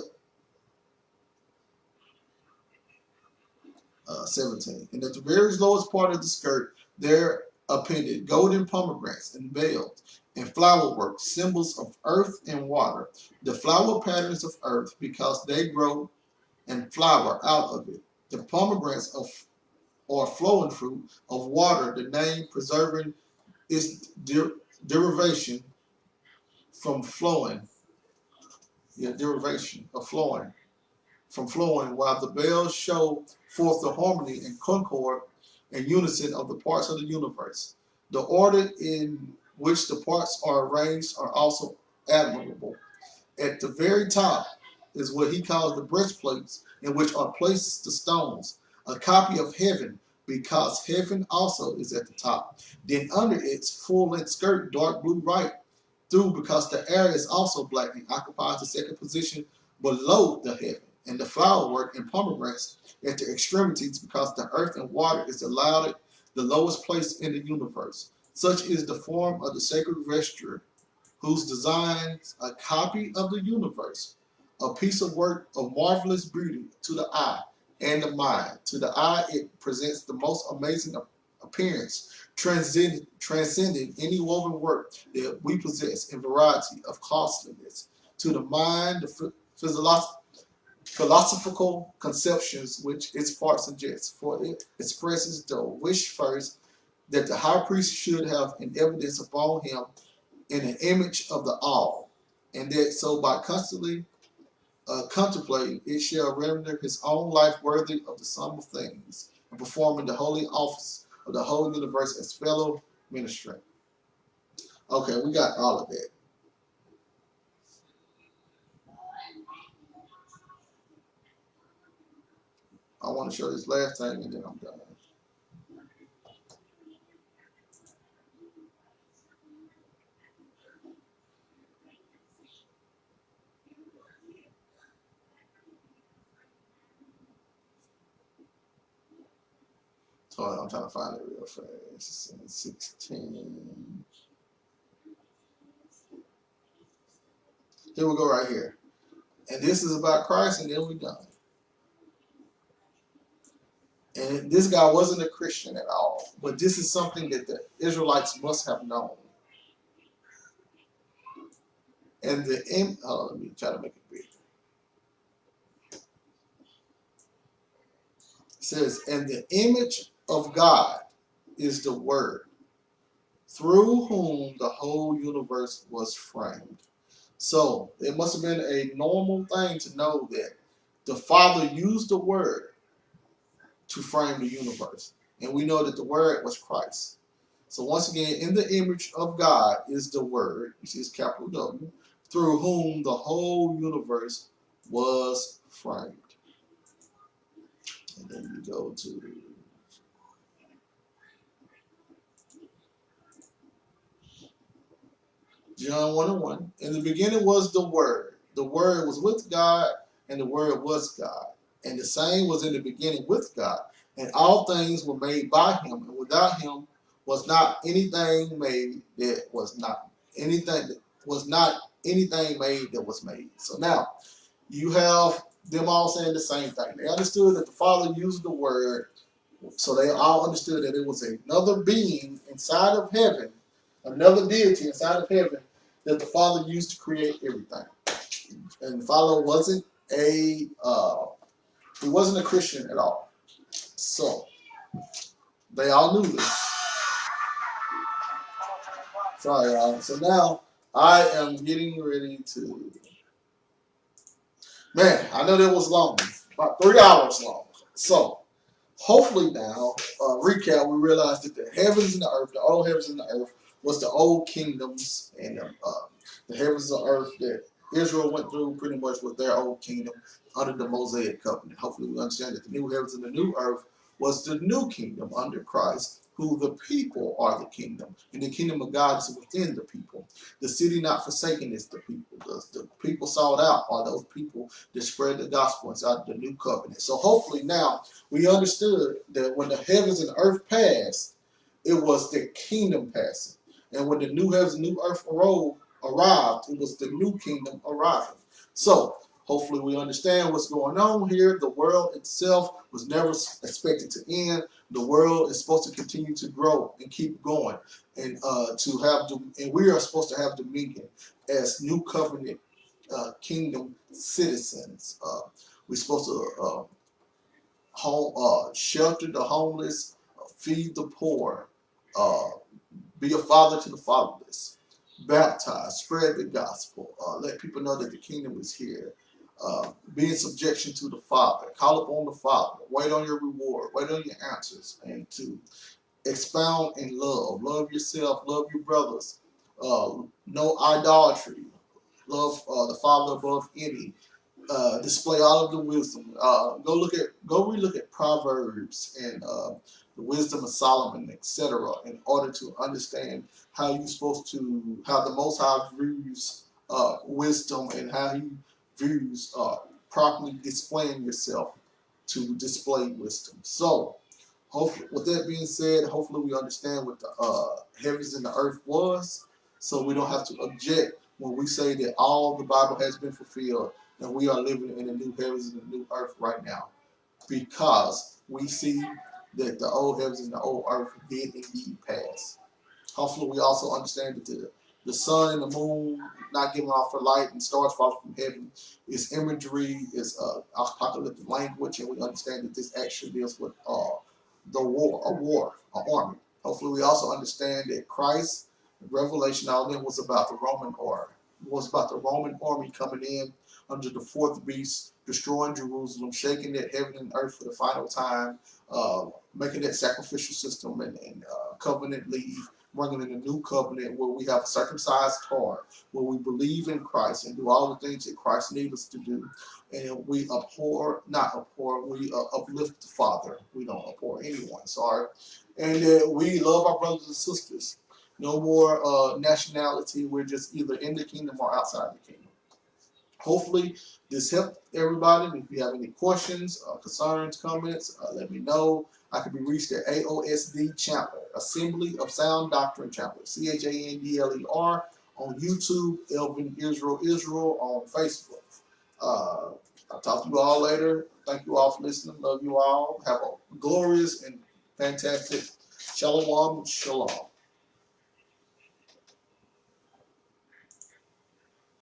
17. And at the very lowest part of the skirt, there appended golden pomegranates and veils and flower work, symbols of earth and water, the flower patterns of earth, because they grow and flower out of it. The pomegranates of or flowing fruit of water, the name preserving its derivation from flowing, derivation of flowing, from flowing, while the bells show forth the harmony and concord and unison of the parts of the universe. The order in which the parts are arranged are also admirable. At the very top is what he calls the breastplates, in which are placed the stones, a copy of heaven, because heaven also is at the top. Then under its full-length skirt, dark blue right through, because the air is also black and occupies the second position below the heaven. And the flower work and pomegranates at the extremities, because the earth and water is allowed the lowest place in the universe. Such is the form of the sacred vesture, whose designs a copy of the universe, a piece of work of marvelous beauty to the eye and the mind. To the eye, it presents the most amazing appearance, transcending any woven work that we possess in variety of costliness. To the mind, the philosophical conceptions which its part suggests, for it expresses the wish first that the high priest should have in evidence upon him in an image of the all, and that so by constantly contemplating it shall render his own life worthy of the sum of things, and performing the holy office of the whole universe as fellow ministrant. Okay, we got all of that. I want to show this last thing and then I'm done. So I'm trying to find it real fast. 16. Here we go right here. And this is about Christ, and then we're done. And this guy wasn't a Christian at all, but this is something that the Israelites must have known. And let me try to make it big. It says, and the image of God is the Word, through whom the whole universe was framed. So it must have been a normal thing to know that the Father used the Word to frame the universe. And we know that the Word was Christ. So once again, in the image of God is the Word, which is capital W, through whom the whole universe was framed. And then you go to John 1:1. In the beginning was the Word. The Word was with God, and the Word was God. And the same was in the beginning with God. And all things were made by him, and without him was not anything made that was not anything made that was made. So now you have them all saying the same thing. They understood that the Father used the Word, so they all understood that it was another being inside of heaven, another deity inside of heaven that the Father used to create everything. And the Father wasn't he wasn't a Christian at all. So they all knew this. Sorry, y'all. So now I am getting ready to Man, I know that was long, about 3 hours long. So hopefully now, recap, we realized that the heavens and the earth, the old heavens and the earth, was the old kingdoms, and the heavens and earth that Israel went through pretty much with their old kingdom under the Mosaic covenant. Hopefully we understand that the new heavens and the new earth was the new kingdom under Christ, who the people are the kingdom, and the kingdom of God is within the people. The city not forsaken is the people. The people sought out are those people that spread the gospel inside the new covenant. So hopefully now we understood that when the heavens and earth passed, it was the kingdom passing. And when the new heavens and new earth arrived, it was the new kingdom arriving. So hopefully we understand what's going on here. The world itself was never expected to end. The world is supposed to continue to grow and keep going, and and we are supposed to have dominion as new covenant kingdom citizens. We're supposed to shelter the homeless, feed the poor, uh, be a father to the fatherless, baptize, spread the gospel, let people know that the kingdom is here, be in subjection to the Father, call upon the Father, wait on your reward, wait on your answers, and to expound in love, love yourself, love your brothers, no idolatry, love the Father above any, display all of the wisdom. Go relook at Proverbs and the wisdom of Solomon, etc., in order to understand how you're supposed to, how the Most High views wisdom, and how he views properly displaying yourself to display wisdom. So, hopefully, with that being said, hopefully we understand what the heavens and the earth was, so we don't have to object when we say that all the Bible has been fulfilled and we are living in the new heavens and the new earth right now, because we see that the old heavens and the old earth did indeed pass. Hopefully, we also understand that the sun and the moon not giving off their light and stars falling from heaven is imagery, is apocalyptic language, and we understand that this actually deals with an army. Hopefully, we also understand that Christ, Revelation, all that was about the Roman order. It was about the Roman army coming in under the fourth beast, destroying Jerusalem, shaking that heaven and earth for the final time, making that sacrificial system and covenant leave, bringing in a new covenant where we have a circumcised heart, where we believe in Christ and do all the things that Christ needs us to do. And we we uplift the Father. We don't abhor anyone, sorry. And we love our brothers and sisters. No more nationality. We're just either in the kingdom or outside the kingdom. Hopefully, this helped everybody. If you have any questions, concerns, comments, let me know. I can be reached at AOSD Chandler, Assembly of Sound Doctrine Chandler, Chandler, on YouTube, Elvin Israel on Facebook. I'll talk to you all later. Thank you all for listening. Love you all. Have a glorious and fantastic Shalom. Shalom.